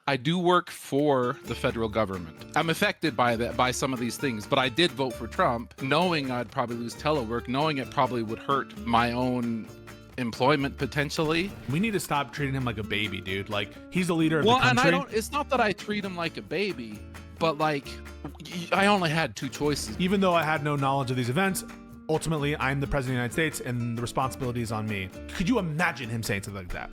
I do work for the federal government. I'm affected by some of these things, but I did vote for Trump, knowing I'd probably lose telework, knowing it probably would hurt my own employment potentially. We need to stop treating him like a baby, dude. Like, he's the leader of Well, the country. and it's not that I treat him like a baby, but like, I only had two choices. Even though I had no knowledge of these events, ultimately, I'm the president of the United States, and the responsibility is on me. Could you imagine him saying something like that?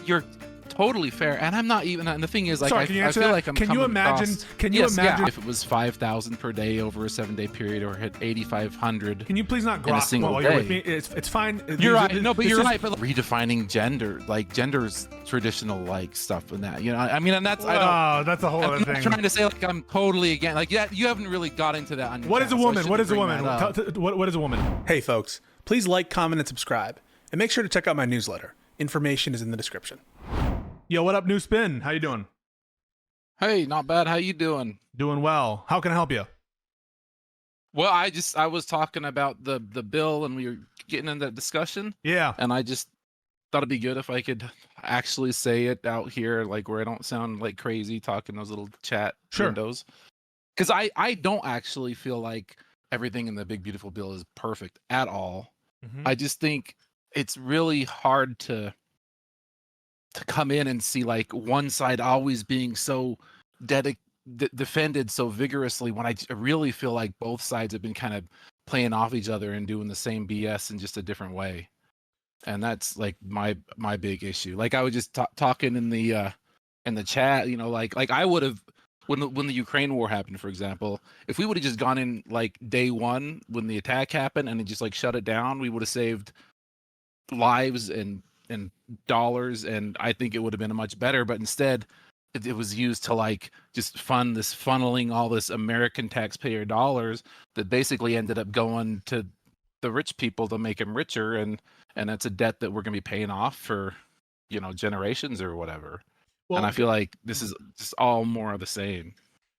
You're totally fair, and I'm not even. And the thing is, like, Sorry, can you answer that? like I'm. Can you imagine? Can you imagine if it was 5,000 per day over a 7-day period, or hit 8,500? Can you please not in a grok single while day? you're with me? It's fine. You're right. No, but you're right. But redefining gender, like gender's traditional like stuff and that. You know, I mean, and that's that's a whole other I'm thing. not trying to say like I'm totally against. Like, yeah, you haven't really got into that. On your What is a channel, so I woman? What is a shouldn't woman? bring that up. What is a woman? Hey folks, please like, comment, and subscribe. And make sure to check out my newsletter. Information is in the description. Yo, what up, New Spin? How you doing? Hey, not bad. How you doing? Doing well. How can I help you? Well, I was talking about the bill, and we were getting into that discussion. Yeah. And I just thought it'd be good if I could actually say it out here, like where I don't sound like crazy talking those little chat windows. Because I don't actually feel like everything in the big beautiful bill is perfect at all. Mhm. I just think it's really hard to come in and see like one side always being so defended so vigorously, when I really feel like both sides have been kind of playing off each other and doing the same BS in just a different way. And that's like my big issue. Like I was just talking in the chat, you know, like I would have, when the Ukraine war happened, for example, if we would have just gone in like day one when the attack happened and just like shut it down, we would have saved lives and dollars, and I think it would have been much better. But instead, it was used to like just funneling all this American taxpayer dollars that basically ended up going to the rich people to make them richer, and that's a debt that we're going to be paying off for, you know, generations or whatever. Well, and I feel like this is just all more of the same.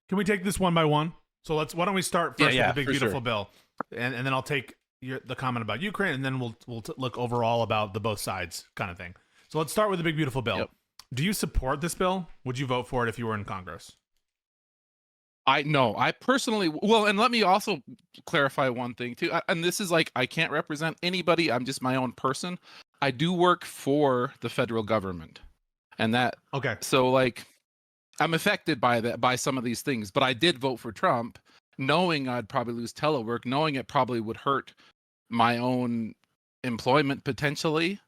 Can we take this one by one? So why don't we start first with the big beautiful sure. bill, and then I'll take the comment about Ukraine, and then we'll look overall about the both sides kind of thing. So let's start with the big beautiful bill. Yep. Do you support this bill? Would you vote for it if you were in Congress? I personally, well, and let me also clarify one thing too. And this is like, I can't represent anybody. I'm just my own person. I do work for the federal government, and that, okay. So like, I'm affected by some of these things, but I did vote for Trump, knowing I'd probably lose telework, knowing it probably would hurt my own employment potentially.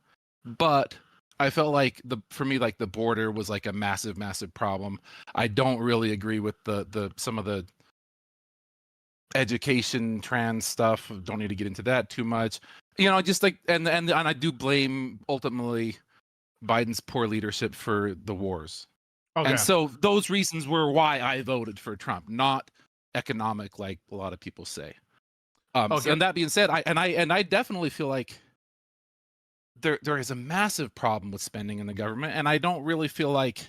But I felt like for me, like the border was like a massive problem. I don't really agree with the some of the education trans stuff. Don't need to get into that too much. You know, just like and I do blame ultimately Biden's poor leadership for the wars. Okay. And so those reasons were why I voted for Trump, not economic like a lot of people say. Okay. And that being said, I definitely feel like there is a massive problem with spending in the government, and I don't really feel like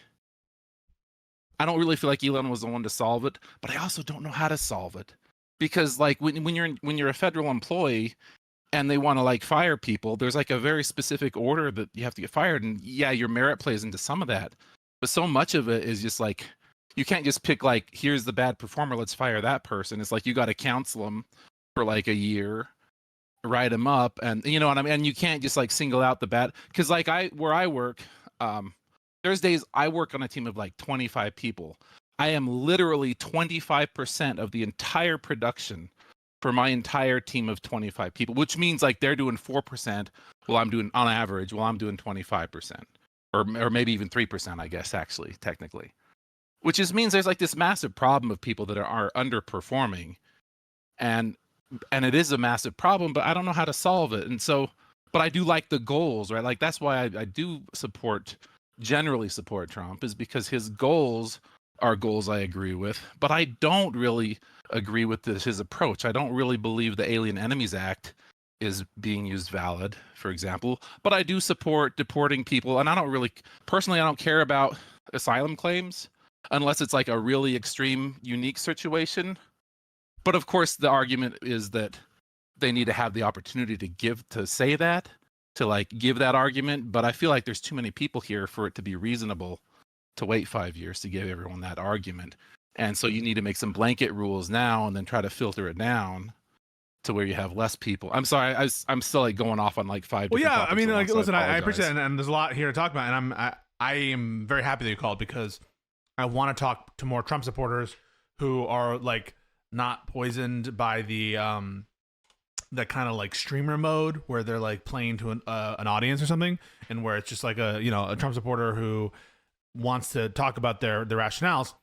Elon was the one to solve it, but I also don't know how to solve it. Because like when you're a federal employee and they want to like fire people, there's like a very specific order that you have to get fired, and yeah, your merit plays into some of that. But so much of it is just like, you can't just pick like, here's the bad performer, let's fire that person. It's like you got to counsel them for like a year, write them up, and you know what I mean. And you can't just like single out the bad, because like where I work, there's days I work on a team of like 25 people. I am literally 25% of the entire production for my entire team of 25 people, which means like they're doing 4%, while I'm doing, on average, while I'm doing 25%. Or maybe even 3%, I guess, actually, technically. Which just means there's like this massive problem of people that are underperforming. And it is a massive problem, but I don't know how to solve it. And so, but I do like the goals, right? Like that's why I do generally support Trump, is because his goals are goals I agree with. But I don't really agree with his approach. I don't really believe the Alien Enemies Act is being used valid, for example, but I do support deporting people. And I don't care about asylum claims unless it's like a really extreme, unique situation. But of course, the argument is that they need to have the opportunity to give that argument. But I feel like there's too many people here for it to be reasonable to wait 5 years to give everyone that argument. And so you need to make some blanket rules now and then try to filter it down to where you have less people. I'm sorry, I'm still like going off on like five. Well, different yeah, I topics mean, at like, once, so listen, I appreciate apologize. it, and there's a lot here to talk about, and I am very happy that you called, because I want to talk to more Trump supporters who are like not poisoned by the that kind of like streamer mode where they're like playing to an audience or something, and where it's just like a Trump supporter who wants to talk about their rationales.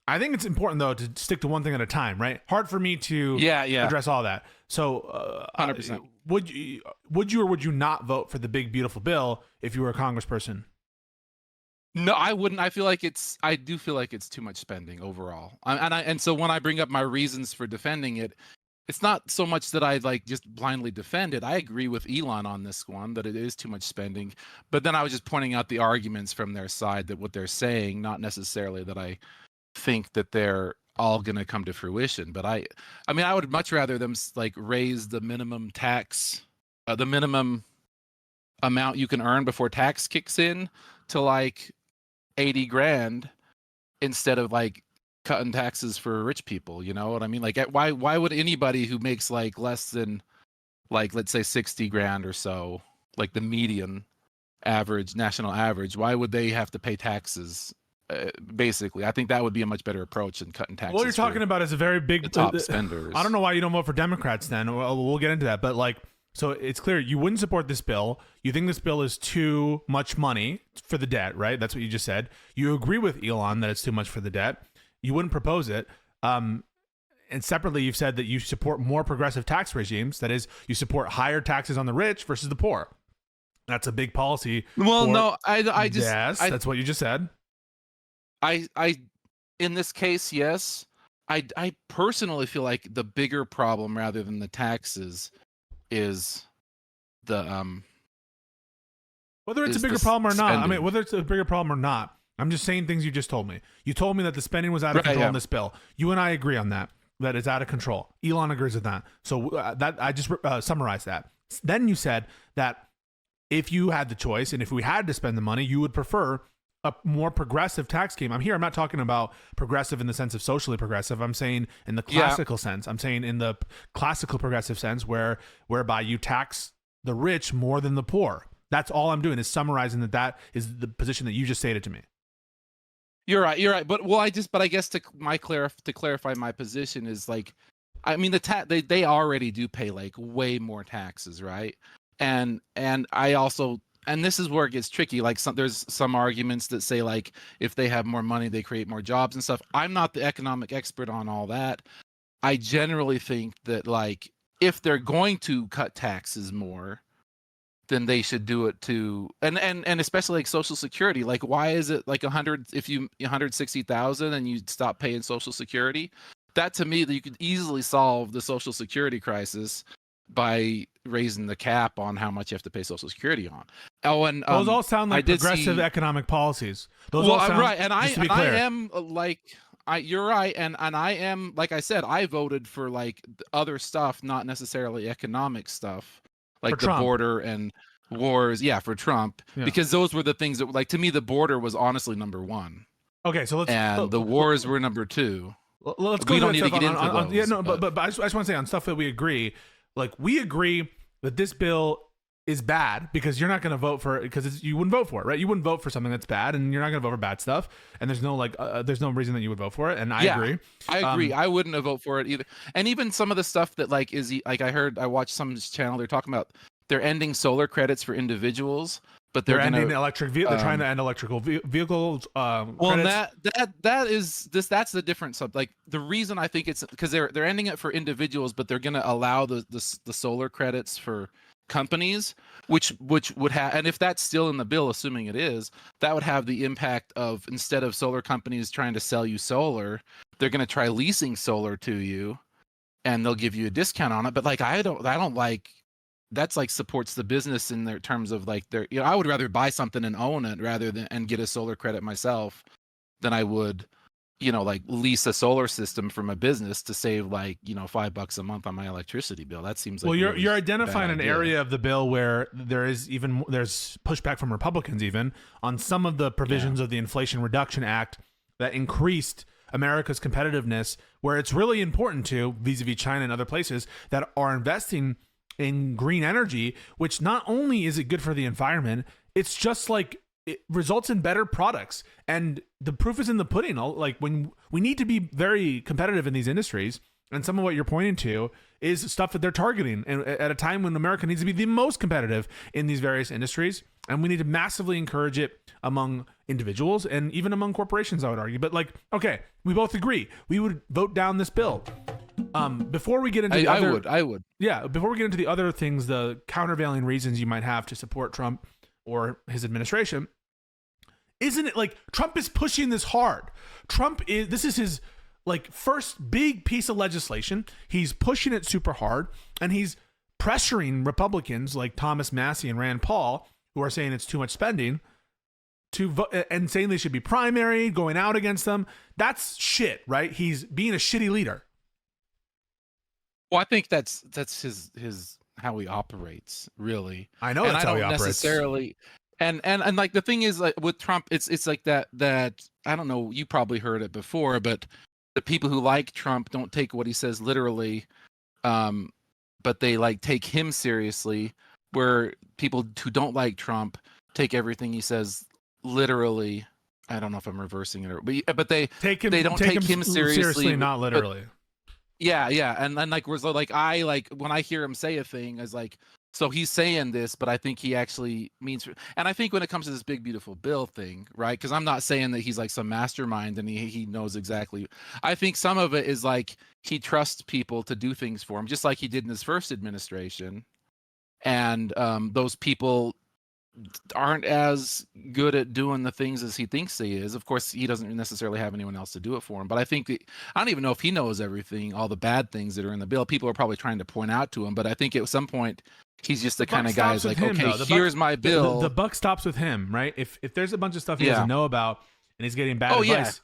I think it's important though to stick to one thing at a time, right? Hard for me to address all that. So 100%. would you or would you not vote for the big beautiful bill if you were a congressperson? No, I wouldn't. I do feel like it's too much spending overall. And so when I bring up my reasons for defending it, it's not so much that I like just blindly defend it. I agree with Elon on this one that it is too much spending, but then I was just pointing out the arguments from their side, that what they're saying, not necessarily that I think that they're all going to come to fruition. But I mean, I would much rather them like raise the minimum tax, the minimum amount you can earn before tax kicks in to like 80 grand instead of like cutting taxes for rich people. You know what I mean? Like, why would anybody who makes like less than, like, let's say 60 grand or so, like the median average, national average, why would they have to pay taxes? Basically, I think that would be a much better approach than cutting taxes. What you're talking about is a very big the top spenders. I don't know why you don't vote for Democrats then. We'll get into that, but like, so it's clear you wouldn't support this bill. You think this bill is too much money for the debt, right? That's what you just said. You agree with Elon that it's too much for the debt. You wouldn't propose it. And separately, you've said that you support more progressive tax regimes. That is, you support higher taxes on the rich versus the poor. That's a big policy. Well, no, I just that's what you just said. I in this case, yes. I personally feel like the bigger problem, rather than the taxes, is the whether it's a bigger problem or not. I mean, whether it's a bigger problem or not, I'm just saying things you just told me. You told me that the spending was out of control in this bill. You and I agree on that it's out of control. Elon agrees with that. So that I just summarized that. Then you said that if you had the choice and if we had to spend the money, you would prefer a more progressive tax scheme. I'm not talking about progressive in the sense of socially progressive. I'm saying in the classical sense. I'm saying in the classical progressive sense whereby you tax the rich more than the poor. That's all I'm doing is summarizing that is the position that you just stated to me. You're right. But I guess to clarify my position is like, I mean, they already do pay like way more taxes, right? And I also, and this is where it gets tricky. Like there's some arguments that say like if they have more money, they create more jobs and stuff. I'm not the economic expert on all that. I generally think that like if they're going to cut taxes more, then they should do it to and especially like Social Security. Like why is it like 160,000 and you stop paying Social Security? That to me, that you could easily solve the Social Security crisis by raising the cap on how much you have to pay Social Security on. Oh, and those all sound like progressive economic policies. Those all sound, right, and I am like, you're right, and I am, like I said, I voted for like other stuff, not necessarily economic stuff, like the border and wars. Yeah, for Trump, because those were the things that, like, to me, the border was honestly number one. Okay, so the wars were number two. Let's go. We don't need to get into those. Yeah, no, but I just want to say on stuff that we agree. Like we agree that this bill is bad because you're not going to vote for it because you wouldn't vote for it, right? You wouldn't vote for something that's bad, and you're not going to vote for bad stuff. And there's no there's no reason that you would vote for it. And I agree. I agree. I wouldn't have voted for it either. And even some of the stuff that like is like I watched some channel. They're talking about they're ending solar credits for individuals, but they're ending electric vehicle. They're trying to end electrical vehicles. Well, that's the difference. Like the reason I think it's because they're ending it for individuals, but they're going to allow the solar credits for companies, which would have, and if that's still in the bill, assuming it is, that would have the impact of, instead of solar companies trying to sell you solar, they're going to try leasing solar to you, and they'll give you a discount on it. But like I don't like. That's like supports the business in their terms of like their, I would rather buy something and own it rather than and get a solar credit myself than I would like lease a solar system from a business to save like, $5 a month on my electricity bill. That seems like you're identifying an area of the bill where there's pushback from Republicans even on some of the provisions of the Inflation Reduction Act that increased America's competitiveness, where it's really important to vis-a-vis China and other places that are investing in green energy, which not only is it good for the environment, it's just like it results in better products. And the proof is in the pudding. Like, when we need to be very competitive in these industries, and some of what you're pointing to is stuff that they're targeting, and at a time when America needs to be the most competitive in these various industries, and we need to massively encourage it among individuals and even among corporations, I would argue. But like, okay, we both agree we would vote down this bill. Before we get into I would. Yeah, before we get into the other things, the countervailing reasons you might have to support Trump or his administration, isn't it like Trump is pushing this hard? This is his like first big piece of legislation. He's pushing it super hard, and he's pressuring Republicans like Thomas Massie and Rand Paul, who are saying it's too much spending, to vote and saying they should be primary, going out against them. That's shit, right? He's being a shitty leader. Well, I think that's his how he operates, really. I know that's how he operates. Necessarily. And like the thing is, like with Trump, it's like that I don't know, you probably heard it before, but the people who like Trump don't take what he says literally, but they like take him seriously, where people who don't like Trump take everything he says literally. I don't know if I'm reversing it, but they don't take him seriously, not literally. Yeah, and like I like when I hear him say a thing, is like, so he's saying this, but I think he actually means. And I think when it comes to this big beautiful bill thing, right? Because I'm not saying that he's like some mastermind and he knows exactly. I think some of it is like he trusts people to do things for him, just like he did in his first administration. And those people aren't as good at doing the things as he thinks he is. Of course, he doesn't necessarily have anyone else to do it for him. But I think I don't even know if he knows everything, all the bad things that are in the bill. People are probably trying to point out to him. But I think at some point, he's just the kind of guy who's like, okay, here's my bill. The buck stops with him, right? If there's a bunch of stuff he doesn't know about and he's getting bad advice,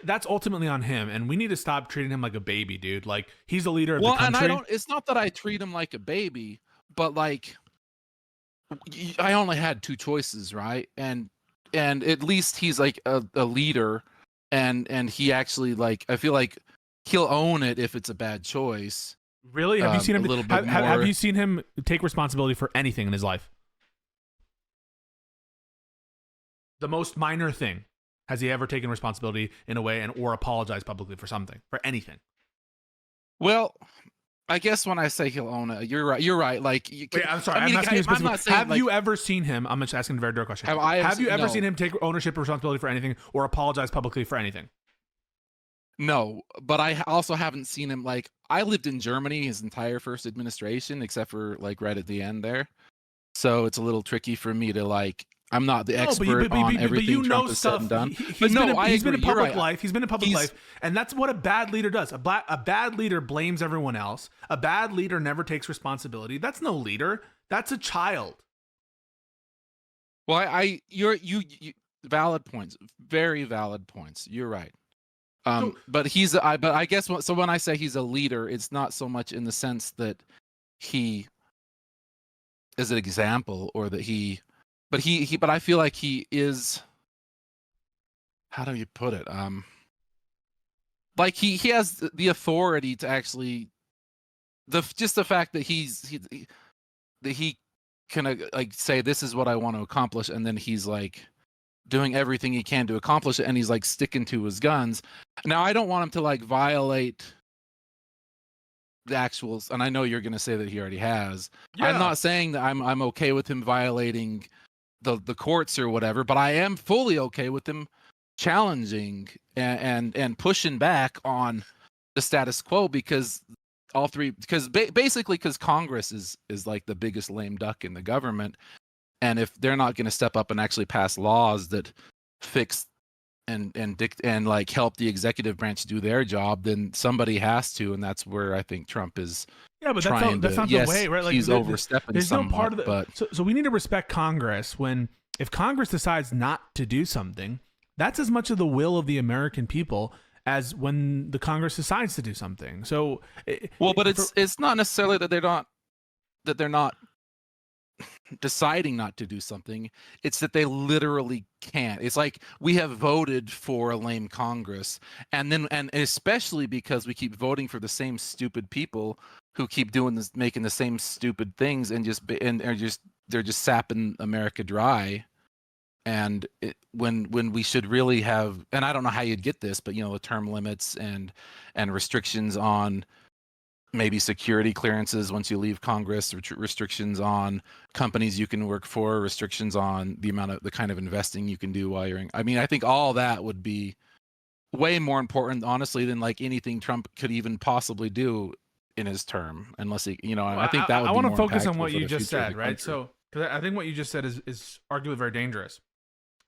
that's ultimately on him. And we need to stop treating him like a baby, dude. Like, he's the leader of the country. And it's not that I treat him like a baby, but like, I only had two choices, right? And at least he's like a leader, and he actually, like, I feel like he'll own it if it's a bad choice. Really? Have you seen him? Have you seen him take responsibility for anything in his life? The most minor thing. Has he ever taken responsibility in a way or apologized publicly for something, for anything? Well, I guess when I say he'll own it, you're right. You're right. Like, wait, I'm sorry. I'm not saying, have you ever seen him? I'm just asking a very direct question. Have you ever seen him take ownership or responsibility for anything or apologize publicly for anything? No, but I also haven't seen him. Like, I lived in Germany his entire first administration, except for like right at the end there. So it's a little tricky for me to like. I'm not the expert on everything Trump has said and done. He's been in public life. He's been in public life, and that's what a bad leader does. A bad leader blames everyone else. A bad leader never takes responsibility. That's no leader. That's a child. Well, you valid points, very valid points. You're right. But I guess so when I say he's a leader, it's not so much in the sense that he is an example or that he. But I feel like he is. How do you put it? Like he has the authority to actually, just the fact that he can like say this is what I want to accomplish, and then he's like doing everything he can to accomplish it, and he's like sticking to his guns. Now I don't want him to like violate the actuals, and I know you're going to say that he already has. Yeah. I'm not saying that I'm okay with him violating the courts or whatever, but I am fully okay with him challenging and pushing back on the status quo, because basically Congress is like the biggest lame duck in the government, and if they're not going to step up and actually pass laws that fix and like help the executive branch do their job, then somebody has to, and that's where I think Trump is. Yeah, but that's not the way, right? Like, he's overstepping. There's no part of it. But so we need to respect Congress. If Congress decides not to do something, that's as much of the will of the American people as when the Congress decides to do something. So, but it's not necessarily that they're not deciding not to do something. It's that they literally can't. It's like we have voted for a lame Congress, and especially because we keep voting for the same stupid people who keep doing this, making the same stupid things, and they're just sapping America dry. And when we should really have, and I don't know how you'd get this, but the term limits and restrictions on maybe security clearances once you leave Congress, restrictions on companies you can work for, restrictions on the kind of investing you can do while you're in. I mean, I think all that would be way more important, honestly, than like anything Trump could even possibly do in his term, unless he, I think that would. I want to focus on what you just said, right? So, because I think what you just said is arguably very dangerous.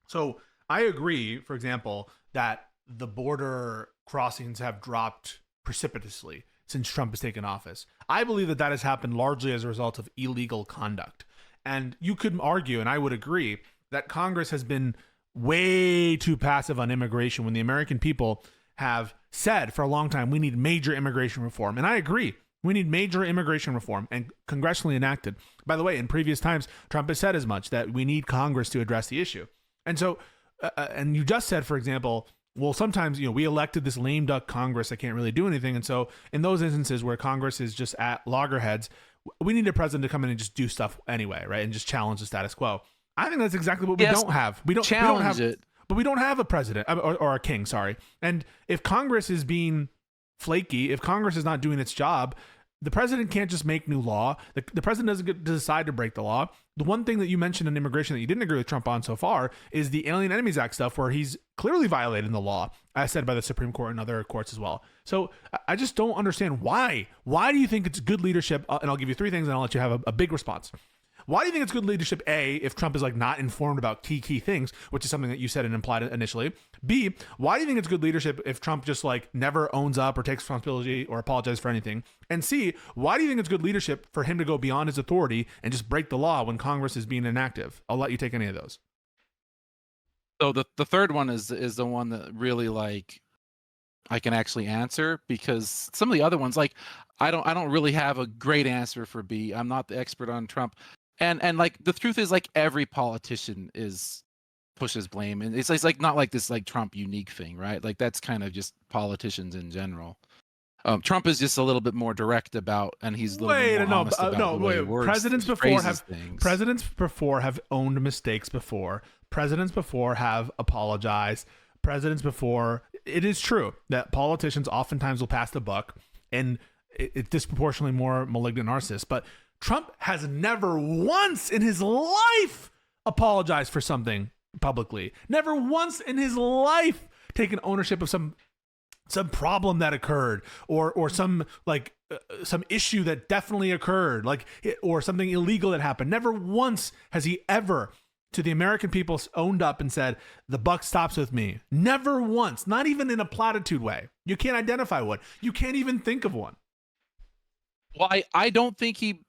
So I agree, for example, that the border crossings have dropped precipitously since Trump has taken office. I believe that has happened largely as a result of illegal conduct. And you could argue, and I would agree, that Congress has been way too passive on immigration when the American people have said for a long time, we need major immigration reform. And I agree. We need major immigration reform and congressionally enacted. By the way, in previous times, Trump has said as much, that we need Congress to address the issue. And so, and you just said, for example, well, sometimes, we elected this lame duck Congress that can't really do anything. And so in those instances where Congress is just at loggerheads, we need a president to come in and just do stuff anyway, right? And just challenge the status quo. I think that's exactly what we don't have. We don't have it. But we don't have a president or a king, sorry. And if Congress is being flaky, if Congress is not doing its job, the president can't just make new law. The president doesn't get to decide to break the law. The one thing that you mentioned in immigration that you didn't agree with Trump on so far is the Alien Enemies Act stuff, where he's clearly violating the law, as said by the Supreme Court and other courts as well. So I just don't understand why. Why do you think it's good leadership? And I'll give you three things and I'll let you have a big response. Why do you think it's good leadership, A, if Trump is like not informed about key things, which is something that you said and implied initially? B, why do you think it's good leadership if Trump just like never owns up or takes responsibility or apologizes for anything? And C, why do you think it's good leadership for him to go beyond his authority and just break the law when Congress is being inactive? I'll let you take any of those. So the third one is the one that really like I can actually answer, because some of the other ones, like I don't really have a great answer for B. I'm not the expert on Trump. And like the truth is, like every politician pushes blame, and it's like not like this like Trump unique thing, right? Like that's kind of just politicians in general. Trump is just a little bit more direct about, and he's a little bit more honest about the way he words, presidents before have owned mistakes before. Presidents before have apologized. Presidents before, it is true that politicians oftentimes will pass the buck, and it's disproportionately more malignant narcissists, but Trump has never once in his life apologized for something publicly. Never once in his life taken ownership of some problem that occurred, or some some issue that definitely occurred, or something illegal that happened. Never once has he ever, to the American people, owned up and said, the buck stops with me. Never once, not even in a platitude way. You can't identify one. You can't even think of one. Well, I don't think he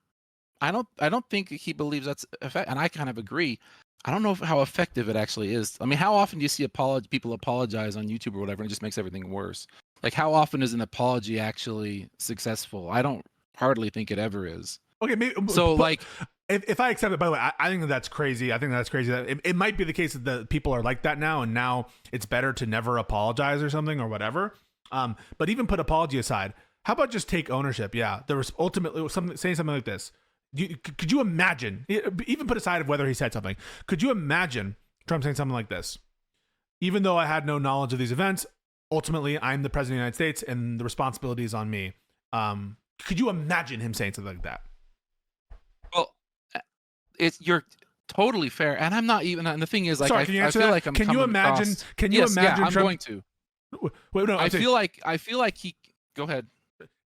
believes that's effective, and I kind of agree. I don't know how effective it actually is. I mean, how often do you see people apologize on YouTube or whatever, and it just makes everything worse? Like, how often is an apology actually successful? I don't hardly think it ever is. Okay, maybe, so like, if I accept it, by the way, I think that's crazy. I think that's crazy. That it might be the case that the people are like that now, and now it's better to never apologize or something or whatever. But even put apology aside, how about just take ownership? Yeah, there was ultimately saying something like this. Could you imagine, even put aside of whether he said something, could you imagine Trump saying something like this? Even though I had no knowledge of these events, ultimately I'm the president of the United States and the responsibility is on me. Could you imagine him saying something like that? Well, you're totally fair, and I'm not even. And the thing is, like, sorry, I feel like I'm. Can you imagine? Across, can you imagine? Yeah, I'm Trump, going to. Wait, no. I feel like he. Go ahead.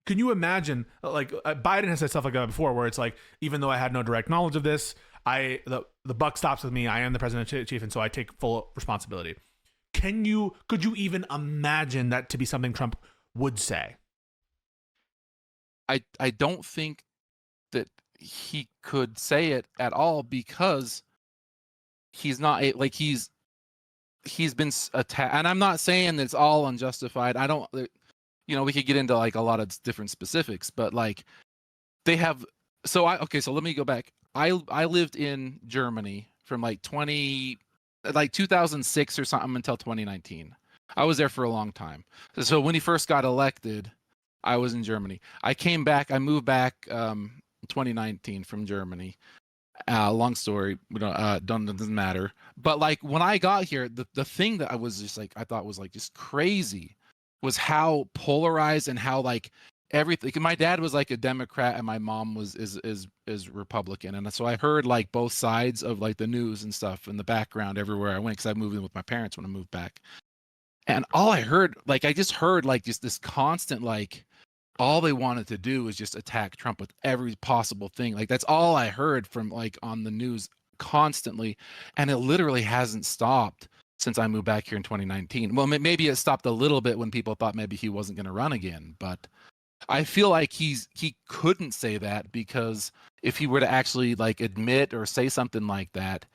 Can you imagine, like, Biden has said stuff like that before, where it's like, even though I had no direct knowledge of this, the buck stops with me. I am the president in chief, and so I take full responsibility. Could you even imagine that to be something Trump would say? I don't think that he could say it at all, because he's not like he's he's been attacked, and I'm not saying that it's all unjustified. I don't, we could get into like a lot of different specifics, but like they have. So so let me go back. I lived in Germany from like 2006 or something until 2019. I was there for a long time. So when he first got elected, I was in Germany. I came back. I moved back 2019 from Germany. Long story, doesn't matter. But like when I got here, the thing that I was just like I thought was like just crazy was how polarized and how like everything. My dad was like a Democrat and my mom is Republican, and so I heard like both sides of like the news and stuff in the background everywhere I went because I moved in with my parents when I moved back. And all I heard, like I just heard like just this constant like all they wanted to do was just attack Trump with every possible thing. Like that's all I heard from like on the news constantly, and it literally hasn't stopped since I moved back here in 2019. Well, maybe it stopped a little bit when people thought maybe he wasn't going to run again, but I feel like he couldn't say that because if he were to actually like admit or say something like that,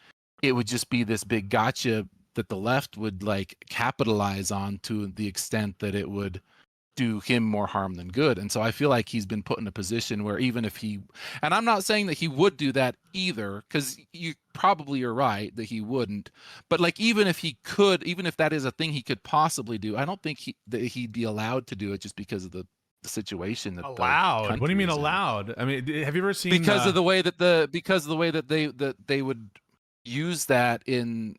it would just be this big gotcha that the left would like capitalize on to the extent that it would do him more harm than good. And so I feel like he's been put in a position where even if he, and I'm not saying that he would do that either, because you probably are right that he wouldn't, but like even if he could, even if that is a thing he could possibly do, I don't think that he'd be allowed to do it just because of the situation that allowed. What do you mean allowed? I mean, have you ever seen because of the way that they would use that in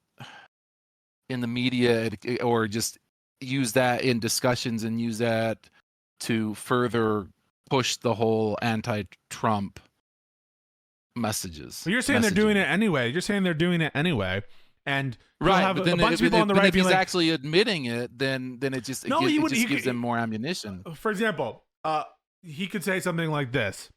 the media or just use that in discussions and use that to further push the whole anti-Trump messages. Well, you're saying they're doing it anyway. You're saying they're doing it anyway, and right. Have but then a bunch of people on the right. If he's like, actually admitting it, then it just gives them more ammunition. For example, he could say something like this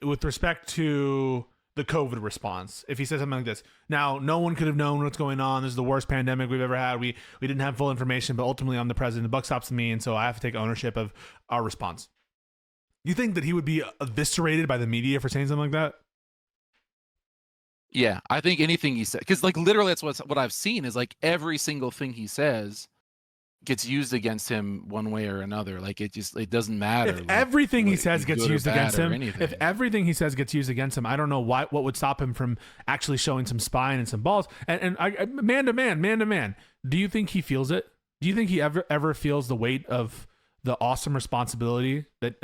with respect to the COVID response. If he says something like this, now no one could have known what's going on. This is the worst pandemic we've ever had. We didn't have full information, but ultimately I'm the president. The buck stops with me, and so I have to take ownership of our response. You think that he would be eviscerated by the media for saying something like that? Yeah, I think anything he said, because like literally that's what I've seen is like every single thing he says gets used against him one way or another. Like it doesn't matter. If everything he says gets used against him, if everything he says gets used against him, I don't know what would stop him from actually showing some spine and some balls. And man to man, do you think he feels it? Do you think he ever feels the weight of the awesome responsibility that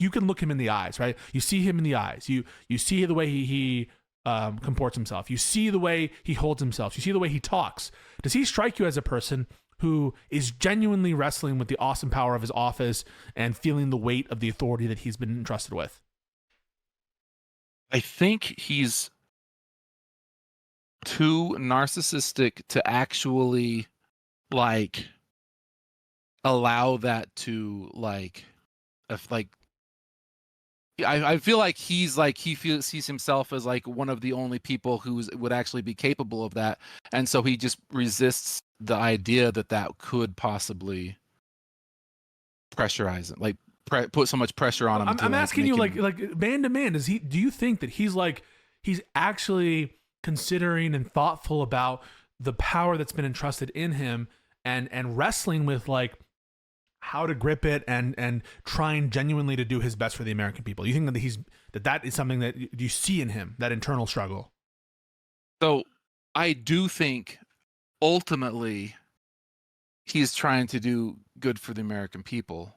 you can look him in the eyes, right? You see him in the eyes. You see the way he comports himself. You see the way he holds himself. You see the way he talks. Does he strike you as a person who is genuinely wrestling with the awesome power of his office and feeling the weight of the authority that he's been entrusted with? I think he's too narcissistic to actually like allow that to like if like I feel like he's like sees himself as like one of the only people who would actually be capable of that, and so he just resists the idea that could possibly pressurize it, like put so much pressure on him. I'm asking you, like man to man, do you think that he's actually considering and thoughtful about the power that's been entrusted in him and wrestling with like how to grip it and trying genuinely to do his best for the American people? You think that that is something that you see in him, that internal struggle? So I do think ultimately he's trying to do good for the American people,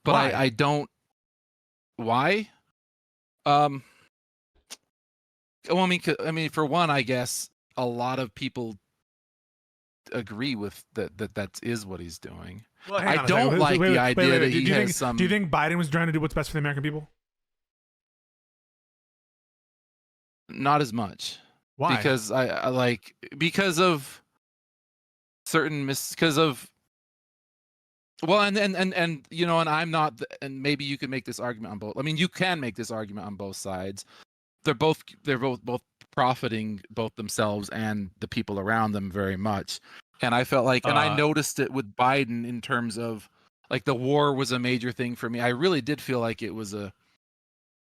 but I don't. Why? Well, I mean, for one, I guess a lot of people agree with that is what he's doing. Well, I don't like the idea that he has some. Do you think Biden was trying to do what's best for the American people? Not as much. Why? Because because of certain well, and and I'm not, and maybe you can make this argument on both. I mean, you can make this argument on both sides. They're both profiting both themselves and the people around them very much. And I felt like, and I noticed it with Biden in terms of like the war was a major thing for me. I really did feel like it was a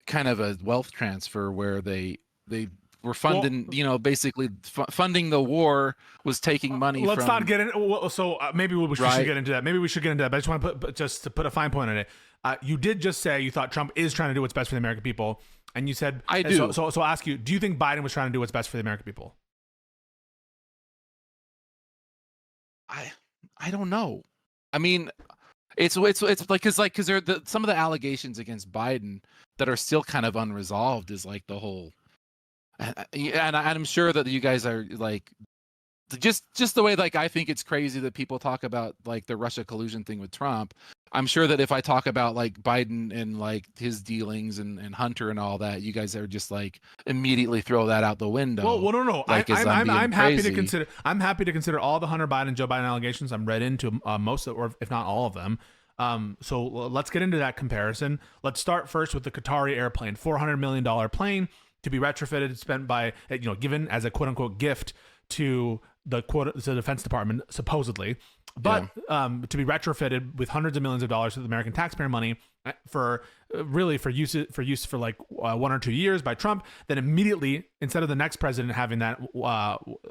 kind of a wealth transfer where they were funding, basically funding the war was taking money. Let's not get in. So maybe we should get into that. Maybe we should get into that. But I just want to put a fine point on it. You did just say you thought Trump is trying to do what's best for the American people, and you said I do. So I'll ask you: do you think Biden was trying to do what's best for the American people? I don't know. I mean, it's like because there some of the allegations against Biden that are still kind of unresolved is like the whole, and I'm sure that you guys are like just the way like I think it's crazy that people talk about like the Russia collusion thing with Trump. I'm sure that if I talk about like Biden and like his dealings and Hunter and all that, you guys are just like immediately throw that out the window. Well, no. Like, I'm happy to consider. I'm happy to consider all the Hunter Biden, Joe Biden allegations. I'm read into most of, or if not all of them. So let's get into that comparison. Let's start first with the Qatari airplane, $400 million plane to be retrofitted, spent by given as a quote unquote gift to the Defense Department, supposedly. But to be retrofitted with hundreds of millions of dollars of American taxpayer money for use for like 1 or 2 years by Trump, then immediately, instead of the next president having that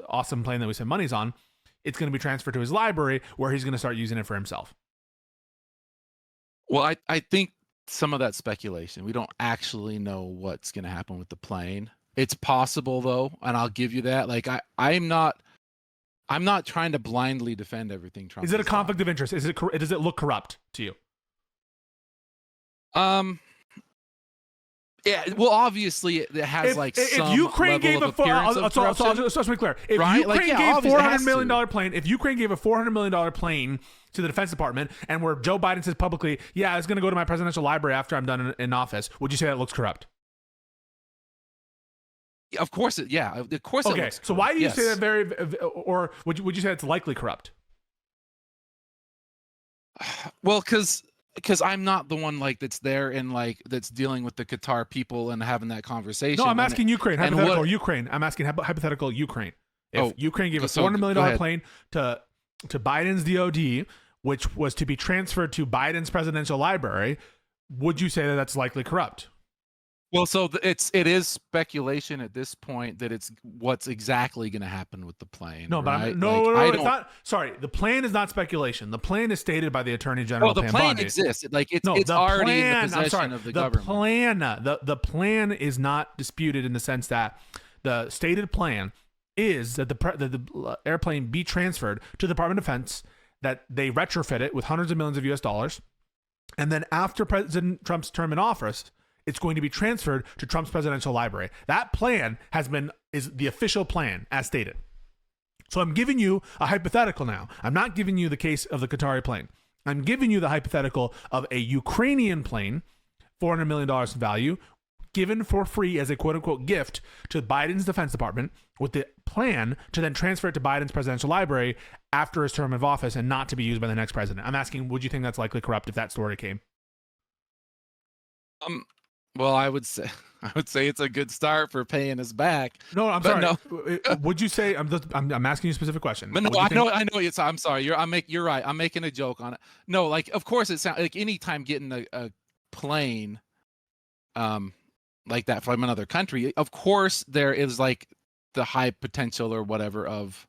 awesome plane that we spent monies on, it's going to be transferred to his library where he's going to start using it for himself. Well, I think some of that speculation. We don't actually know what's going to happen with the plane. It's possible though, and I'll give you that. Like I'm not trying to blindly defend everything Trump. Is it a conflict of interest? Does it look corrupt to you? Yeah. Well, obviously it has some Ukraine gave level of appearance of corruption. So to be clear, if right? Ukraine gave $400 million plane, if Ukraine gave a $400 million plane to the Defense Department, and where Joe Biden says publicly, "Yeah, it's going to go to my presidential library after I'm done in office," would you say that looks corrupt? Of course, Of course. Okay. It looks so why do you say that or would you say it's likely corrupt? Well, because I'm not the one that's there and that's dealing with the Qatar people and having that conversation. No, I'm asking Ukraine. Hypothetical Ukraine. I'm asking hypothetical Ukraine. If Ukraine gave a $400 million plane to Biden's DOD, which was to be transferred to Biden's presidential library, would you say that that's likely corrupt? Well, so it is speculation at this point that it's what's exactly going to happen with the plane. No, but right? no, it's not. Sorry, the plan is not speculation. The plan is stated by the Attorney General. Oh, the plan exists. It's already in the possession of the government. The plan is not disputed in the sense that the stated plan is that the airplane be transferred to the Department of Defense, that they retrofit it with hundreds of millions of US dollars, and then after President Trump's term in office, it's going to be transferred to Trump's presidential library. That plan is the official plan as stated. So I'm giving you a hypothetical now. I'm not giving you the case of the Qatari plane. I'm giving you the hypothetical of a Ukrainian plane, $400 million in value, given for free as a quote unquote gift to Biden's Defense Department, with the plan to then transfer it to Biden's presidential library after his term of office and not to be used by the next president. I'm asking, would you think that's likely corrupt if that story came? Well, I would say it's a good start for paying us back. No, I'm sorry. No. Would you say I'm asking you a specific question? But no, I know. I'm sorry. You're right. I'm making a joke on it. No, of course it sounds like anytime getting a plane, like that from another country. Of course, there is the high potential or whatever of.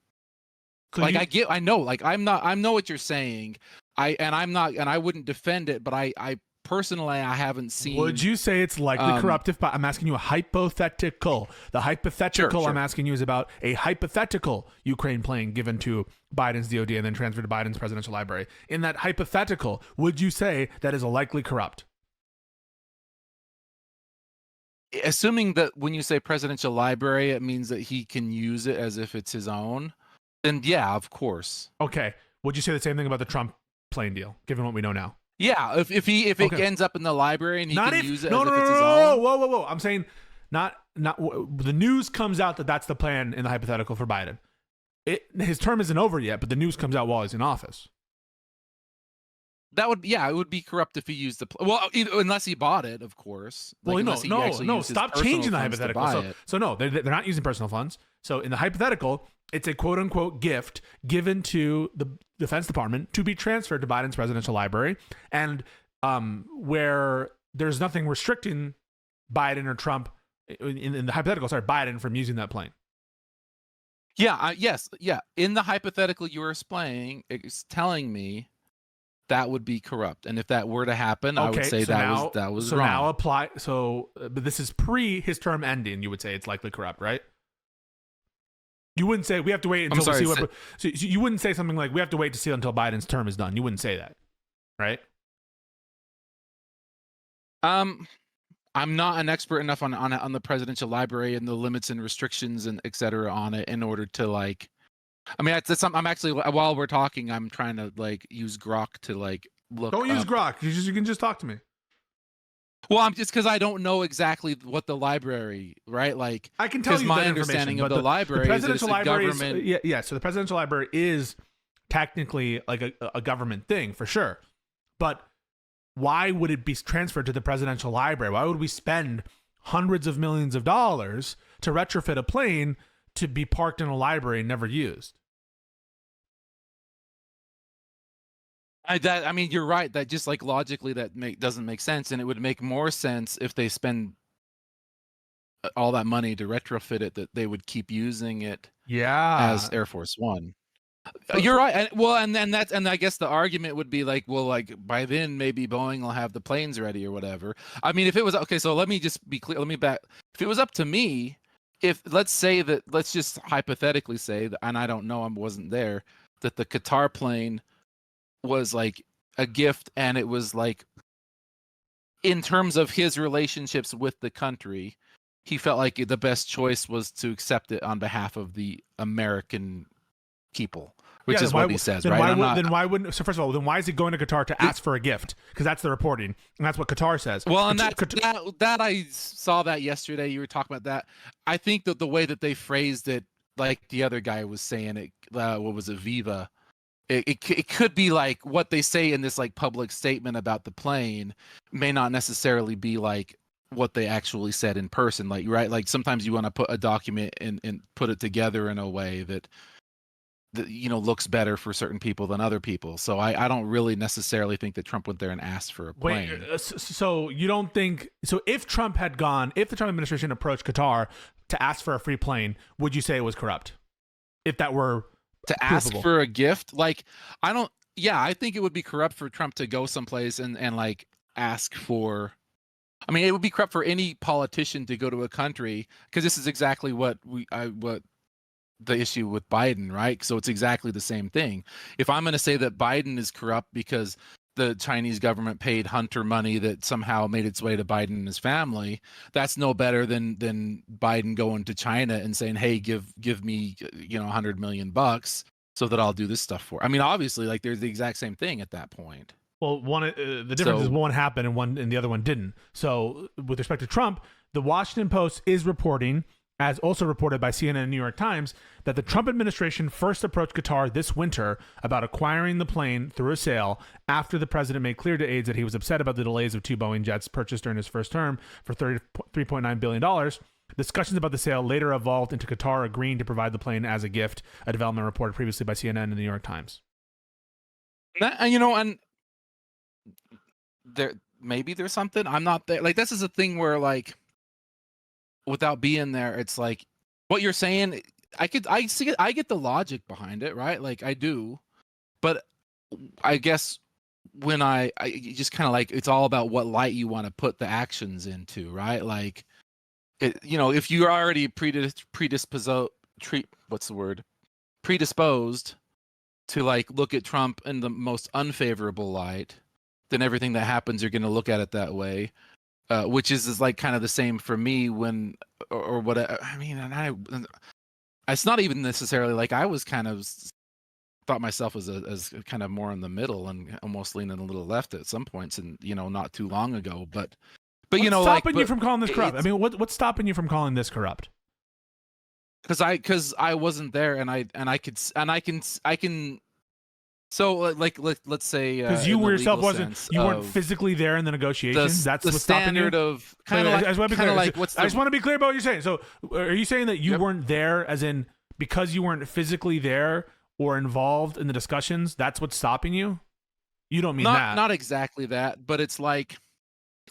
I know. I know what you're saying. I wouldn't defend it, but I personally, I haven't seen. Would you say it's likely corrupt? I'm asking you a hypothetical. The hypothetical sure. I'm asking you is about a hypothetical Ukraine plane given to Biden's DOD and then transferred to Biden's presidential library. In that hypothetical, would you say that is a likely corrupt? Assuming that when you say presidential library, it means that he can use it as if it's his own, then yeah, of course. Okay. Would you say the same thing about the Trump plane deal, given what we know now? Yeah, if it ends up in the library and he can use it as if it's his own. Whoa. I'm saying not the news comes out that that's the plan in the hypothetical for Biden. His term isn't over yet, but the news comes out while he's in office. It would be corrupt if he used the unless he bought it, of course. No, stop changing the hypothetical. So no, they're not using personal funds. So in the hypothetical, it's a quote unquote gift given to the Defense Department to be transferred to Biden's presidential library, and where there's nothing restricting Biden or Trump in the hypothetical, sorry, Biden from using that plane. Yeah. Yes. Yeah. In the hypothetical you were explaining, it's telling me that would be corrupt, and if that were to happen, I would say that was wrong. Now apply. But this is pre his term ending. You would say it's likely corrupt, right? You wouldn't say we have to wait until we see what. So you wouldn't say something like we have to wait to see until Biden's term is done. You wouldn't say that, right? I'm not an expert enough on the presidential library and the limits and restrictions and et cetera on it in order to like. I mean, I'm actually, while we're talking, I'm trying to like use Grok to like look. Don't use Grok. You can just talk to me. Well, I'm just because I don't know exactly what the library, right? Like, I can tell you my understanding of the library, the presidential library is So the presidential library is technically like a government thing for sure, but why would it be transferred to the presidential library? Why would we spend hundreds of millions of dollars to retrofit a plane to be parked in a library and never used? I mean, you're right. That just like logically that doesn't make sense, and it would make more sense if they spend all that money to retrofit it, that they would keep using it as Air Force One. You're right. And I guess the argument would be like, well, like by then maybe Boeing will have the planes ready or whatever. I mean, if it was okay, so let me just be clear. If it was up to me, let's just hypothetically say that, and I don't know, I wasn't there, that the Qatar plane was like a gift, and it was like, in terms of his relationships with the country, he felt like the best choice was to accept it on behalf of the American people, which is what he says, right? Then why wouldn't? So first of all, then why is he going to Qatar to ask for a gift? Because that's the reporting, and that's what Qatar says. Well, and that I saw that yesterday. You were talking about that. I think that the way that they phrased it, like the other guy was saying it, what was it, Viva? It could be like what they say in this like public statement about the plane may not necessarily be like what they actually said in person, like, right? Like sometimes you want to put a document and put it together in a way that looks better for certain people than other people. So I don't really necessarily think that Trump went there and asked for a plane. Wait, so you don't think so? If the Trump administration approached Qatar to ask for a free plane, would you say it was corrupt? If that were to ask for a gift, like I think it would be corrupt for Trump to go someplace and like ask for. I mean, it would be corrupt for any politician to go to a country, because this is exactly what the issue with Biden, right? So it's exactly the same thing. If I'm going to say that Biden is corrupt because the Chinese government paid Hunter money that somehow made its way to Biden and his family, that's no better than Biden going to China and saying, "Hey, give me $100 million so that I'll do this stuff for." I mean, obviously, like there's the exact same thing at that point. Well, the difference is one happened and the other one didn't. So with respect to Trump, the Washington Post is reporting, as also reported by CNN and New York Times, that the Trump administration first approached Qatar this winter about acquiring the plane through a sale after the president made clear to aides that he was upset about the delays of two Boeing jets purchased during his first term for $33.9 billion. Discussions about the sale later evolved into Qatar agreeing to provide the plane as a gift, a development reported previously by CNN and the New York Times. And maybe there's something. I'm not there. Like, this is a thing where, like, without being there, it's like what you're saying. I see it. I get the logic behind it, right? Like I do, but I guess when I just kind of like, it's all about what light you want to put the actions into, right? Like, if you're already predisposed to like look at Trump in the most unfavorable light, then everything that happens, you're going to look at it that way. Which is like kind of the same for me when, or what I mean, and it's not even necessarily like I was kind of thought myself as kind of more in the middle and almost leaning a little left at some points, and not too long ago. But what's stopping you from calling this corrupt? I mean, what's stopping you from calling this corrupt? Because I wasn't there, and I can. So, like, let's say because you yourself weren't physically there in the negotiations. That's what's stopping you. Of kind of like, I just want to be clear about what you're saying. So, are you saying that you weren't there, as in because you weren't physically there or involved in the discussions? That's what's stopping you. You don't mean that. Not exactly that, but it's like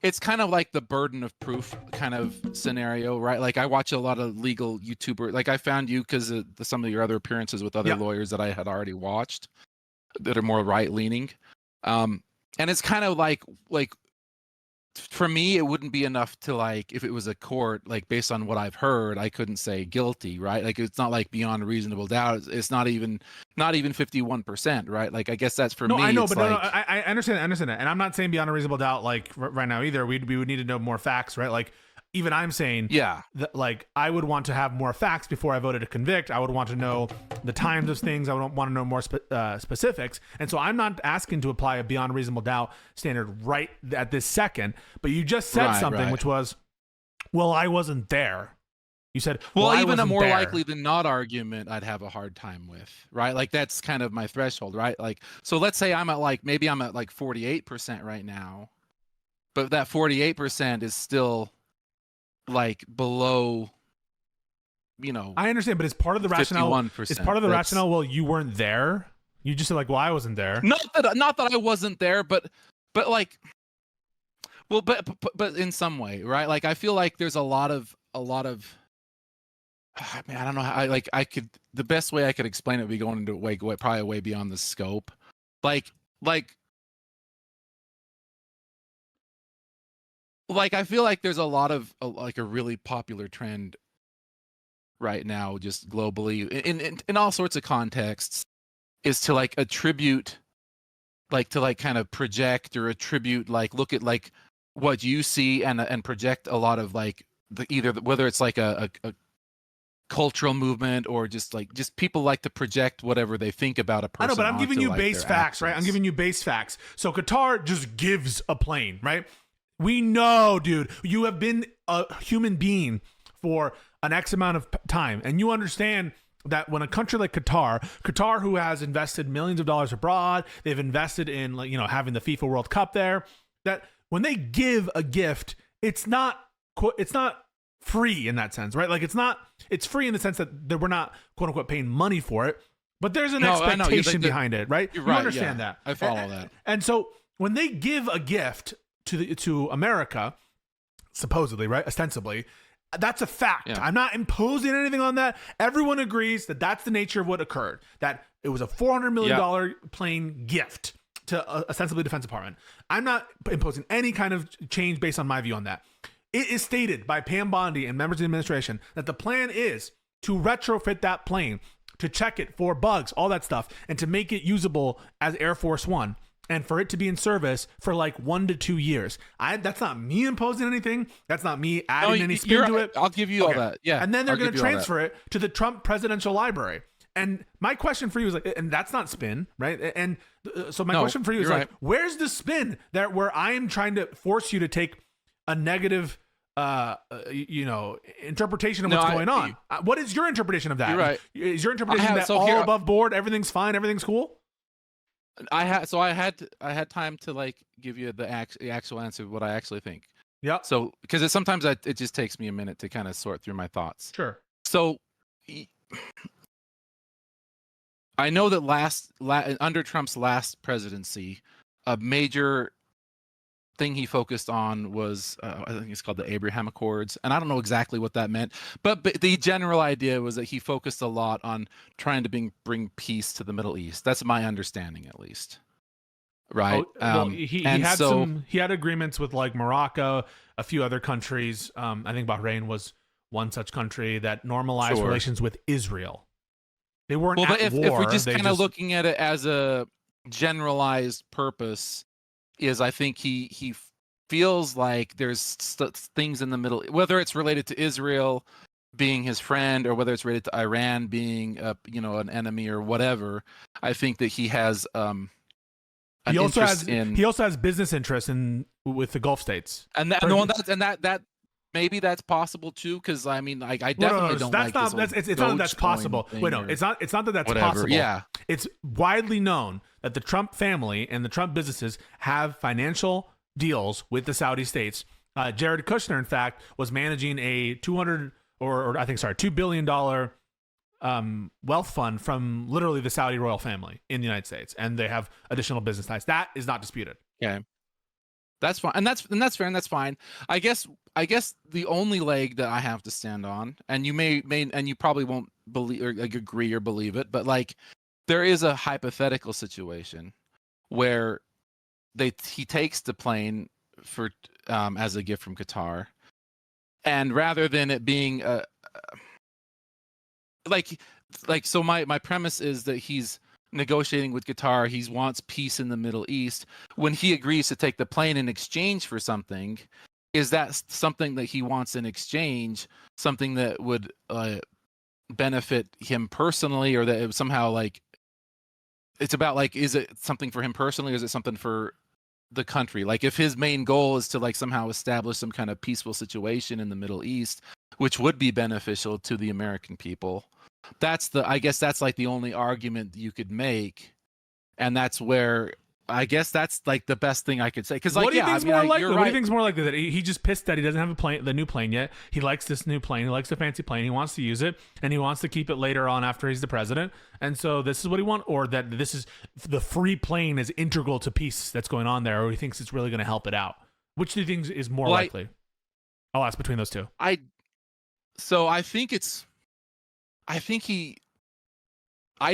it's kind of like the burden of proof kind of scenario, right? Like I watch a lot of legal YouTuber. Like I found you because of some of your other appearances with other lawyers that I had already watched that are more right leaning. And it's kind of like for me, it wouldn't be enough to like, if it was a court, like based on what I've heard, I couldn't say guilty, right? Like it's not like beyond a reasonable doubt. It's not even 51%, right? Like I guess that's for me. I know, it's but like, I understand that, and I'm not saying beyond a reasonable doubt like right now either. We would need to know more facts, right? Like even I'm saying, that like I would want to have more facts before I voted to convict. I would want to know the times of things. I would want to know more specifics. And so I'm not asking to apply a beyond reasonable doubt standard right at this second. But you just said something which was, well, I wasn't there. You said, well, even a more likely than not argument I'd have a hard time with, right? Like that's kind of my threshold, right? Like, so let's say maybe I'm at like 48% right now, but that 48% is still like below, I understand, but it's part of the rationale. 51%. It's part of the rationale. Well, you weren't there. You just said like, well, I wasn't there. Not that I wasn't there, but like, well, but in some way, right? Like I feel like there's a lot of. I mean, I don't know how. The best way I could explain it would be going into probably way beyond the scope, like I feel like there's a lot of like a really popular trend right now, just globally in all sorts of contexts, is to like attribute, like to like kind of project or attribute, like look at like what you see and project a lot of like whether it's like a cultural movement or just people like to project whatever they think about a person. I know, but I'm giving you like base facts, right? I'm giving you base facts. So Qatar just gives a plane, right? We know, dude, you have been a human being for an X amount of time, and you understand that when a country like Qatar, who has invested millions of dollars abroad, they've invested in having the FIFA World Cup there, that when they give a gift, it's not free in that sense, right? Like it's free in the sense that we're not quote unquote paying money for it, but there's an expectation behind it, right? You understand that. I follow that. And so when they give a gift to America, supposedly, right, ostensibly, that's a fact. Yeah. I'm not imposing anything on that. Everyone agrees that that's the nature of what occurred, that it was a $400 million plane gift to ostensibly Defense Department. I'm not imposing any kind of change based on my view on that. It is stated by Pam Bondi and members of the administration that the plan is to retrofit that plane, to check it for bugs, all that stuff, and to make it usable as Air Force One, and for it to be in service for like 1 to 2 years. That's not me imposing anything. That's not me adding any spin to it. I'll give you all that. Yeah. And then they're going to transfer it to the Trump Presidential Library. And my question for you is like, and that's not spin, right? And so my question for you is like, where's the spin that where I am trying to force you to take a negative, interpretation of what's going on? What is your interpretation of that? You're right. Is your interpretation that all above board, everything's fine, everything's cool? I had time to like give you the actual answer of what I actually think. Yeah. So because sometimes it just takes me a minute to kind of sort through my thoughts. Sure. So I know that under Trump's last presidency, a major thing he focused on was I think it's called the Abraham Accords, and I don't know exactly what that meant, but the general idea was that he focused a lot on trying to bring peace to the Middle East. That's my understanding, at least. Right. He had agreements with like Morocco, a few other countries. I think Bahrain was one such country that normalized relations with Israel. They weren't at war. If we're just kind of looking at it as a generalized purpose, is I think he feels like there's things in the middle, whether it's related to Israel being his friend or whether it's related to Iran being an enemy or whatever. I think that he has he also has business interests with the Gulf states, that maybe that's possible too, because I mean, I definitely don't like this. It's not that that's possible. Wait, no, it's not that that's possible. Yeah, it's widely known that the Trump family and the Trump businesses have financial deals with the Saudi states. Jared Kushner, in fact, was managing a $2 billion wealth fund from literally the Saudi royal family in the United States, and they have additional business ties. That is not disputed. Okay. That's fine, and that's fair, and that's fine. I guess the only leg that I have to stand on, and you may and you probably won't believe or like agree or believe it, but like there is a hypothetical situation where he takes the plane for as a gift from Qatar, and rather than it being so my premise is that he's negotiating with Qatar. He wants peace in the Middle East. When he agrees to take the plane in exchange for something, is that something that he wants in exchange, something that would benefit him personally, or that it somehow like it's about like, is it something for him personally, or is it something for the country? Like if his main goal is to like somehow establish some kind of peaceful situation in the Middle East, which would be beneficial to the American people, I guess that's like the only argument you could make, and that's where I guess that's like the best thing I could say. Because like, what do you think's more likely? Right. What do you think's more likely, that he just pissed that he doesn't have the new plane yet? He likes this new plane. He likes the fancy plane. He wants to use it, and he wants to keep it later on after he's the president. And so this is what he wants, or that this is the free plane is integral to peace that's going on there, or he thinks it's really going to help it out. Which do you think is more likely? I'll ask between those two. I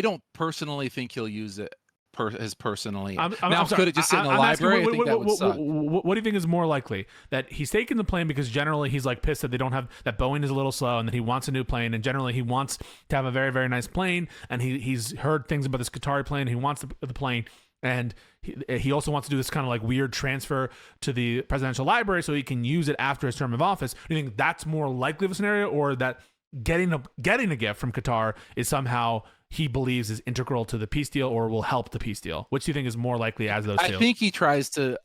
don't personally think he'll use it personally. Could it just sit in the library? I think that would suck. What do you think is more likely? That he's taking the plane because generally he's like pissed that they don't have, that Boeing is a little slow, and that he wants a new plane, and generally he wants to have a very, very nice plane, and he's heard things about this Qatari plane, he wants the plane, and he also wants to do this kind of like weird transfer to the presidential library so he can use it after his term of office. Do you think that's more likely of a scenario, or that getting a gift from Qatar is somehow he believes is integral to the peace deal or will help the peace deal? Which do you think is more likely as those two? I think he tries to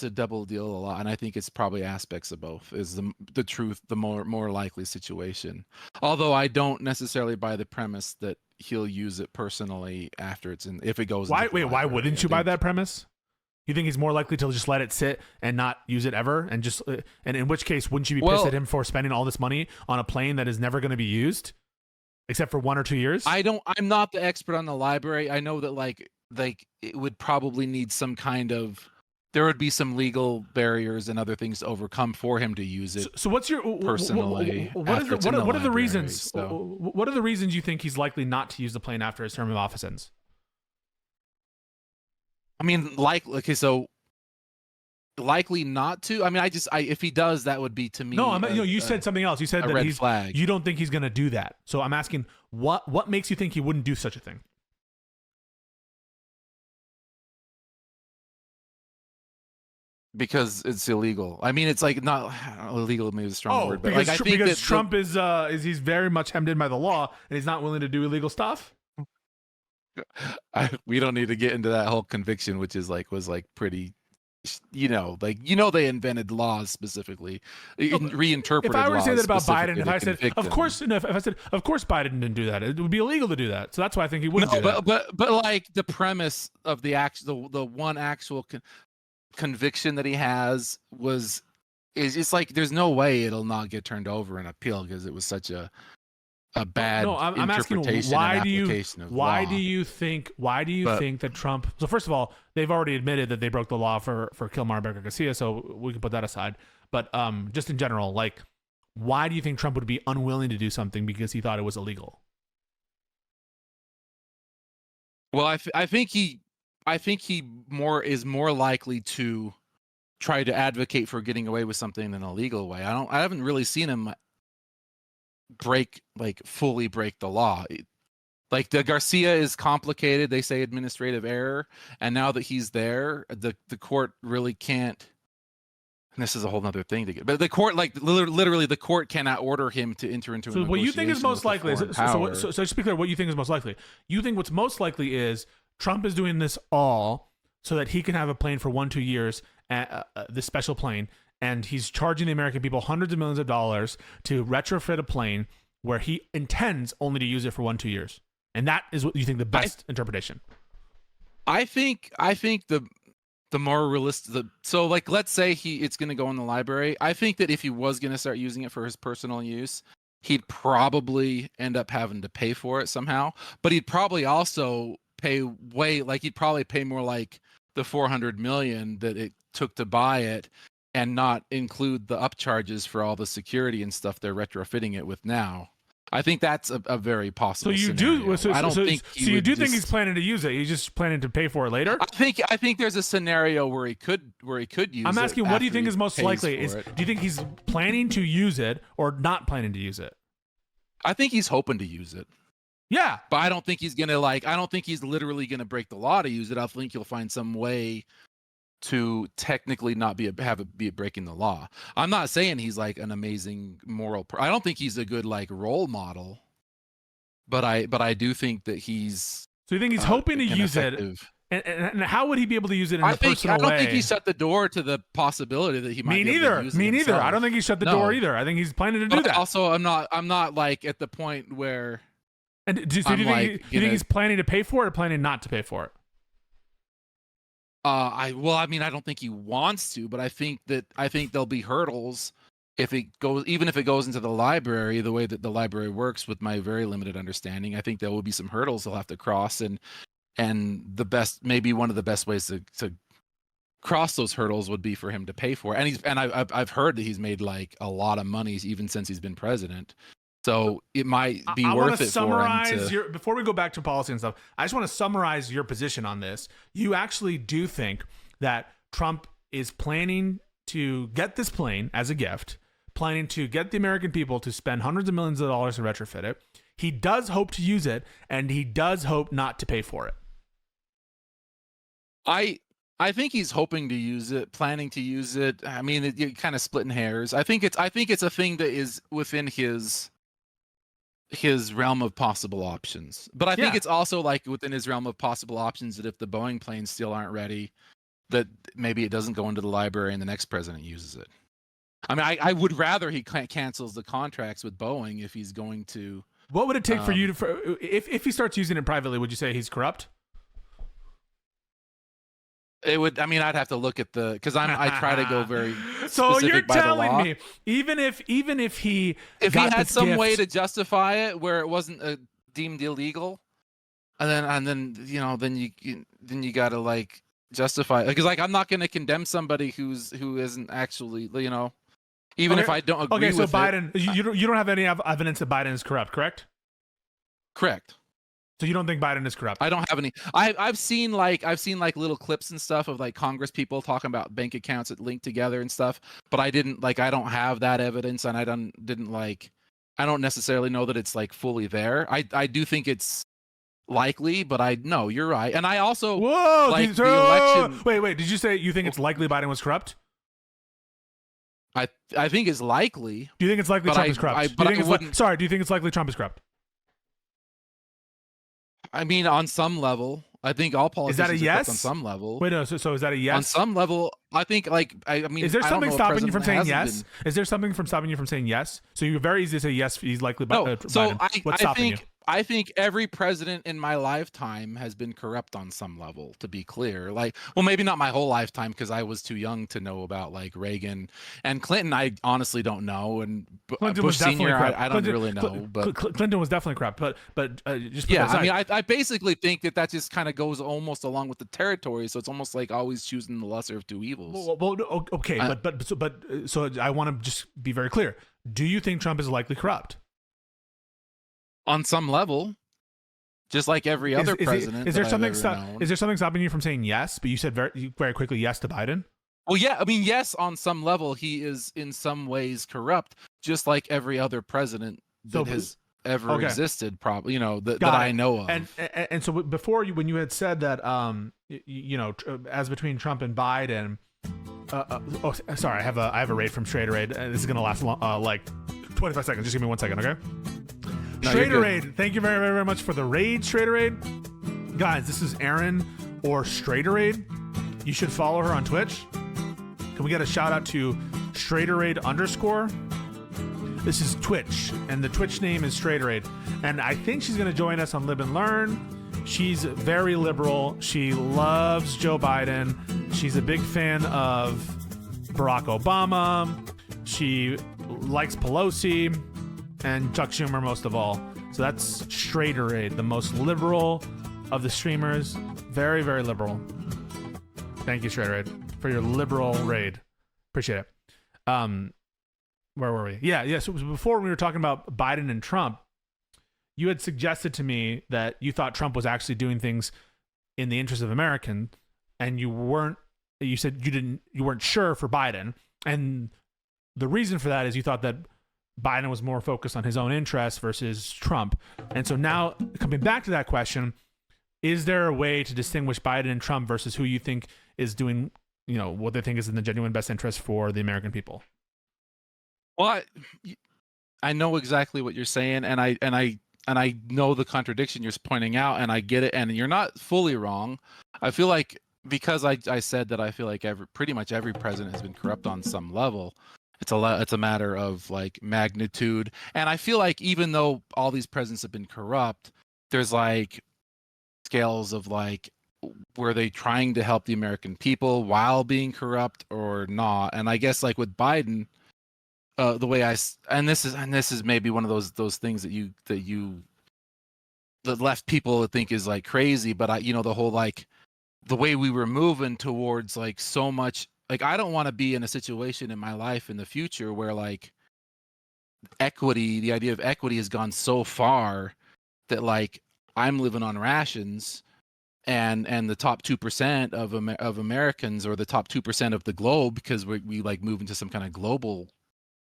double deal a lot, and I think it's probably aspects of both is the truth, the more likely situation. Although I don't necessarily buy the premise that he'll use it personally after if it goes. Why wouldn't you buy that premise? You think he's more likely to just let it sit and not use it ever, and just and in which case wouldn't you be pissed at him for spending all this money on a plane that is never going to be used except for 1 or 2 years? I'm not the expert on the library. I know that like it would probably need some kind of, there would be some legal barriers and other things to overcome for him to use it. So what's your personally? What are the reasons? So. What are the reasons you think he's likely not to use the plane after his term of office ends? I mean, so likely not to. I mean, if he does, that would be to me. No, you said something else. You said that red flag. You don't think he's going to do that. So I'm asking, what makes you think he wouldn't do such a thing? Because it's illegal. I mean, it's like not illegal. Maybe is a strong word, but like I think because Trump is he's very much hemmed in by the law, and he's not willing to do illegal stuff. We don't need to get into that whole conviction, which is was pretty, they invented laws specifically, reinterpreted. If I were to say that about Biden, if I said, of course Biden didn't do that, it would be illegal to do that. So that's why I think he wouldn't do that. But like the premise of the one actual conviction that he has is it's like there's no way it'll not get turned over and appealed because it was such a bad I'm asking why do you think that Trump? So first of all, they've already admitted that they broke the law for Kilmar Garcia, so we can put that aside. But just in general, like, why do you think Trump would be unwilling to do something because he thought it was illegal? Well, I think he is more likely to try to advocate for getting away with something in an illegal way. I haven't really seen him fully break the law. Like the Garcia is complicated. They say administrative error, and now that he's there, the court really can't. And this is a whole other thing to get. But the court, literally, the court cannot order him to enter into. So what you think is most likely? So just to be clear, what you think is most likely? You think what's most likely is Trump is doing this all so that he can have a plane for 1-2 years, this special plane. And he's charging the American people hundreds of millions of dollars to retrofit a plane where he intends only to use it for 1-2 years. And that is what you think the best interpretation. I think the more realistic. So like, let's say it's going to go in the library. I think that if he was going to start using it for his personal use, he'd probably end up having to pay for it somehow. But he'd probably also pay he'd probably pay more like the 400 million that it took to buy it and not include the upcharges for all the security and stuff they're retrofitting it with now. I think that's a very possible scenario. I don't think you do think he's planning to use it. He's just planning to pay for it later? I think there's a scenario where he could use it. I'm asking, what do you think is most likely? Do you think he's planning to use it or not planning to use it? I think he's hoping to use it. Yeah. But I don't think he's going to I don't think he's literally going to break the law to use it. I think he'll find some way to technically not be breaking the law. I'm not saying he's like an amazing moral I don't think he's a good like role model, but I do think that he's. So you think he's hoping to use it, and how would he be able to use it in a personal way? I don't think he shut the door to the possibility that he might. Me neither. I don't think he shut the door either. I think he's planning to do that. Also, I'm not like at the point where. And do you think he's planning to pay for it or planning not to pay for it? I don't think he wants to, but I think there'll be hurdles if it goes into the library, the way that the library works with my very limited understanding. I think there will be some hurdles they'll have to cross, and maybe one of the best ways to cross those hurdles would be for him to pay for it. And I've heard that he's made like a lot of money even since he's been president. So it might be worth it for him to... Before we go back to policy and stuff, I just want to summarize your position on this. You actually do think that Trump is planning to get this plane as a gift, planning to get the American people to spend hundreds of millions of dollars to retrofit it. He does hope to use it, and he does hope not to pay for it. I think he's hoping to use it, planning to use it. I mean, you're kind of splitting hairs. I think it's a thing that is within his realm of possible options, but I think it's also like within his realm of possible options that if the Boeing planes still aren't ready, that maybe it doesn't go into the library and the next president uses it. I mean, I would rather he cancels the contracts with Boeing if he's going to. What would it take for you to, if he starts using it privately, would you say he's corrupt? It would. I mean, I'd have to look at because I try to go very. So you're telling me, even if he had some way to justify it where it wasn't deemed illegal, and then you gotta like justify it, because like I'm not gonna condemn somebody who isn't actually even if I don't agree with it. Okay, so Biden, you don't have any evidence that Biden is corrupt, correct? Correct. So you don't think Biden is corrupt? I don't have any. I've seen like little clips and stuff of like Congress people talking about bank accounts that link together and stuff, but I don't have that evidence, and I don't necessarily know that it's like fully there. I do think it's likely, but no, you're right. And I also the election. Wait, did you say you think it's likely Biden was corrupt? I think it's likely. Do you think it's likely Trump is corrupt? Do you think it's likely Trump is corrupt? I mean, on some level, I think all politicians are corrupt on some level. Wait, no. So is that a yes? On some level, I think. I mean, is there something stopping you from saying yes? Been... Is there something from stopping you from saying yes? So you're very easy to say yes. He's likely. No. So Biden. What's stopping you? I think every president in my lifetime has been corrupt on some level, to be clear. Like, well, maybe not my whole lifetime, because I was too young to know about like Reagan and Clinton. I honestly don't know. And Bush Senior, I don't really know. But Clinton was definitely corrupt. But just I mean, I basically think that just kind of goes almost along with the territory. So it's almost like always choosing the lesser of two evils. Well okay, so I want to just be very clear. Do you think Trump is likely corrupt? On some level, just like every other president. Is there something stopping you from saying yes? But you said very quickly yes to Biden. Well, yeah, I mean, yes, on some level, he is in some ways corrupt, just like every other president that has ever existed. Probably, that I know of. And so before when you had said that, as between Trump and Biden. Sorry, I have a raid from Strader Raid. This is gonna last like 25 seconds. Just give me 1 second, okay? No, Strader Raid, thank you very, very, very much for the raid, Strader Raid. Guys, this is Aaron or Strader Raid. You should follow her on Twitch. Can we get a shout out to Strader Raid _? This is Twitch, and the Twitch name is Strader Raid. And I think she's gonna join us on Live and Learn. She's very liberal. She loves Joe Biden. She's a big fan of Barack Obama. She likes Pelosi and Chuck Schumer most of all. So that's Strader Raid, the most liberal of the streamers. Very, very liberal. Thank you, Shred Raid, for your liberal raid. Appreciate it. Where were we? Yeah. So before we were talking about Biden and Trump, you had suggested to me that you thought Trump was actually doing things in the interest of American, and you weren't. You said you weren't sure for Biden, and the reason for that is you thought that Biden was more focused on his own interests versus Trump. And so now, coming back to that question, is there a way to distinguish Biden and Trump versus who you think is doing, what they think is in the genuine best interest for the American people? Well, I know exactly what you're saying, and I know the contradiction you're pointing out, and I get it, and you're not fully wrong. I feel like, because I said that I feel like pretty much every president has been corrupt on some level. It's a matter of like magnitude, and I feel like even though all these presidents have been corrupt, there's like scales of like, were they trying to help the American people while being corrupt or not? And I guess like with Biden, the way this is maybe one of those things that left people think is like crazy, but the whole like the way we were moving towards like so much, like I don't want to be in a situation in my life in the future where like the idea of equity has gone so far that like I'm living on rations, and the top 2% of Americans, or the top 2% of the globe, because we like move into some kind of global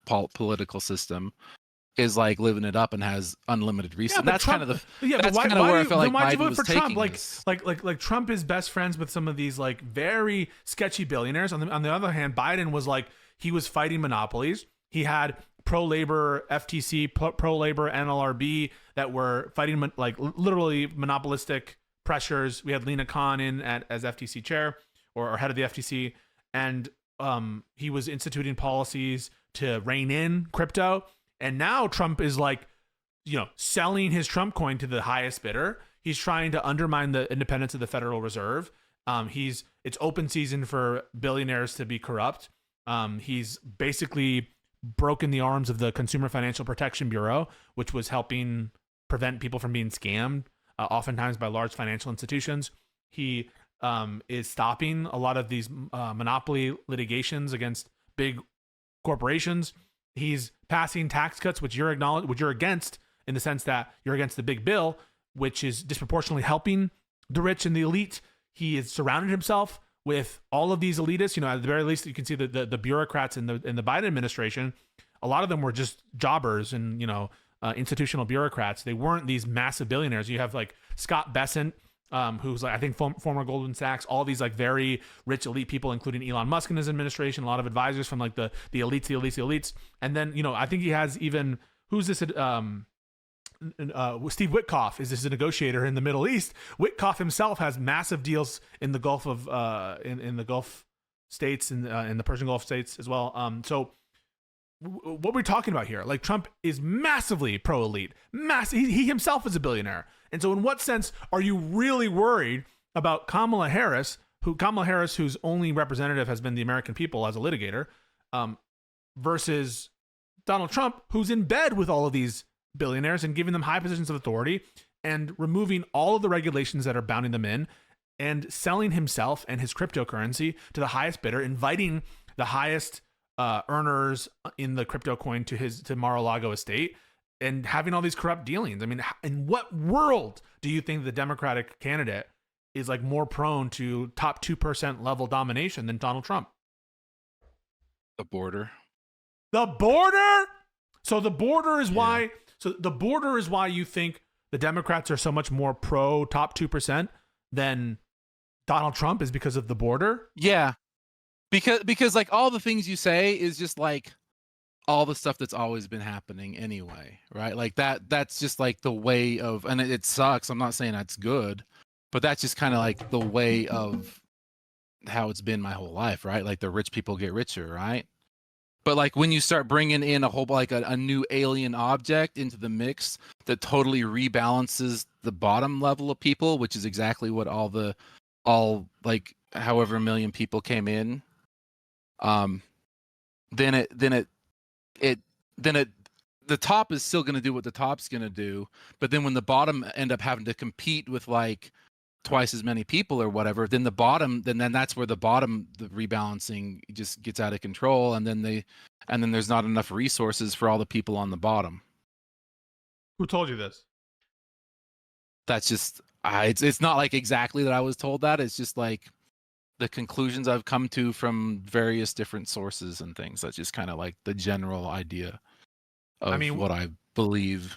political system, is like living it up and has unlimited resources. Yeah, that's Trump, kind of the yeah. that's But kind of where I felt like why'd you Biden vote was for Trump? taking Like Trump is best friends with some of these like very sketchy billionaires. On the other hand, Biden was like, he was fighting monopolies. He had pro-labor FTC, pro-labor NLRB that were fighting like literally monopolistic pressures. We had Lena Khan in as FTC chair or head of the FTC, and he was instituting policies to rein in crypto. And now Trump is like, selling his Trump coin to the highest bidder. He's trying to undermine the independence of the Federal Reserve. It's open season for billionaires to be corrupt. He's basically broken the arms of the Consumer Financial Protection Bureau, which was helping prevent people from being scammed, oftentimes by large financial institutions. He is stopping a lot of these monopoly litigations against big corporations. He's passing tax cuts, which you're against, in the sense that you're against the big bill, which is disproportionately helping the rich and the elite. He has surrounded himself with all of these elitists. At the very least, you can see the bureaucrats in the Biden administration. A lot of them were just jobbers and institutional bureaucrats. They weren't these massive billionaires. You have like Scott Bessent, who's like, I think former Goldman Sachs, all these like very rich elite people, including Elon Musk in his administration, a lot of advisors from like the elites. And then, I think he has even, who's this? Steve Witkoff is this a negotiator in the Middle East. Witkoff himself has massive deals in the Gulf of, in the Gulf states and in the Persian Gulf states as well. So what we're talking about here, like Trump is massively pro-elite. He himself is a billionaire. And so in what sense are you really worried about Kamala Harris, whose only representative has been the American people as a litigator, versus Donald Trump, who's in bed with all of these billionaires and giving them high positions of authority and removing all of the regulations that are bounding them in, and selling himself and his cryptocurrency to the highest bidder, inviting the highest earners in the crypto coin to Mar-a-Lago estate, and having all these corrupt dealings. I mean, in what world do you think the Democratic candidate is like more prone to top 2% level domination than Donald Trump? The border. So the border is why. So the border is why you think the Democrats are so much more pro top 2% than Donald Trump, is because of the border. Yeah, because like all the things you say is just like all the stuff that's always been happening anyway, right? Like that's just like the way of, and it sucks. I'm not saying that's good, but that's just kind of like the way of how it's been my whole life, right? Like the rich people get richer, right? But like when you start bringing in a whole like a new alien object into the mix that totally rebalances the bottom level of people, which is exactly what all like however million people came in, then the top is still going to do what the top's going to do, but then when the bottom end up having to compete with like twice as many people or whatever, then that's where the rebalancing just gets out of control, and then there's not enough resources for all the people on the bottom. Who told you this? That's just it's not like exactly that I was told that. It's just like the conclusions I've come to from various different sources and things. That's just kind of like the general idea of what I believe.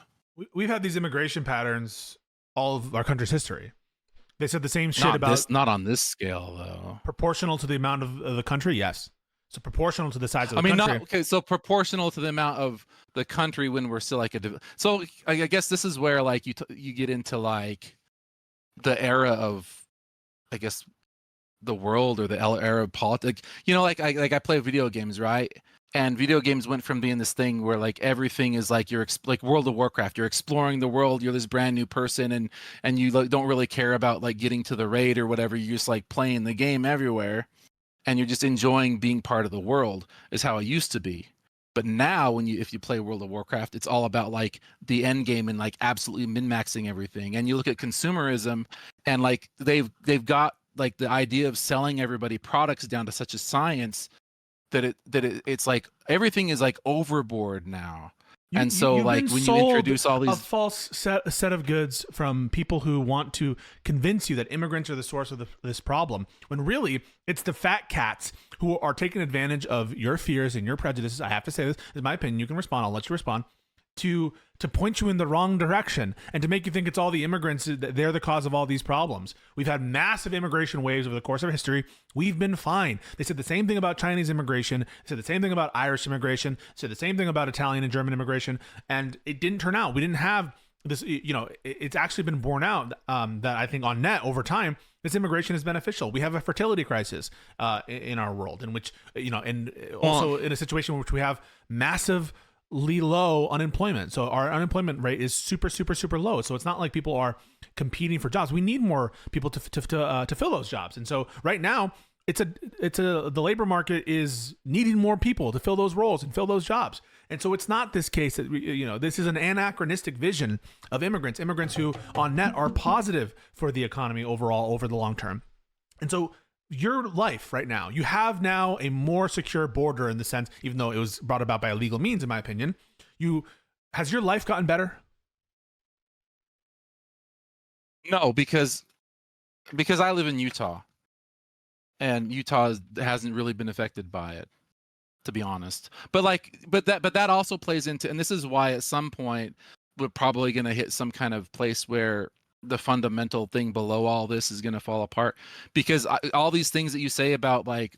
We've had these immigration patterns all of our country's history. They said the same shit about not on this scale though. Proportional to the amount of the country, yes. So proportional to the size of the country. So proportional to the amount of the country when we're still like so I guess this is where like you get into like the era of, I guess, the world, or the era of politics. Like I play video games, right? And video games went from being this thing where like everything is like like World of Warcraft. You're exploring the world. You're this brand new person, and you like, don't really care about like getting to the raid or whatever. You're just like playing the game everywhere, and you're just enjoying being part of the world. Is how it used to be. But now, if you play World of Warcraft, it's all about like the end game and like absolutely min-maxing everything. And you look at consumerism, and like they've got like the idea of selling everybody products down to such a science that it's like everything is like overboard now. And so like when you introduce all these a false set of goods from people who want to convince you that immigrants are the source of this problem, when really it's the fat cats who are taking advantage of your fears and your prejudices. I have to say, this is my opinion. You can respond. I'll let you respond. To point you in the wrong direction and to make you think it's all the immigrants, that they're the cause of all these problems. We've had massive immigration waves over the course of history. We've been fine. They said the same thing about Chinese immigration. They said the same thing about Irish immigration. They said the same thing about Italian and German immigration. And it didn't turn out. We didn't have this, it's actually been borne out that I think on net over time, this immigration is beneficial. We have a fertility crisis in our world, in which, and also in a situation in which we have massive low unemployment. So our unemployment rate is super, super, super low. So it's not like people are competing for jobs. We need more people to fill those jobs. And so right now, the labor market is needing more people to fill those roles and fill those jobs. And so it's not this case that this is an anachronistic vision of immigrants who on net are positive for the economy overall over the long term. And so your life right now, you have now a more secure border, in the sense, even though it was brought about by illegal means, in my opinion. Has your life gotten better? No, because I live in Utah, and Utah hasn't really been affected by it, to be honest. But that also plays into, and this is why at some point we're probably going to hit some kind of place where the fundamental thing below all this is going to fall apart, because all these things that you say about like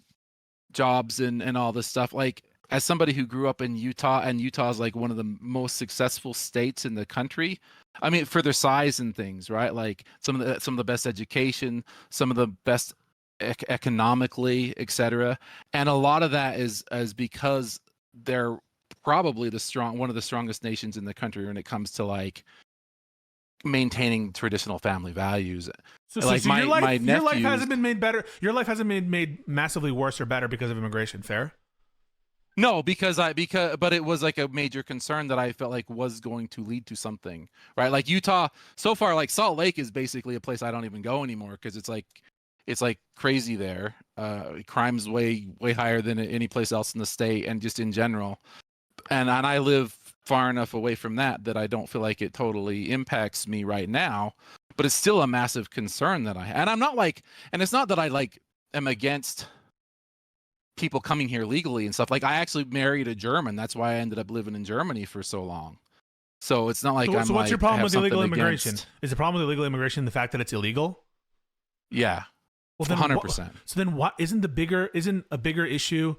jobs and all this stuff, like as somebody who grew up in Utah, and Utah is like one of the most successful states in the country. I mean, for their size and things, right? Like some of the best education, some of the best economically, etc. And a lot of that is because they're probably one of the strongest nations in the country when it comes to like maintaining traditional family values. So your life hasn't been made better. Your life hasn't been made massively worse or better because of immigration. Fair? No, but it was like a major concern that I felt like was going to lead to something, right? Like Utah, so far, like Salt Lake is basically a place I don't even go anymore, because it's like crazy there. Crime's way higher than any place else in the state, and just in general. And I live far enough away from that I don't feel like it totally impacts me right now, but it's still a massive concern that and I'm not like, and it's not that I like am against people coming here legally and stuff. Like I actually married a German. That's why I ended up living in Germany for so long. So it's not like so what's your problem with illegal immigration? Is the problem with illegal immigration the fact that it's illegal? Yeah. Well, then 100%. So then what isn't a bigger issue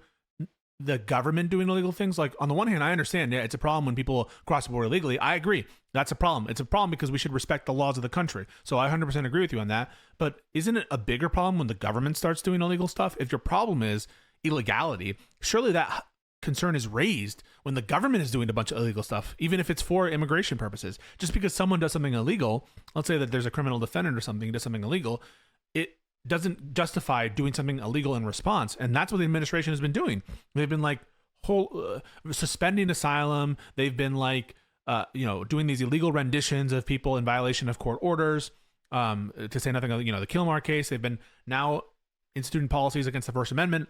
the government doing illegal things? Like on the one hand, I understand, yeah, it's a problem when people cross the border illegally. I agree. That's a problem. It's a problem because we should respect the laws of the country. So I 100% agree with you on that. But isn't it a bigger problem when the government starts doing illegal stuff? If your problem is illegality, surely that concern is raised when the government is doing a bunch of illegal stuff, even if it's for immigration purposes. Just because someone does something illegal, let's say that there's a criminal defendant or something who does something illegal, it doesn't justify doing something illegal in response. And that's what the administration has been doing. They've been like suspending asylum. They've been like doing these illegal renditions of people in violation of court orders. To say nothing of, the Kilmar case. They've been now instituting policies against the First Amendment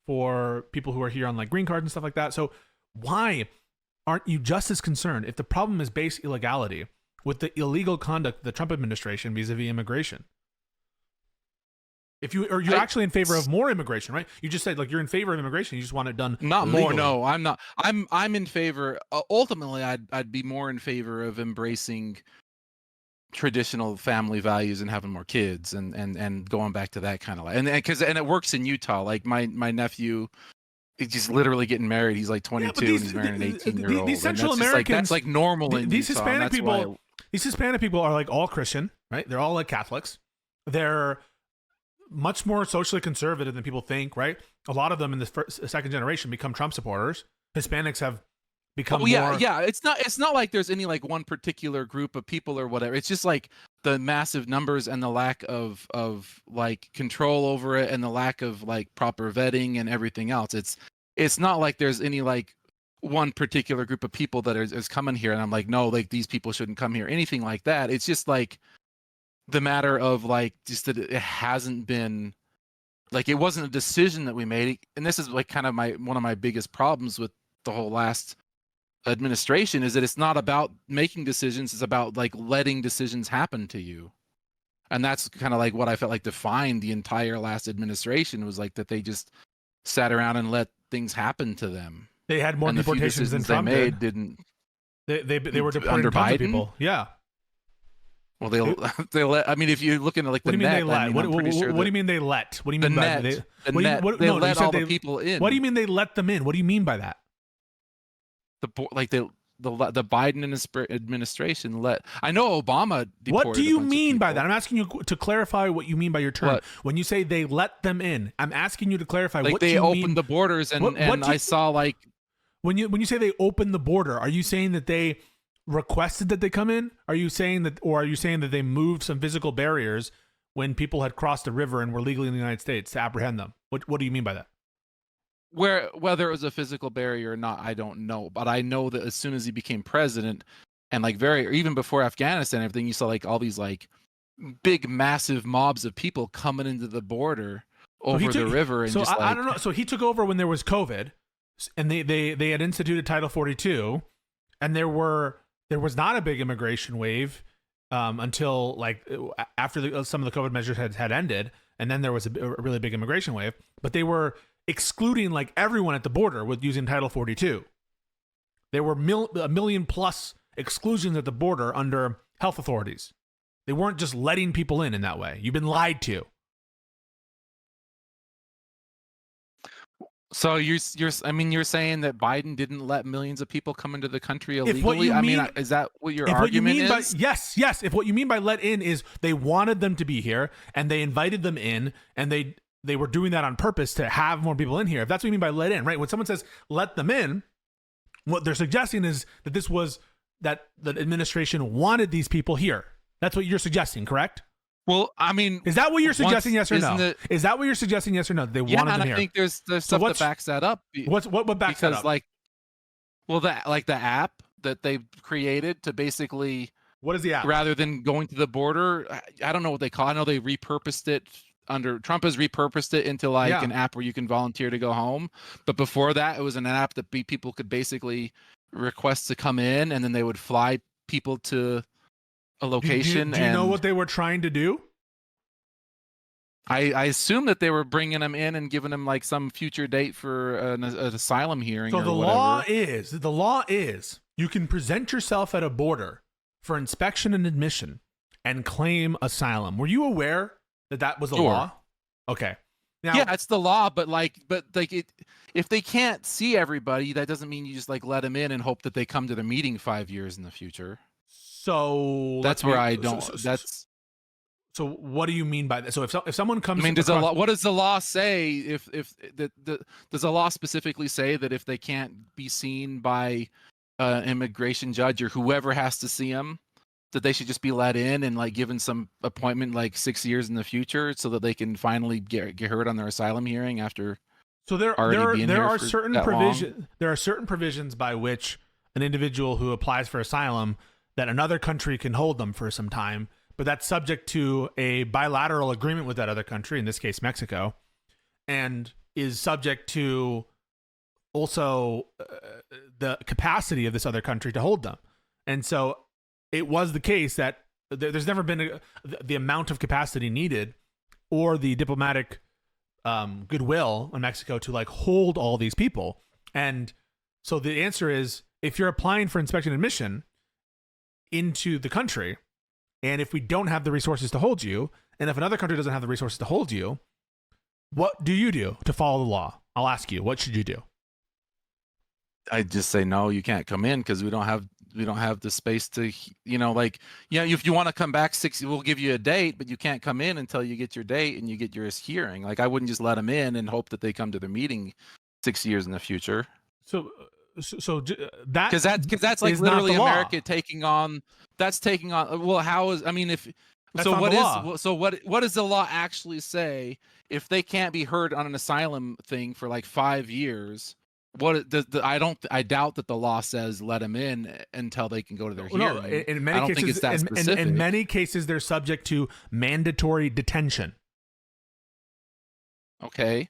for people who are here on like green cards and stuff like that. So why aren't you just as concerned if the problem is base illegality with the illegal conduct of the Trump administration vis-a-vis immigration? If you're actually in favor of more immigration, right? You just said like you're in favor of immigration. You just want it done. Not legally. more. No, I'm not. I'm in favor. Ultimately, I'd be more in favor of embracing traditional family values and having more kids and going back to that kind of life. And it works in Utah. Like my nephew, he's just literally getting married. He's like 22 and he's marrying an 18-year-old. These Central Americans, that's like normal in these Utah, Hispanic people. These Hispanic people are like all Christian, right? They're all like Catholics. They're much more socially conservative than people think, right? A lot of them in the second generation become Trump supporters. Hispanics have become more... yeah. It's not like there's any like one particular group of people or whatever. It's just like the massive numbers and the lack of like control over it and the lack of like proper vetting and everything else. It's not like there's any like one particular group of people that is coming here and I'm like, no, like these people shouldn't come here, anything like that. It's just like the matter of like just that it hasn't been like, it wasn't a decision that we made. And this is like kind of one of my biggest problems with the whole last administration is that it's not about making decisions, it's about like letting decisions happen to you. And that's kind of like what I felt like defined the entire last administration, was like that they just sat around and let things happen to them. They had more deportations than Trump did. They were deporting under tons Biden of people. Yeah. Well, they let. I mean, if you're looking at like the net, they let? I mean, what I'm pretty sure do you mean they let? What do you mean the by net? they? The net. They let all the people in. What do you mean they let them in? What do you mean by that? The Biden administration let. I know Obama deported. What do you mean by that? I'm asking you to clarify what you mean by your term. What? When you say they let them in, I'm asking you to clarify like what they you opened mean. the borders and I saw like when you say they opened the border, are you saying that they requested that they come in? Are you saying that they moved some physical barriers when people had crossed the river and were legally in the United States to apprehend them? What do you mean by that? Whether it was a physical barrier or not, I don't know. But I know that as soon as he became president, and like even before Afghanistan and everything, you saw like all these like big, massive mobs of people coming into the border over the river. And so just I don't know. So he took over when there was COVID, and they had instituted Title 42, and there was not a big immigration wave until like after some of the COVID measures had ended, and then there was a really big immigration wave. But they were excluding like everyone at the border with using Title 42. There were a million plus exclusions at the border under health authorities. They weren't just letting people in that way. You've been lied to. So you're saying that Biden didn't let millions of people come into the country illegally? Is that what your argument is? Yes. If what you mean by let in is they wanted them to be here and they invited them in and they were doing that on purpose to have more people in here. If that's what you mean by let in, right? When someone says let them in, what they're suggesting is that the administration wanted these people here. That's what you're suggesting, correct? Well, I mean, is that what you're suggesting? Yes or no? Is that what you're suggesting? Yes or no? They wanted them here. I think there's stuff that backs that up. What backs that up? The app that they created to basically. What is the app? Rather than going to the border, I don't know what they call it. I know they repurposed it. Trump has repurposed it into like an app where you can volunteer to go home. But before that, it was an app that people could basically request to come in, and then they would fly people to a location. Do you know what they were trying to do? I assume that they were bringing them in and giving them like some future date for an asylum hearing. So the law is you can present yourself at a border for inspection and admission and claim asylum. Were you aware that was the law? Okay. Now, yeah, it's the law, but if they can't see everybody, that doesn't mean you just like let them in and hope that they come to the meeting 5 years in the future. So that's where I don't. So what do you mean by that? So if someone comes, I mean, what does the law say? If does the law specifically say that if they can't be seen by an immigration judge or whoever has to see them, that they should just be let in and like given some appointment like 6 years in the future so that they can finally get heard on their asylum hearing after? So there are certain provisions by which an individual who applies for asylum that another country can hold them for some time, but that's subject to a bilateral agreement with that other country, in this case Mexico, and is subject to also the capacity of this other country to hold them. And so it was the case that there's never been the amount of capacity needed or the diplomatic goodwill in Mexico to like hold all these people. And so the answer is, if you're applying for inspection and admission into the country, and if we don't have the resources to hold you, and if another country doesn't have the resources to hold you, what do you do to follow the law? I'll ask you, what should you do? I just say, no, you can't come in because we don't have the space to, like, if you want to come back we'll give you a date, but you can't come in until you get your date and you get your hearing. Like, I wouldn't just let them in and hope that they come to their meeting 6 years in the future. So that, because that's like literally America taking on. Well, how is, I mean, if that's so, what does the law actually say if they can't be heard on an asylum thing for like 5 years? I doubt that the law says let them in until they can go to their hearing. No, in many cases, think it's that specific. In many cases, they're subject to mandatory detention. Okay,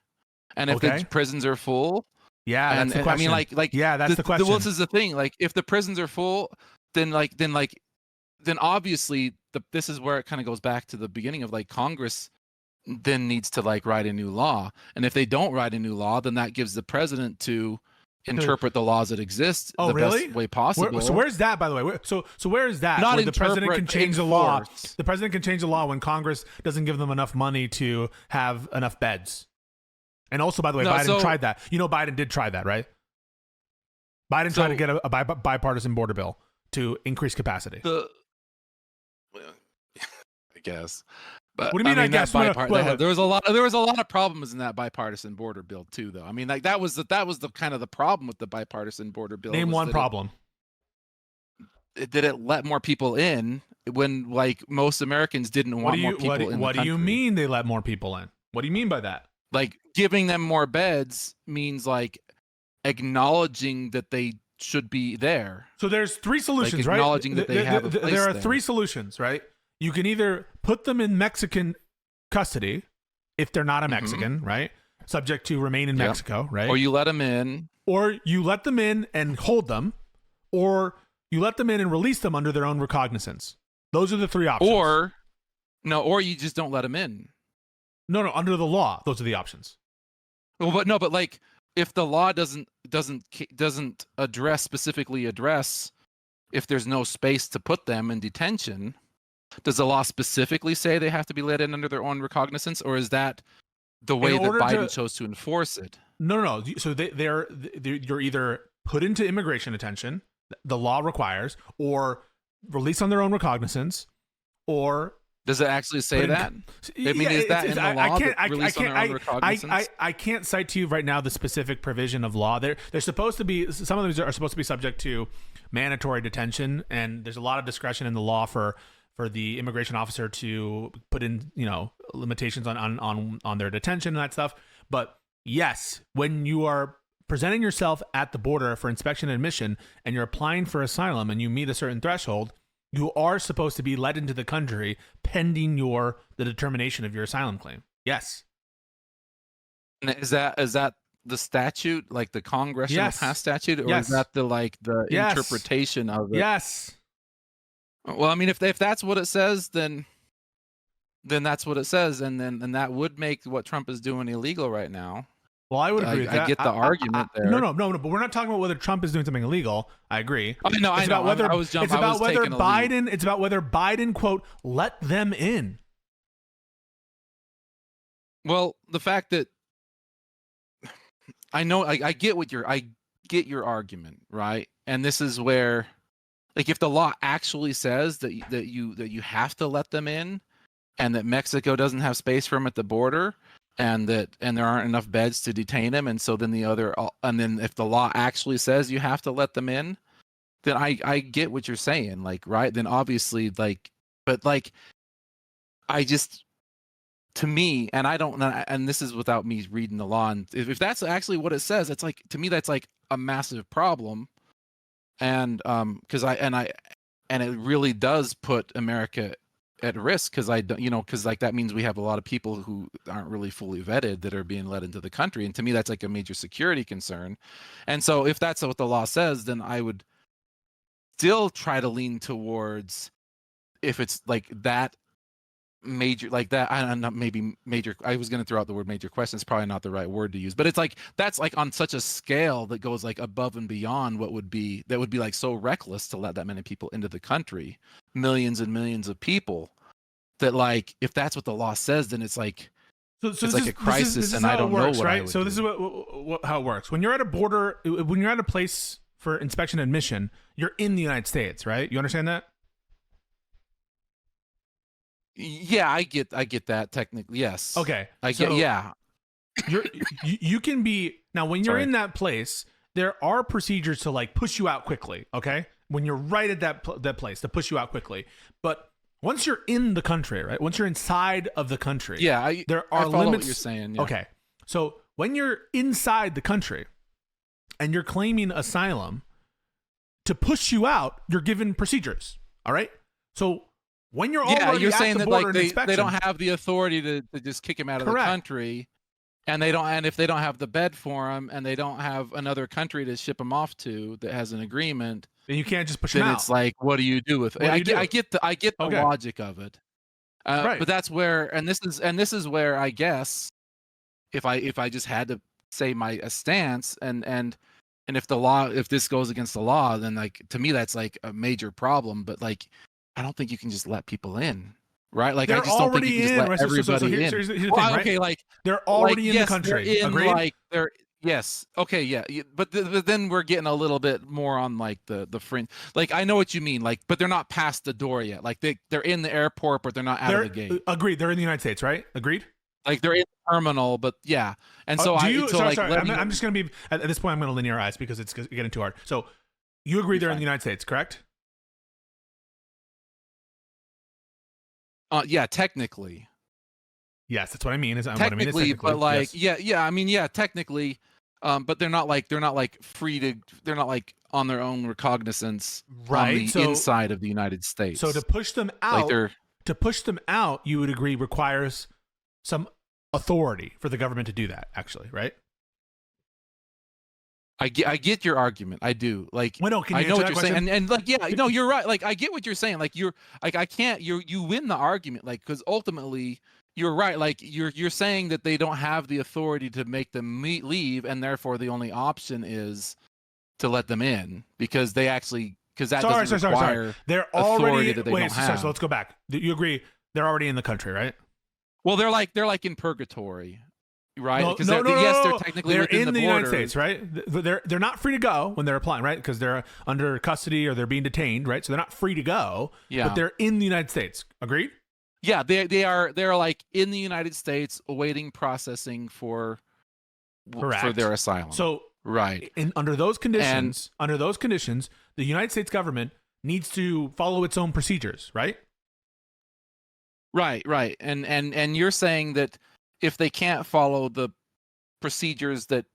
and if the prisons are full, yeah, that's the question. I mean, like, yeah, that's the question. This is the thing. Like, if the prisons are full, then obviously this is where it kind of goes back to the beginning of like Congress then needs to like write a new law, and if they don't write a new law, then that gives the president to interpret the laws that exist best way possible. So where's that, by the way? So where is that? Not where the president can change the law. Force. The president can change the law when Congress doesn't give them enough money to have enough beds. And also, by the way, Biden tried that. Biden did try that, right? Biden tried to get a bipartisan border bill to increase capacity. I guess. But what do you mean? I guess there was a lot of problems in that bipartisan border bill too, though. I mean, like that was the kind of the problem with the bipartisan border bill. Name one problem. Did it let more people in when like most Americans didn't want more people in? What do you mean they let more people in? What do you mean by that? Like, giving them more beds means like acknowledging that they should be there. So there's three solutions, like acknowledging right? That they have a place there are there. three solutions, right? You can either put them in Mexican custody if they're not a Mexican, right? Subject to remain in Mexico, right? Or you let them in. Or you let them in and hold them, or you let them in and release them under their own recognizance. Those are the three options. Or you just don't let them in. No, under the law, those are the options. Well, but like, if the law doesn't specifically address if there's no space to put them in detention, does the law specifically say they have to be let in under their own recognizance, or is that the way that Biden chose to enforce it? No. So you're either put into immigration detention, the law requires, or released on their own recognizance, or does it actually say that? I mean, is that in the law? Released on their own recognizance? I can't cite to you right now the specific provision of law. They're supposed to be, some of these are supposed to be subject to mandatory detention, and there's a lot of discretion in the law for the immigration officer to put in, limitations on their detention and that stuff. But yes, when you are presenting yourself at the border for inspection and admission, and you're applying for asylum and you meet a certain threshold, you are supposed to be let into the country pending the determination of your asylum claim. Yes. Is that the statute, like the congressional passed statute, or is that the interpretation of it? Yes. Well, I mean, if that's what it says, then that's what it says, and that would make what Trump is doing illegal right now. Well, I would agree with that. I get the argument there. No, but we're not talking about whether Trump is doing something illegal. I agree. It's about whether Biden, quote, let them in. Well, the fact that I get your argument, right? And this is where, like, if the law actually says that you have to let them in, and that Mexico doesn't have space for them at the border, and there aren't enough beds to detain him, and so then then if the law actually says you have to let them in, then I get what you're saying, like, right? Then obviously, like, but like, I just, to me, and this is without me reading the law, and if that's actually what it says, it's like, to me, that's like a massive problem, and because it really does put America at risk because I don't, because like that means we have a lot of people who aren't really fully vetted that are being let into the country, and to me that's like a major security concern. And so if that's what the law says, then I would still try to lean towards, if it's like that major, like that, I'm not, maybe major, I was going to throw out the word major question, it's probably not the right word to use, but it's like that's like on such a scale that goes like above and beyond what would be like so reckless to let that many people into the country, millions and millions of people, that like if that's what the law says, then it's like it's like a crisis, and I don't know what I would do. This is how it works. When you're at a border, when you're at a place for inspection and admission, you're in the United States, right? You understand that? Yeah, I get that technically. Yes. Okay. Yeah. You can be, now when you're in that place, there are procedures to like push you out quickly. Okay. When you're right at that place, to push you out quickly. But once you're in the country, right? Once you're inside of the country, there are limits. What you're saying. Yeah. Okay. So when you're inside the country and you're claiming asylum, to push you out, you're given procedures. All right. So when you're already you're at saying the that border like they don't have the authority to just kick him out of the country, and if they don't have the bed for him, and they don't have another country to ship him off to that has an agreement, then you can't just push him out. Then it's like, what do you do with it? I get the logic of it, right. But that's where, and this is where I guess if I just had to say my stance, and if this goes against the law, then like to me that's like a major problem. But like I don't think you can just let people in, right? Like I just don't think you can just let everybody in. Here's the thing, right? Okay, like they're already in the country. Agreed? Yes. Okay. Yeah. But then we're getting a little bit more on like the fringe. Like I know what you mean. Like, but they're not past the door yet. Like they're in the airport, but they're not out of the gate. Agreed. They're in the United States, right? Agreed. Like they're in the terminal, but yeah. And so sorry. I'm just going to be at this point. I'm going to linearize because it's getting too hard. So you agree they're in the United States, correct? Yeah, technically. Yes, that's what I mean. Technically, but like, yes. yeah. I mean, yeah, technically, but they're not like free to. They're not like on their own recognizance, right? On the inside of the United States. So to push them out, you would agree requires some authority for the government to do that. Actually, right? I get your argument. I do. Like, I know what you're saying, and like, yeah, no, you're right. Like, I get what you're saying. Like, you win the argument. Like, because ultimately, you're right. Like, you're saying that they don't have the authority to make them leave, and therefore the only option is to let them in because that doesn't require they're already that they don't have. So let's go back. You agree they're already in the country, right? Well, they're like in purgatory. Right? No, they're technically they're within in the borders. United States, right? They're not free to go when they're applying, right? Because they're under custody or they're being detained, right? So they're not free to go. Yeah. But they're in the United States. Agreed? Yeah, they're like in the United States awaiting processing for their asylum. So right. And under those conditions, the United States government needs to follow its own procedures, right? Right. And you're saying that if they can't follow the procedures that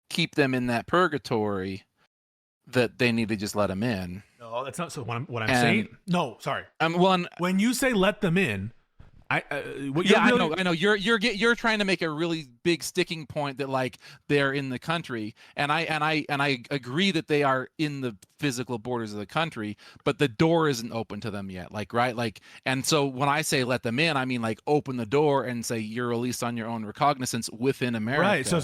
keep them in that purgatory, that they need to just let them in. No, that's not so. What I'm saying. No, sorry. When you say let them in, I know. You're trying to make a really big sticking point that like they're in the country, and I agree that they are in the physical borders of the country, but the door isn't open to them yet. Like, right? Like, and so when I say let them in, I mean like open the door and say you're released on your own recognizance within America. Right. So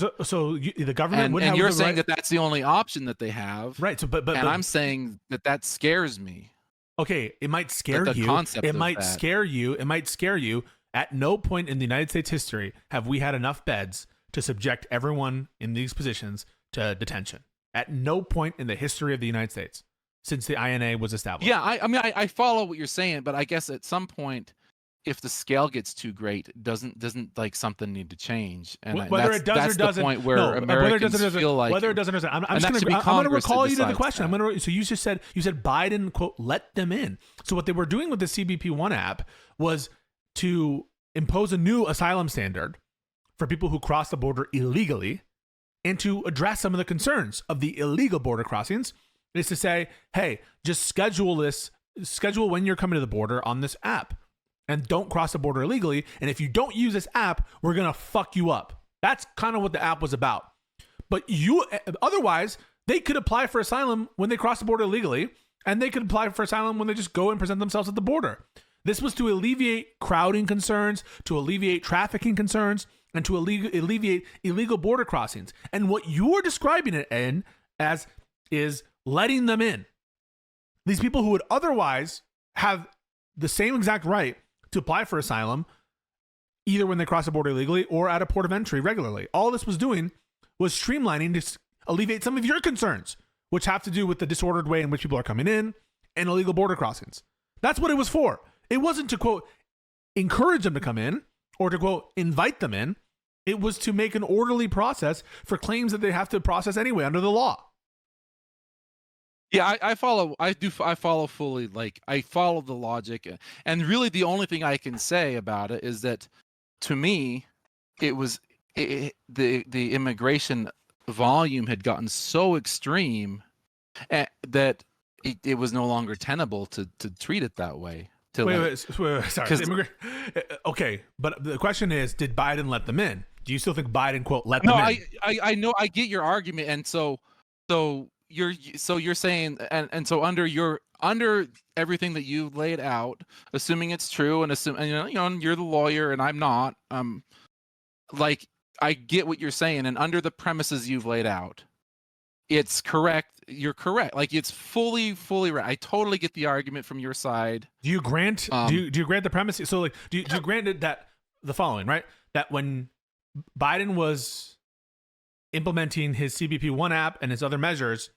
the government would have. And you're saying that that's the only option that they have. Right. So but I'm saying that scares me. Okay, it might scare you. It might scare you. It might scare you. At no point in the United States history have we had enough beds to subject everyone in these positions to detention. At no point in the history of the United States since the INA was established. Yeah, I mean, I follow what you're saying, but I guess at some point, if the scale gets too great, doesn't like something need to change? And whether it does or doesn't, the point where Americans feel like whether it does or doesn't. I'm going to recall you to the question. So you just said Biden quote let them in. So what they were doing with the CBP-1 app was to impose a new asylum standard for people who cross the border illegally, and to address some of the concerns of the illegal border crossings. Is to say, hey, just schedule when you're coming to the border on this app. and don't cross the border illegally. And if you don't use this app, we're going to fuck you up. That's kind of what the app was about. But otherwise, they could apply for asylum when they cross the border illegally, and they could apply for asylum when they just go and present themselves at the border. This was to alleviate crowding concerns, to alleviate trafficking concerns, and to alleviate illegal border crossings. And what you are describing it as is letting them in. These people who would otherwise have the same exact right to apply for asylum, either when they cross the border illegally or at a port of entry regularly. All this was doing was streamlining to alleviate some of your concerns, which have to do with the disordered way in which people are coming in and illegal border crossings. That's what it was for. It wasn't to, quote, encourage them to come in or to, quote, invite them in. It was to make an orderly process for claims that they have to process anyway under the law. Yeah, I follow. I follow fully. Like, I follow the logic, and really the only thing I can say about it is that, to me, it was the immigration volume had gotten so extreme that it was no longer tenable to treat it that way. Wait, sorry. Okay, but the question is, did Biden let them in? Do you still think Biden, quote, let them in? I know, I get your argument, and so you're saying, and so under everything that you laid out, assuming it's true, and you're the lawyer and I'm not, like, I get what you're saying, and under the premises you've laid out, it's correct. You're correct. Like, it's fully right. I totally get the argument from your side. Do you grant? Do you grant the premise? So, like, do you grant it that the following, right? That when Biden was implementing his CBP-1 app and his other measures,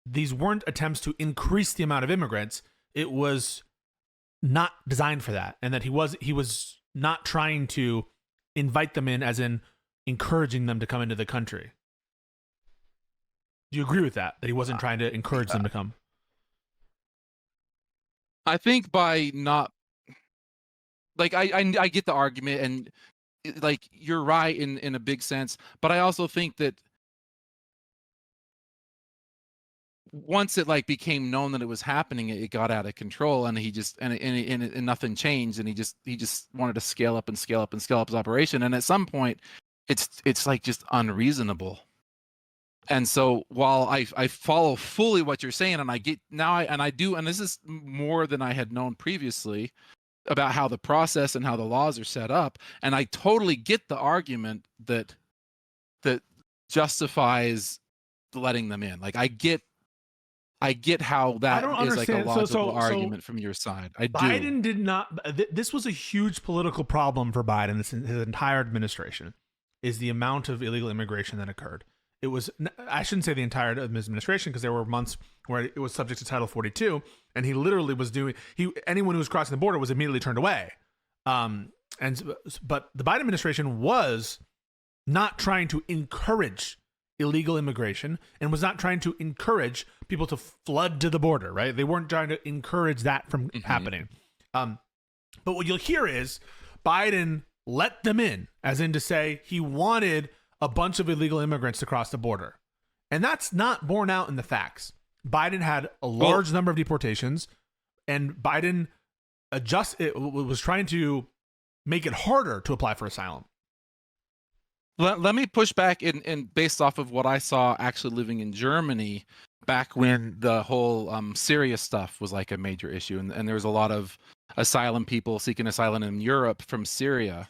these weren't attempts to increase the amount of immigrants. It was not designed for that, and that he was not trying to invite them in, as in encouraging them to come into the country. Do you agree with that? That he wasn't trying to encourage them to come? I think by not, like, I get the argument, and like, you're right in a big sense, but I also think that once it, like, became known that it was happening, it got out of control, and he just and nothing changed, and he just wanted to scale up his operation, and at some point it's like just unreasonable. And so while I follow fully what you're saying, and I get now, I do, and this is more than I had known previously about how the process and how the laws are set up, and I totally get the argument that justifies letting them in. Like, I get how that is like a logical argument from your side. Biden did not. This was a huge political problem for Biden. His entire administration is the amount of illegal immigration that occurred. It was, I shouldn't say the entire administration, because there were months where it was subject to Title 42, and he literally was anyone who was crossing the border was immediately turned away. But the Biden administration was not trying to encourage illegal immigration and was not trying to encourage people to flood to the border, right? They weren't trying to encourage that from happening. But what you'll hear is Biden let them in, as in to say he wanted a bunch of illegal immigrants to cross the border. And that's not borne out in the facts. Biden had a large number of deportations, and Biden was trying to make it harder to apply for asylum. Let me push back in based off of what I saw actually living in Germany back when the whole Syria stuff was like a major issue, and there was a lot of asylum people seeking asylum in Europe from Syria.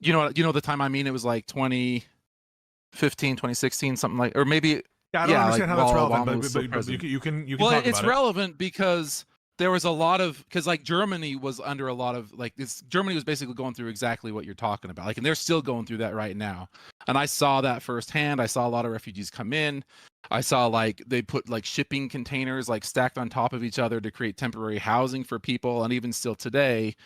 You know the time I mean, it was like 2015, 2016, something like, or maybe. Yeah, I don't understand how that's relevant, but you can well, talk it's about relevant because there was a lot of, because like Germany was under a lot of, like, this, Germany was basically going through exactly what you're talking about, like, and they're still going through that right now. And I saw that firsthand. I saw a lot of refugees come in. I saw, like, they put like shipping containers like stacked on top of each other to create temporary housing for people. And even still today,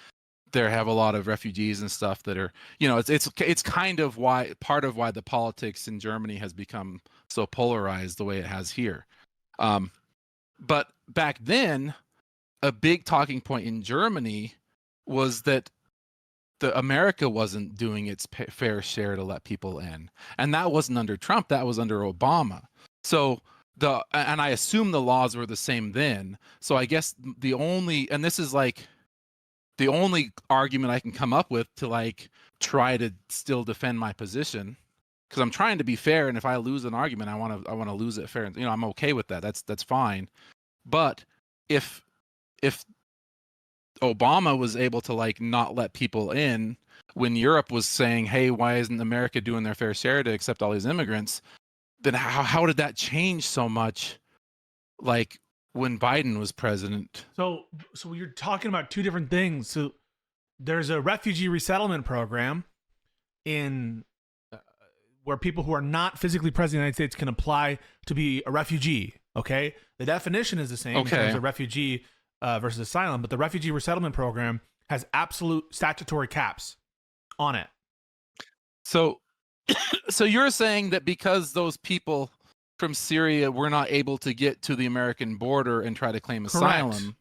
there have a lot of refugees and stuff that are, it's kind of part of why the politics in Germany has become so polarized the way it has here. But back then, a big talking point in Germany was that America wasn't doing its fair share to let people in. And that wasn't under Trump, that was under Obama. So and I assume the laws were the same then. So I guess and this is like, the only argument I can come up with to like try to still defend my position, because I'm trying to be fair, and if I lose an argument, I want to lose it fair. You know, I'm okay with that. That's fine. But if Obama was able to like not let people in when Europe was saying, "Hey, why isn't America doing their fair share to accept all these immigrants?" Then how did that change so much? Like when Biden was president. So you're talking about two different things. So there's a refugee resettlement program in where people who are not physically present in the United States can apply to be a refugee. Okay, the definition is the same in terms of refugee versus asylum, but the refugee resettlement program has absolute statutory caps on it. So you're saying that because those people from Syria were not able to get to the American border and try to claim asylum,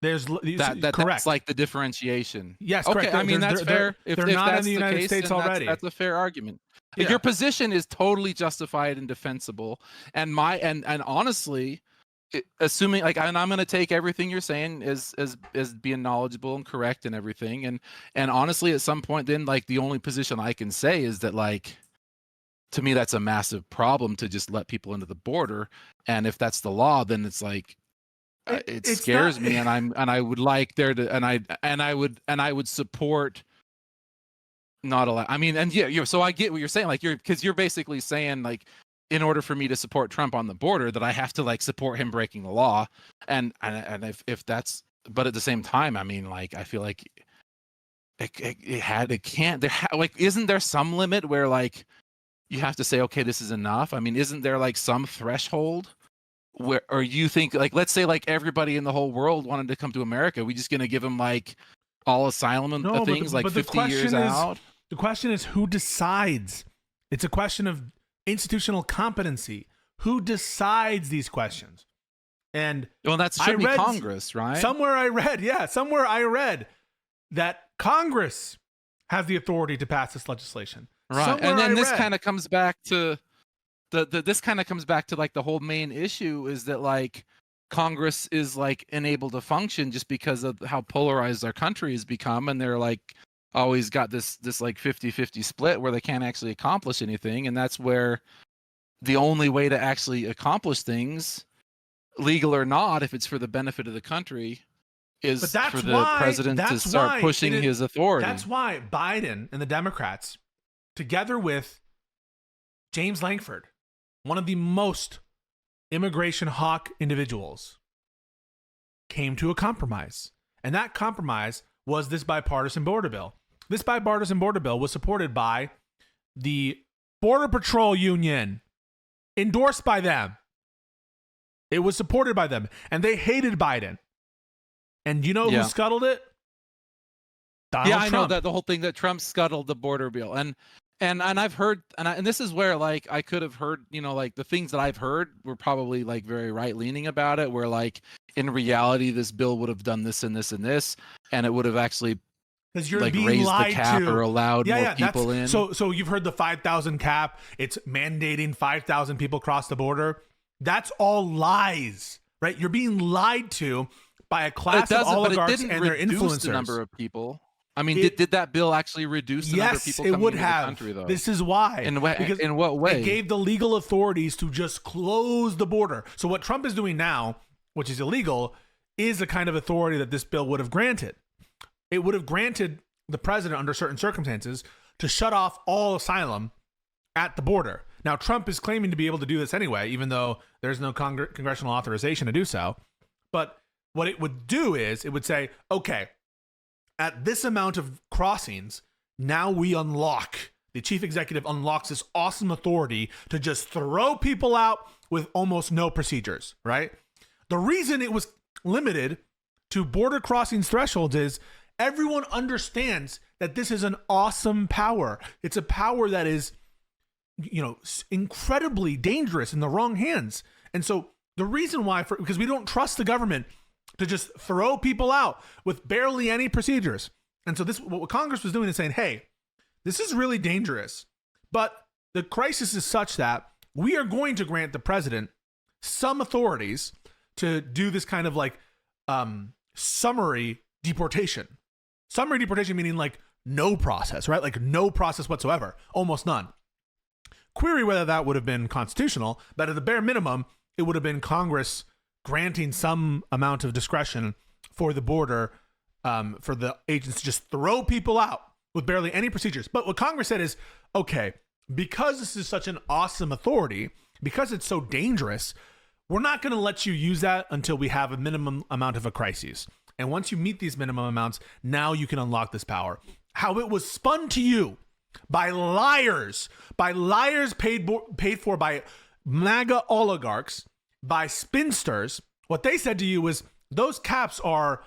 there's correct. That's like the differentiation. Yes, okay. correct. I mean, that's fair. If they're not in the United States already, that's a fair argument. Yeah. Your position is totally justified and defensible. And honestly, assuming like, and I'm going to take everything you're saying as being knowledgeable and correct and everything. And honestly, at some point, then like the only position I can say is that like, to me, that's a massive problem to just let people into the border. And if that's the law, then it's like, it scares me. And I would like there to, and I would support not allow. I mean, and yeah, so I get what you're saying. Like because you're basically saying like, in order for me to support Trump on the border, that I have to like support him breaking the law. And if that's, but at the same time, I mean, like, I feel like isn't there some limit where like, you have to say, okay, this is enough? I mean, isn't there like some threshold where, or you think like, let's say like everybody in the whole world wanted to come to America, we just going to give them like all asylum and things like 50 years out? The question is who decides? It's a question of institutional competency. Who decides these questions? And well, that should be Congress, right? Somewhere I read that Congress has the authority to pass this legislation. Right. And then this kind of comes back to this kind of comes back to like the whole main issue is that like Congress is like unable to function just because of how polarized our country has become, and they're like always got this like 50-50 split where they can't actually accomplish anything. And that's where the only way to actually accomplish things, legal or not, if it's for the benefit of the country, is for the president to start pushing his authority. That's why Biden and the Democrats, together with James Lankford, one of the most immigration hawk individuals, came to a compromise. And that compromise was this bipartisan border bill. This bipartisan border bill was supported by the Border Patrol Union, endorsed by them. It was supported by them, and they hated Biden. And you know who scuttled it? Donald Trump. I know that the whole thing that Trump scuttled the border bill. And I've heard, and this is where like I could have heard, you know, like the things that I've heard were probably like very right leaning about it, where like in reality this bill would have done this and this and this, and it would have actually like raised the cap or allowed more people in. So you've heard the 5,000 cap. It's mandating 5,000 people cross the border. That's all lies, right? You're being lied to by a class of oligarchs and their influencers. The number of people. I mean, did that bill actually reduce the number of people coming into the country, though? This is why. In what way? It gave the legal authorities to just close the border. So what Trump is doing now, which is illegal, is the kind of authority that this bill would have granted. It would have granted the president, under certain circumstances, to shut off all asylum at the border. Now, Trump is claiming to be able to do this anyway, even though there's no congressional authorization to do so. But what it would do is it would say, okay, at this amount of crossings, now we unlock, the chief executive unlocks this awesome authority to just throw people out with almost no procedures, right? The reason it was limited to border crossings thresholds is everyone understands that this is an awesome power. It's a power that is, you know, incredibly dangerous in the wrong hands. And so the reason why, because we don't trust the government to just throw people out with barely any procedures. And so what Congress was doing is saying, hey, this is really dangerous, but the crisis is such that we are going to grant the president some authorities to do this kind of like summary deportation. Summary deportation meaning like no process, right? Like no process whatsoever, almost none. Query whether that would have been constitutional, but at the bare minimum, it would have been Congress granting some amount of discretion for the border, for the agents to just throw people out with barely any procedures. But what Congress said is, okay, because this is such an awesome authority, because it's so dangerous, we're not going to let you use that until we have a minimum amount of a crisis. And once you meet these minimum amounts, now you can unlock this power. How it was spun to you by liars paid for by MAGA oligarchs, by spinsters. What they said to you was those caps are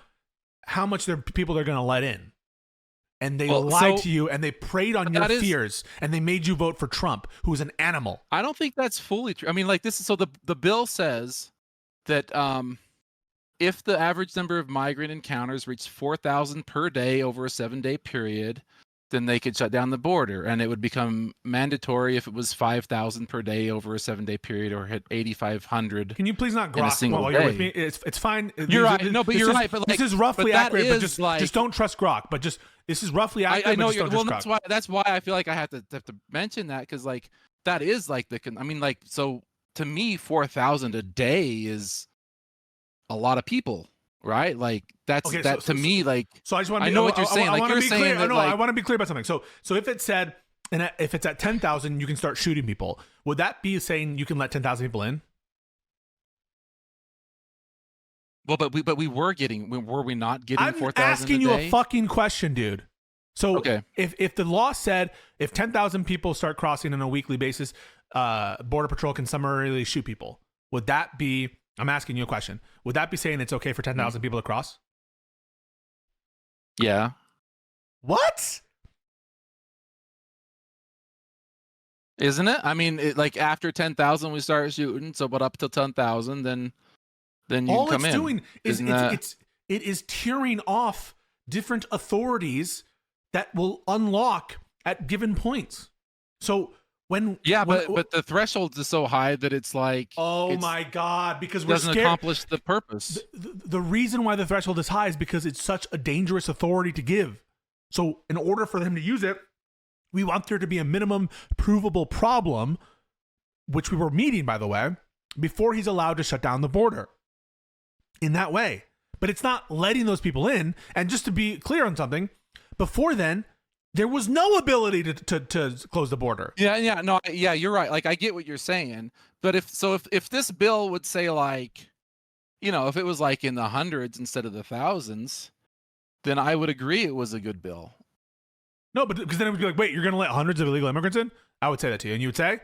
how much people they're going to let in. And they lied to you, and they preyed on your fears, and they made you vote for Trump, who's an animal. I don't think that's fully true. I mean, like, this is, so the bill says that if the average number of migrant encounters reached 4,000 per day over a 7-day period, then they could shut down the border, and it would become mandatory if it was 5,000 per day over a 7-day period, or hit 8,500. Can you please not grok while you're with me? It's fine. You're right. No, but you're right. But like, this is roughly accurate. But just don't trust grok. But this is roughly accurate. I know. But just don't trust grok. That's why I feel like I have to mention that, because like that is like I mean, like, so to me, 4,000 a day is a lot of people. Right, like that's okay, to me. Like, so I just want to. I know what you're saying. Like, you're saying that, I want to be clear about something. So if it said, and if it's at 10,000, you can start shooting people. Would that be saying you can let 10,000 people in? Well, but we were we not getting 4,000? I'm asking you a fucking question, dude. So okay, if the law said if 10,000 people start crossing on a weekly basis, Border Patrol can summarily shoot people, would that be? I'm asking you a question. Would that be saying it's okay for 10,000 people to cross? Yeah. What? Isn't it? I mean, like after 10,000 we start shooting, so but up to 10,000 then you all come it's in. Doing is it is tearing off different authorities that will unlock at given points. So but the threshold is so high that it's like, oh my God, because we're doesn't accomplish the purpose. The reason why the threshold is high is because it's such a dangerous authority to give. So in order for them to use it, we want there to be a minimum provable problem, which we were meeting, by the way, before he's allowed to shut down the border in that way. But it's not letting those people in. And just to be clear on something, before then, there was no ability to close the border. Yeah, you're right. Like, I get what you're saying, but if this bill would say, like, you know, if it was like in the hundreds instead of the thousands, then I would agree it was a good bill. No, but because then it would be like, wait, you're going to let hundreds of illegal immigrants in? I would say that to you, and you would say?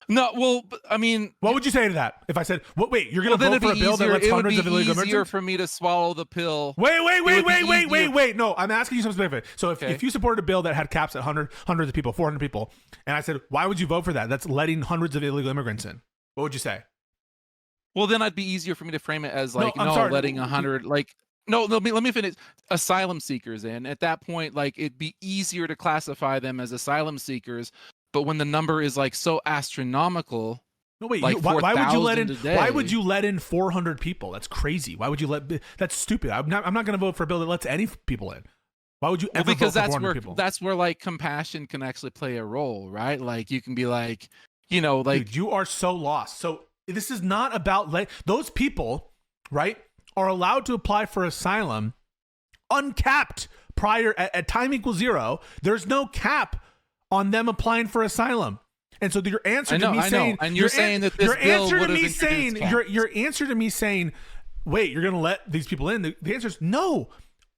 No, well, I mean, what would you say to that if I said, "Well, wait, you're going to vote for a bill that lets hundreds of illegal immigrants?" It would be easier for me to swallow the pill. Wait. No, I'm asking you something specific. So if you supported a bill that had caps at hundreds of people, 400 people, and I said, "Why would you vote for that? That's letting hundreds of illegal immigrants in." What would you say? Well, then it'd be easier for me to frame it as like, letting 100, like, no, let me finish. Asylum seekers in. At that point, like, it'd be easier to classify them as asylum seekers. But when the number is like so astronomical, no wait, like why would you let in 400 people? That's crazy. Why would you that's stupid. I'm not going to vote for a bill that lets any people in. Why would you ever vote for 400 people? That's where like compassion can actually play a role, right? Like you can be like, you know, like, dude, you are so lost. So this is not about those people, right, are allowed to apply for asylum uncapped prior at time equals 0. There's no cap on them applying for asylum. And so your answer to me saying, and you're saying that this bill would have introduced caps. Your answer to me saying, wait, you're going to let these people in? The answer is no.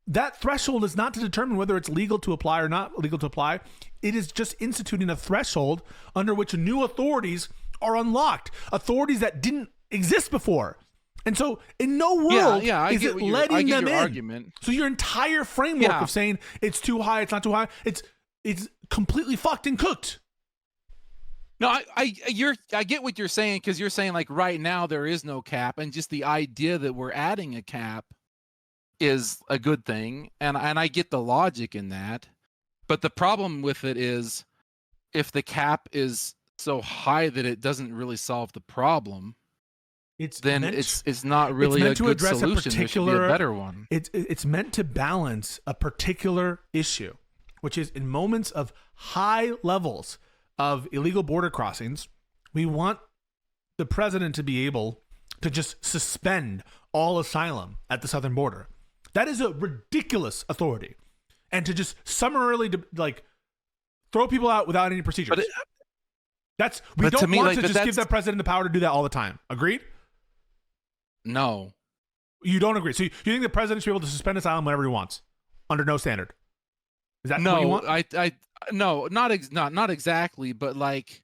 That threshold is not to determine whether it's legal to apply or not legal to apply. It is just instituting a threshold under which new authorities are unlocked, authorities that didn't exist before. And so in no world is it letting them in. Argument. So your entire framework of saying it's too high, it's not too high, it's completely fucked and cooked. No, I get what you're saying, because you're saying like right now there is no cap, and just the idea that we're adding a cap is a good thing, and I get the logic in that. But the problem with it is if the cap is so high that it doesn't really solve the problem, then it's not really a good solution. There should be a better one. It's meant to balance a particular issue, which is in moments of high levels of illegal border crossings, we want the president to be able to just suspend all asylum at the southern border. That is a ridiculous authority. And to just summarily throw people out without any procedures. We don't want to just give that president the power to do that all the time. Agreed? No. You don't agree. So you think the president should be able to suspend asylum whenever he wants, under no standard? Is that what you want? No, not exactly. But like,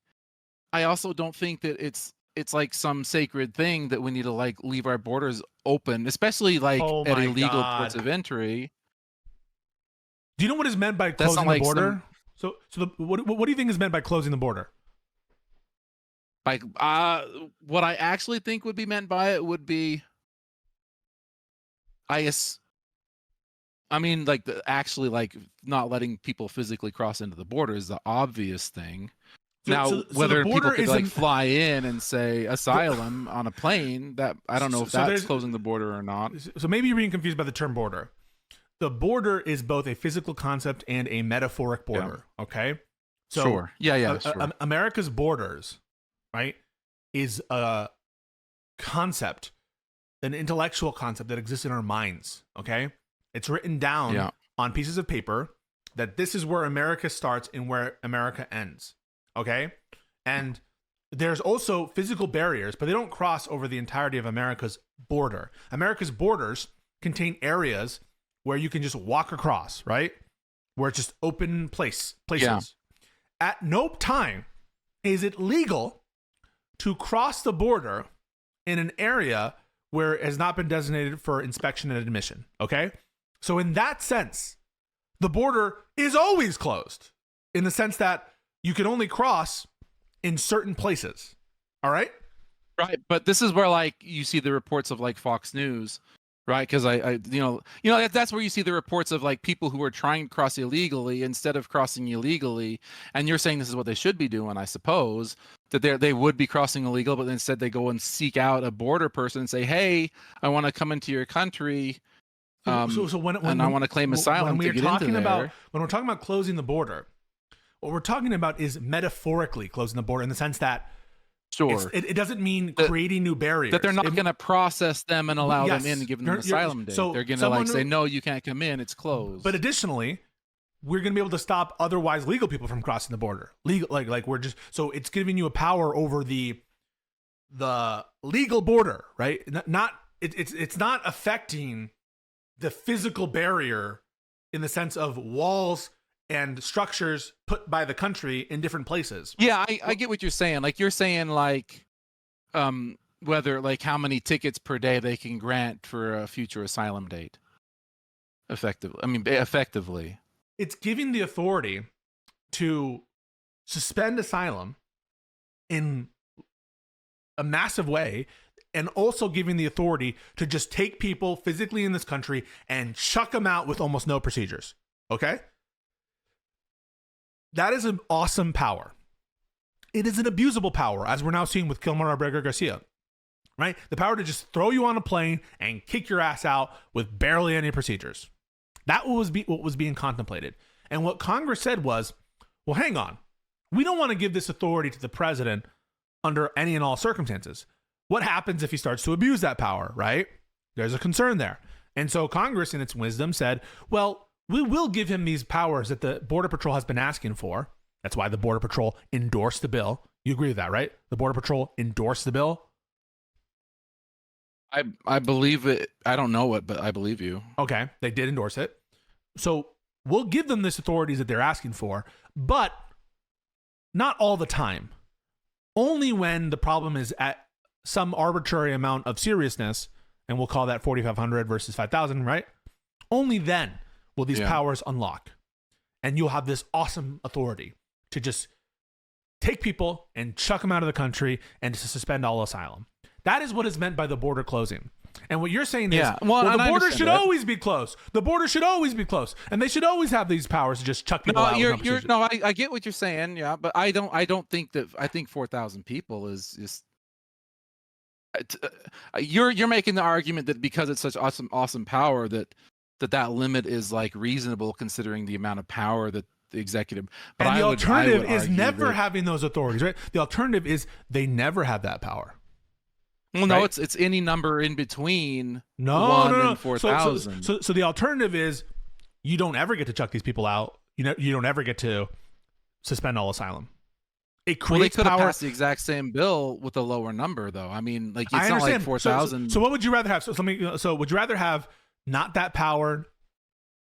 I also don't think that it's like some sacred thing that we need to like leave our borders open, especially like at illegal ports of entry. Do you know what is meant by closing the border? What do you think is meant by closing the border? Like, what I actually think would be meant by it would be, actually like not letting people physically cross into the border is the obvious thing. Whether people could like fly in and say asylum on a plane, that I don't know if that's closing the border or not. So maybe you're being confused by the term border. The border is both a physical concept and a metaphoric border. Yeah. Okay. So sure. Yeah. Sure. America's borders, right, is a concept, an intellectual concept that exists in our minds. Okay. It's written down on pieces of paper that this is where America starts and where America ends. Okay. And there's also physical barriers, but they don't cross over the entirety of America's border. America's borders contain areas where you can just walk across, right? Where it's just open places. Yeah. At no time is it legal to cross the border in an area where it has not been designated for inspection and admission. Okay. So in that sense, the border is always closed in the sense that you can only cross in certain places. All right. Right. But this is where like you see the reports of like Fox News, right? Because that's where you see the reports of like people who are trying to cross illegally instead of crossing illegally. And you're saying this is what they should be doing, I suppose, that they would be crossing illegal, but instead they go and seek out a border person and say, hey, I want to come into your country. When I want to claim asylum to get into there. When we're talking about closing the border, what we're talking about is metaphorically closing the border in the sense that it doesn't mean creating new barriers. That they're not going to process them and allow them in and give them an asylum date. So they're going to say, no, you can't come in. It's closed. But additionally, we're going to be able to stop otherwise legal people from crossing the border. So it's giving you a power over the legal border, right? It's not affecting the physical barrier in the sense of walls and structures put by the country in different places. Yeah, I get what you're saying. Like you're saying like whether like how many tickets per day they can grant for a future asylum date. Effectively. It's giving the authority to suspend asylum in a massive way, and also giving the authority to just take people physically in this country and chuck them out with almost no procedures. Okay? That is an awesome power. It is an abusable power, as we're now seeing with Kilmer Abrego Garcia, right? The power to just throw you on a plane and kick your ass out with barely any procedures. That was what was being contemplated. And what Congress said was, well, hang on. We don't want to give this authority to the president under any and all circumstances. What happens if he starts to abuse that power, right? There's a concern there. And so Congress, in its wisdom, said, well, we will give him these powers that the Border Patrol has been asking for. That's why the Border Patrol endorsed the bill. You agree with that, right? The Border Patrol endorsed the bill? I believe it. I don't know it, but I believe you. Okay, they did endorse it. So we'll give them this authorities that they're asking for, but not all the time. Only when the problem is at some arbitrary amount of seriousness, and we'll call that 4,500 versus 5,000, right? Only then will these powers unlock. And you'll have this awesome authority to just take people and chuck them out of the country and to suspend all asylum. That is what is meant by the border closing. And what you're saying is, the border should always be closed. The border should always be closed. And they should always have these powers to just chuck people out. I get what you're saying, yeah, but I don't think that. I think 4,000 people is just You're making the argument that because it's such awesome power that limit is like reasonable considering the amount of power that the executive. But and the alternative is never that, having those authorities, right? The alternative is they never have that power. Well, no, right? it's any number in between no. and 4,000. So the alternative is you don't ever get to chuck these people out. You don't ever get to suspend all asylum. It creates they could power. have passed the exact same bill with a lower number, though. I mean, like it's not like 4,000. So what would you rather have? So would you rather have not that power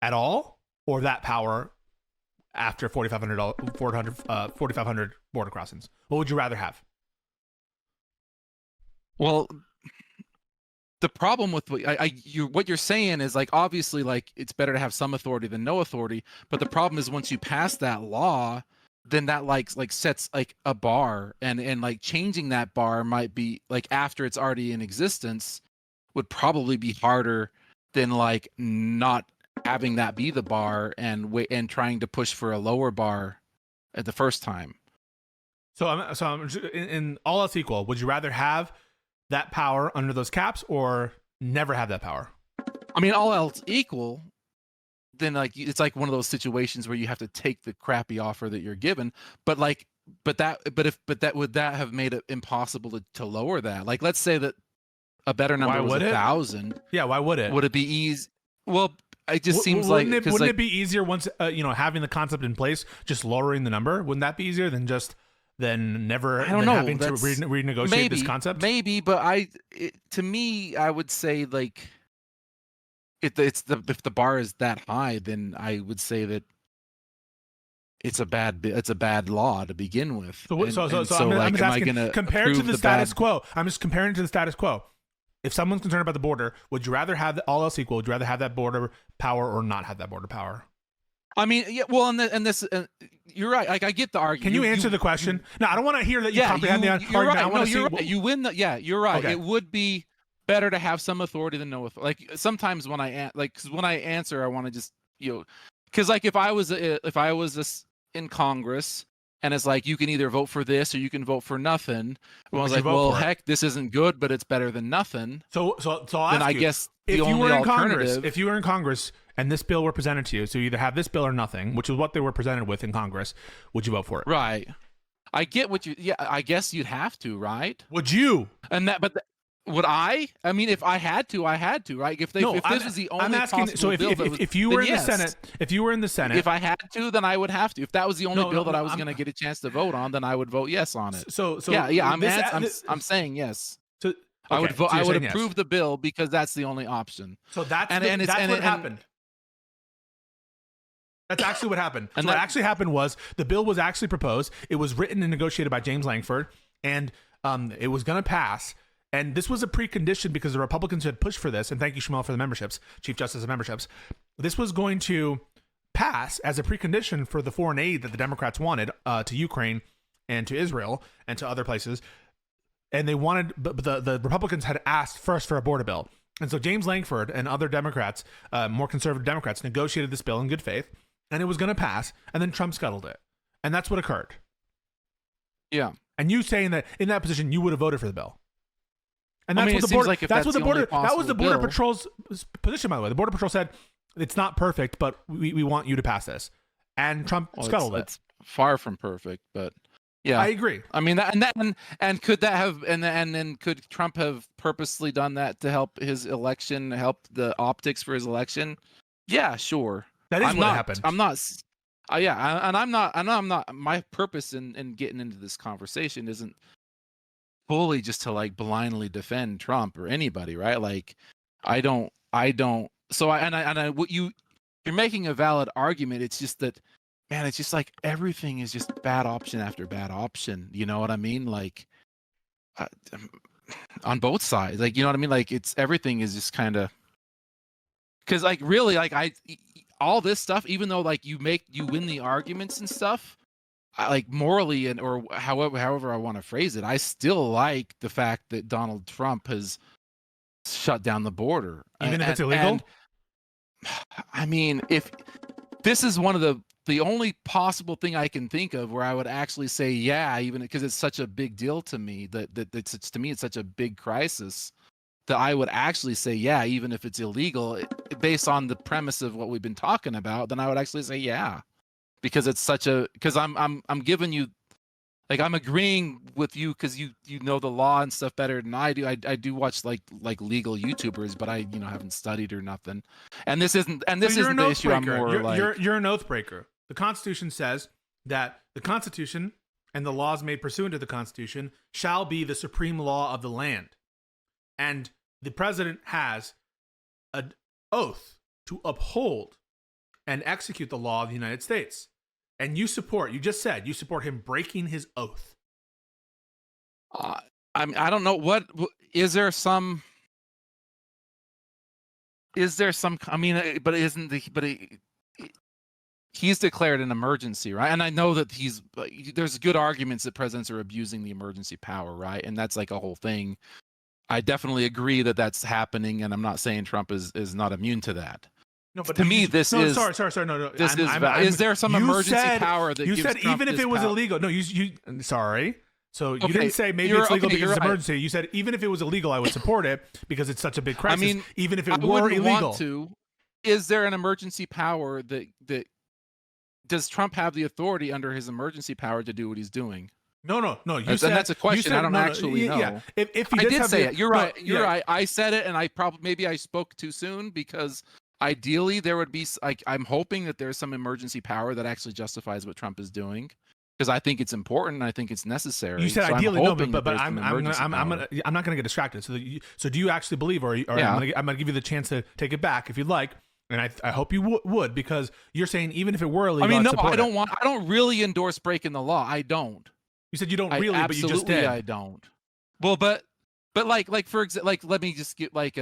at all, or that power after 4,500 border crossings? What would you rather have? Well, the problem with what you're saying is like obviously like it's better to have some authority than no authority, but the problem is once you pass that law, then that like sets like a bar, and like changing that bar might be like after it's already in existence would probably be harder than like not having that be the bar and trying to push for a lower bar at the first time. So I'm in all else equal, would you rather have that power under those caps or never have that power? I mean, all else equal, then like it's like one of those situations where you have to take the crappy offer that you're given, but that would that have made it impossible to lower that? Like, let's say that a better number was 1,000. Yeah, why would it? Would it be easy? Well, it just seems like wouldn't it be easier once having the concept in place, just lowering the number? Wouldn't that be easier than never having to renegotiate this concept? Maybe, but to me, I would say like if the bar is that high, then I would say that it's a bad law to begin with. So I'm just asking, compared to the status quo. I'm just comparing to the status quo. If someone's concerned about the border, would you rather have all else equal? Would you rather have that border power or not have that border power? I mean, yeah. Well, and this, you're right. Like, I get the argument. Can you answer the question? No, I don't want to hear that you comprehend the argument. Right. I want to see. Right. You win. You're right. Okay. It would be better to have some authority than no authority. Like sometimes when I answer, I want to just because like if I was in Congress and it's like you can either vote for this or you can vote for nothing. Well, I was like, well, heck, this isn't good, but it's better than nothing. So I'll ask you, guess if you were in Congress and this bill were presented to you, so you either have this bill or nothing, which is what they were presented with in Congress, would you vote for it? Right. I get what I guess you'd have to, right? Would you? Would I? I mean, if I had to, I had to, right? If this was the only possible bill, if you were in the Senate, if I had to, then I would have to. If that was the only bill that I was going to get a chance to vote on, then I would vote yes on it. I'm saying yes. So I would vote. I would approve the bill because that's the only option. So that's what happened. That's actually what happened. So what actually happened was the bill was actually proposed. It was written and negotiated by James Lankford, and it was going to pass. And this was a precondition because the Republicans had pushed for this. And thank you, Shmuel, for the memberships, Chief Justice of memberships. This was going to pass as a precondition for the foreign aid that the Democrats wanted to Ukraine and to Israel and to other places. And they wanted, but the Republicans had asked first for a border bill. And so James Lankford and other Democrats, more conservative Democrats, negotiated this bill in good faith. And it was going to pass. And then Trump scuttled it. And that's what occurred. Yeah. And you saying that in that position, you would have voted for the bill. And that's what the border. That was the Border Patrol's position, by the way. The Border Patrol said it's not perfect, but we want you to pass this. And Trump scuttled it. It's far from perfect, but yeah, I agree. I mean, and could that have and then could Trump have purposely done that to help his election, help the optics for his election? Yeah, sure. That is what happened. I'm not. I'm not. My purpose in getting into this conversation isn't fully just to like blindly defend Trump or anybody, right? Like, I don't. So you're making a valid argument. It's just that, man, it's just like everything is just bad option after bad option. You know what I mean? Like, on both sides, like, you know what I mean? Like, everything is just kind of, because like really, like all this stuff, even though like you win the arguments and stuff, like morally or however I want to phrase it, I still like the fact that Donald Trump has shut down the border, even if it's illegal. I mean, if this is one of the the only possible thing I can think of where I would actually say, yeah, even because it's such a big deal to me, that it's to me, it's such a big crisis, that I would actually say, yeah, even if it's illegal, based on the premise of what we've been talking about, then I would actually say, yeah, because it's such a, because I'm giving you, like, I'm agreeing with you because you know the law and stuff better than I do. I do watch like legal YouTubers, but I haven't studied or nothing. And this isn't the issue. I'm more you're an oath breaker. The Constitution says that the Constitution and the laws made pursuant to the Constitution shall be the supreme law of the land, and the president has an oath to uphold and execute the law of the United States. And you just said you support him breaking his oath. I don't know what is there some. I mean, but he's declared an emergency, right? And I know that there's good arguments that presidents are abusing the emergency power, right? And that's like a whole thing. I definitely agree that that's happening, and I'm not saying Trump is not immune to that. No, but to me, this is sorry. No. Is there some emergency power that you gives said Trump even if it was power? illegal? No, you sorry. So you Okay, didn't say maybe it's legal because it's right. emergency. You said even if it was illegal, I would support it because it's such a big crisis. I mean, even if it I were wouldn't illegal, want to. Is there an emergency power that does Trump have the authority under his emergency power to do what he's doing? No. You said, and that's a question. I don't actually know. Yeah. If he I did say it. You're right. You're right. I said it, and maybe I spoke too soon because ideally there would be I'm hoping that there's some emergency power that actually justifies what Trump is doing, because I think it's important and I think it's necessary. You said so ideally, no, but I'm not going to get distracted. So do you actually believe, or yeah. I'm going to give you the chance to take it back if you'd like. And I hope you would, because you're saying even if it were illegal, I mean, no, I don't really endorse breaking the law. I don't. You said you don't really, but you just did. I don't. Well, but like for example, like let me just get like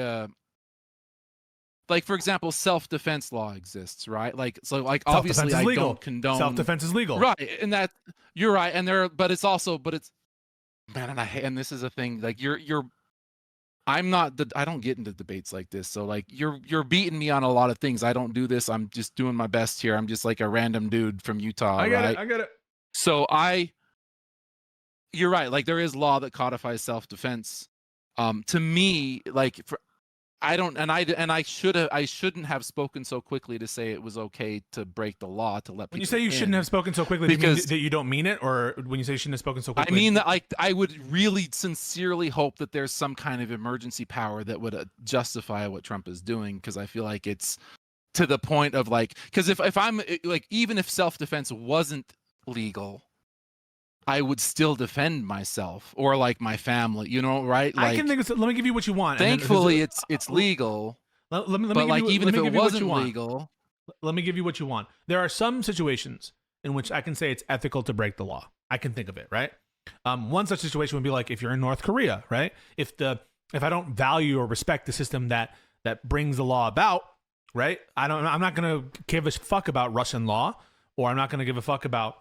for example, self-defense law exists, right? Like obviously I don't condone self-defense is legal, right? And that you're right, and and this is a thing, like I don't get into debates like this, so like you're beating me on a lot of things. I don't do this. I'm just doing my best here. I'm just like a random dude from Utah. I get it. So you're right. Like there is law that codifies self-defense. To me, like I shouldn't have spoken so quickly to say it was okay to break the law to let people. When you say you shouldn't have spoken so quickly, because do you mean that you don't mean it, or when you say you shouldn't have spoken so quickly? I mean that I would really sincerely hope that there's some kind of emergency power that would justify what Trump is doing, because I feel like it's to the point of like, because if I'm like, even if self-defense wasn't legal, I would still defend myself or like my family, right? Like, I can think of, let me give you what you want. Thankfully, it's legal. Let me but like, you, even if it wasn't legal, let me give you what you want. There are some situations in which I can say it's ethical to break the law. I can think of it, right? One such situation would be like if you're in North Korea, right? If I don't value or respect the system that brings the law about, right? I'm not going to give a fuck about Russian law, or I'm not going to give a fuck about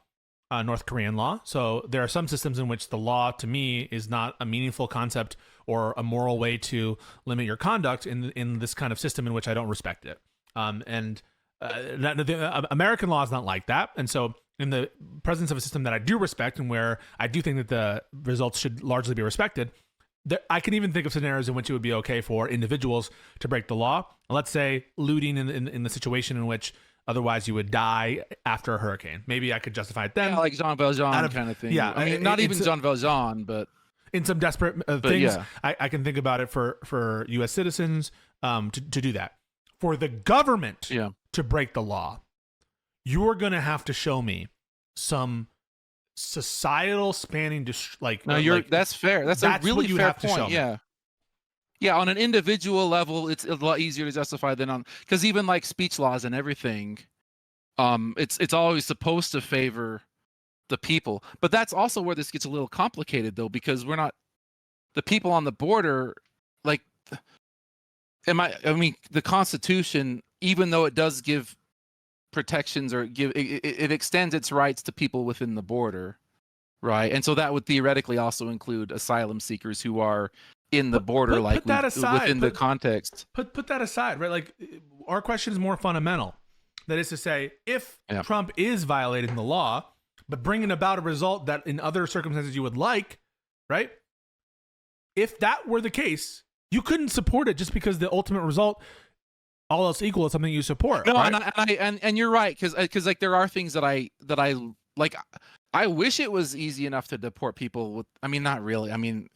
North Korean law. So there are some systems in which the law, to me, is not a meaningful concept or a moral way to limit your conduct in this kind of system in which I don't respect it. The American law is not like that. And so in the presence of a system that I do respect and where I do think that the results should largely be respected, I can even think of scenarios in which it would be okay for individuals to break the law. Let's say looting in the situation in which otherwise you would die after a hurricane. Maybe I could justify it then. Yeah, like Jean Valjean kind of thing. Yeah, I mean, not even Jean Valjean, but in some desperate things, yeah. I can think about it for U.S. citizens to do that. For the government to break the law, you're going to have to show me some societal spanning, that's fair. That's a really fair point. Yeah, on an individual level, it's a lot easier to justify than on, because even like speech laws and everything, it's always supposed to favor the people. But that's also where this gets a little complicated, though, because we're not the people on the border. Like, the Constitution, even though it does give protections or it extends its rights to people within the border, right? And so that would theoretically also include asylum seekers who are in the border, put that aside. within the context. Put that aside, right? Like, our question is more fundamental. That is to say, if Yeah. Trump is violating the law, but bringing about a result that in other circumstances you would like, right? If that were the case, you couldn't support it just because the ultimate result, all else equal, is something you support. No, right? and you're right, because like there are things that I like. I wish it was easy enough to deport people with. I mean, not really. I mean,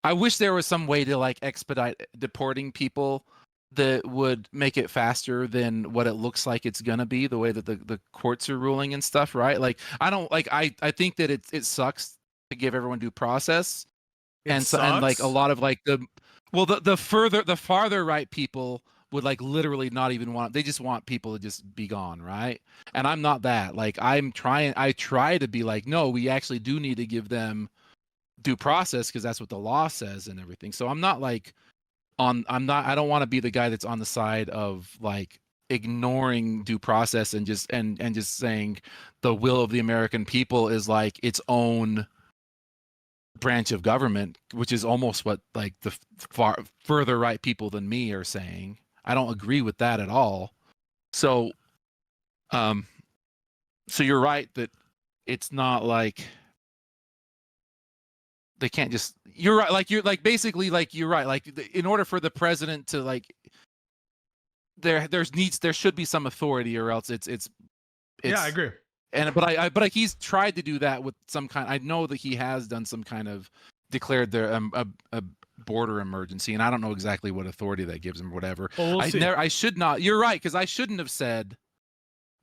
I wish there was some way to like expedite deporting people that would make it faster than what it looks like it's gonna be, the way that the courts are ruling and stuff, right? Like I don't like I think that it sucks to give everyone due process. And so and like a lot of like the farther right people would like literally not even want, they just want people to just be gone, right? And I'm not that. Like I try to be like, no, we actually do need to give them due process because that's what the law says and everything. So I'm not like I don't want to be the guy that's on the side of like ignoring due process and just saying the will of the American people is like its own branch of government, which is almost what like the further right people than me are saying. I don't agree with that at all. So so you're right that it's not like they can't just, you're right, like you're like basically like you're right, like in order for the president to like there should be some authority, or else it's yeah, I agree. And but like he's tried to do that with some kind. I know that he has done some kind of declared there a border emergency, and I don't know exactly what authority that gives him or whatever. Well, I should not. You're right, because I shouldn't have said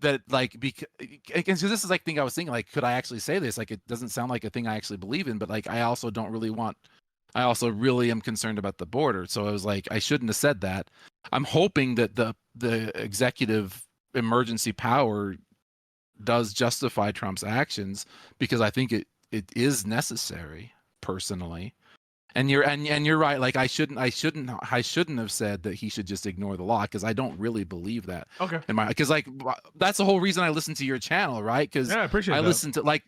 that, like, because this is like thing I was thinking, like, could I actually say this? Like, it doesn't sound like a thing I actually believe in, but like I also don't really want. I also really am concerned about the border, so I was like, I shouldn't have said that. I'm hoping that the executive emergency power does justify Trump's actions, because I think it is necessary personally. And you're right. Like I shouldn't have said that he should just ignore the law, because I don't really believe that. Okay. Because like that's the whole reason I listen to your channel, right? Because yeah, I appreciate that. listen to like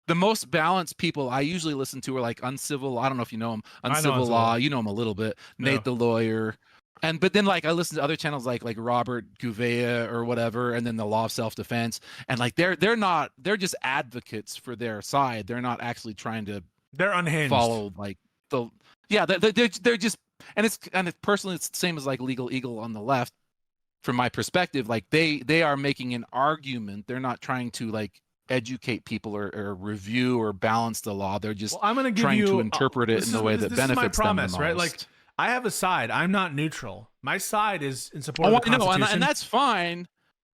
the most balanced people I usually listen to are like Uncivil. I don't know if you know him. Uncivil Law. You know him a little bit. Yeah. Nate the Lawyer. But then like I listen to other channels like Robert Gouveia or whatever, and then the Law of Self-Defense, and like they're just advocates for their side. They're not actually trying to, they're unhinged, follow like they're just, and it's personally it's the same as like Legal Eagle on the left. From my perspective, like they are making an argument. They're not trying to like educate people or review or balance the law. They're just I'm gonna give trying you, to interpret it in the way that benefits is my promise, them the most. Right? Like I have a side. I'm not neutral. My side is in support of the Constitution. And that's fine.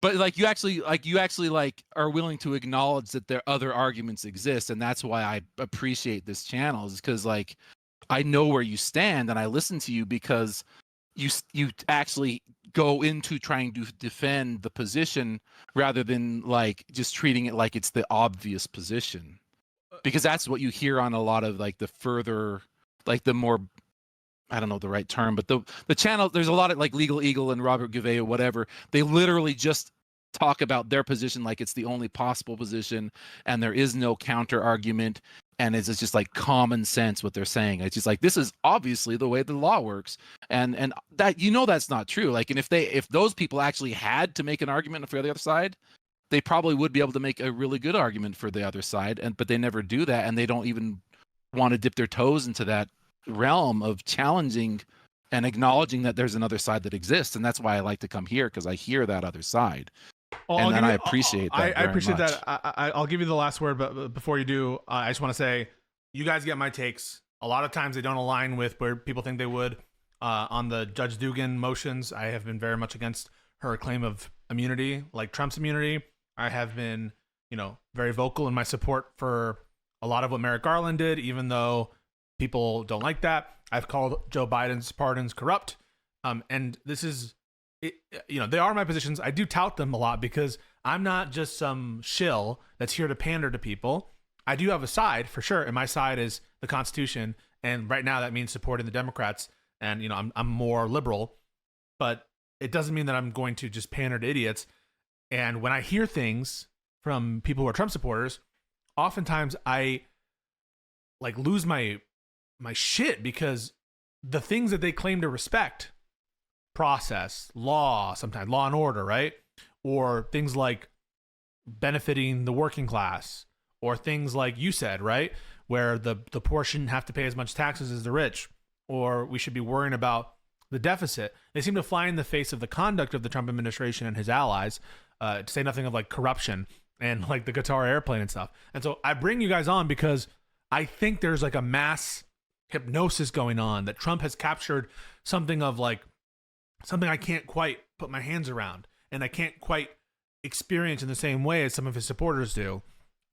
But like you actually like are willing to acknowledge that there other arguments exist, and that's why I appreciate this channel, is because like I know where you stand, and I listen to you because you actually go into trying to defend the position rather than like just treating it like it's the obvious position, because that's what you hear on a lot of like the further, like the more, I don't know the right term, but the channel, there's a lot of like Legal Eagle and Robert Gouveia, whatever. They literally just talk about their position like it's the only possible position, and there is no counter argument, and it's just like common sense what they're saying. It's just like, this is obviously the way the law works, and that, you know, that's not true. Like, and if those people actually had to make an argument for the other side, they probably would be able to make a really good argument for the other side, but they never do that, and they don't even want to dip their toes into that realm of challenging and acknowledging that there's another side that exists. And that's why I like to come here, because I hear that other side. And I appreciate that. I appreciate much. that. I'll give you the last word, but before you do, I just want to say, you guys get my takes. A lot of times they don't align with where people think they would. On the Judge Dugan motions, I have been very much against her claim of immunity, like Trump's immunity. I have been, very vocal in my support for a lot of what Merrick Garland did, even though people don't like that. I've called Joe Biden's pardons corrupt. And this is, they are my positions. I do tout them a lot because I'm not just some shill that's here to pander to people. I do have a side for sure, and my side is the Constitution. And right now that means supporting the Democrats. And I'm more liberal, but it doesn't mean that I'm going to just pander to idiots. And when I hear things from people who are Trump supporters, oftentimes I like lose my shit, because the things that they claim to respect, process, law, sometimes law and order, right? or things like benefiting the working class, or things like you said, right, where the poor shouldn't have to pay as much taxes as the rich, or we should be worrying about the deficit. They seem to fly in the face of the conduct of the Trump administration and his allies, to say nothing of like corruption and like the Qatar airplane and stuff. And so I bring you guys on because I think there's like a mass hypnosis going on, that Trump has captured something of like something I can't quite put my hands around, and I can't quite experience in the same way as some of his supporters do.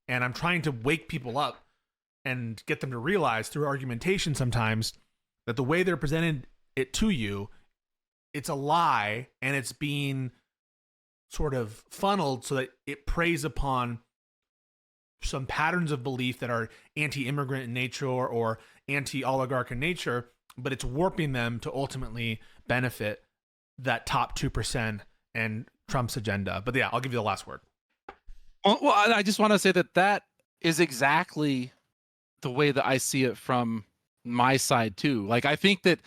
And I'm trying to wake people up and get them to realize through argumentation sometimes that the way they're presented it to you, it's a lie, and it's being sort of funneled so that it preys upon some patterns of belief that are anti-immigrant in nature or anti-oligarch in nature, but it's warping them to ultimately benefit that top 2% and Trump's agenda. But yeah, I'll give you the last word. Well, I just want to say that is exactly the way that I see it from my side too. Like I think that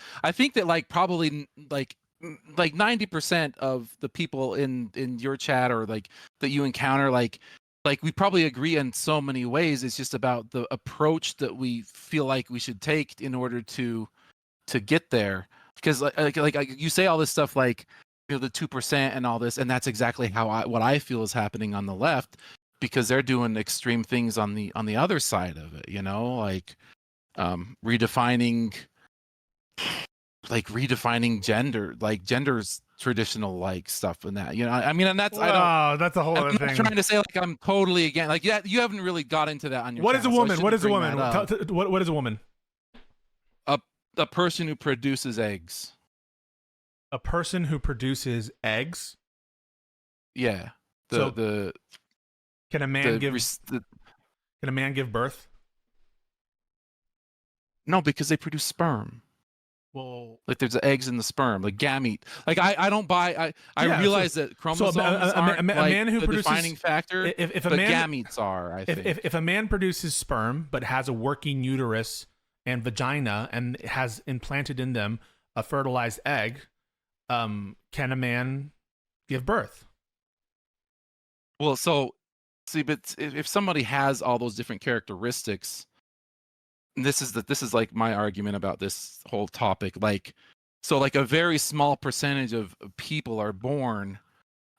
like probably like 90% of the people in your chat or like that you encounter, like we probably agree in so many ways. It's just about the approach that we feel like we should take in order to get there. Because like you say all this stuff like, you know, the 2% and all this, and that's exactly what I feel is happening on the left, because they're doing extreme things on the other side of it, you know, like redefining gender, like gender's traditional like stuff and that, you know. I mean, and that's that's a whole other thing. I'm trying to say like I'm totally again, like yeah, you haven't really got into that on your. What is a woman? What is a woman? What is a woman? A person who produces eggs. A person who produces eggs? Yeah. Can a man give birth? No, because they produce sperm. Well, like there's the eggs in the sperm, like gamete. Like I don't buy. I realize that chromosomes aren't a man who the produces, defining factor. If a man, gametes are. I think if a man produces sperm but has a working uterus and vagina and has implanted in them a fertilized egg, can a man give birth? Well, so see, but if somebody has all those different characteristics, and this is like my argument about this whole topic. Like, so like a very small percentage of people are born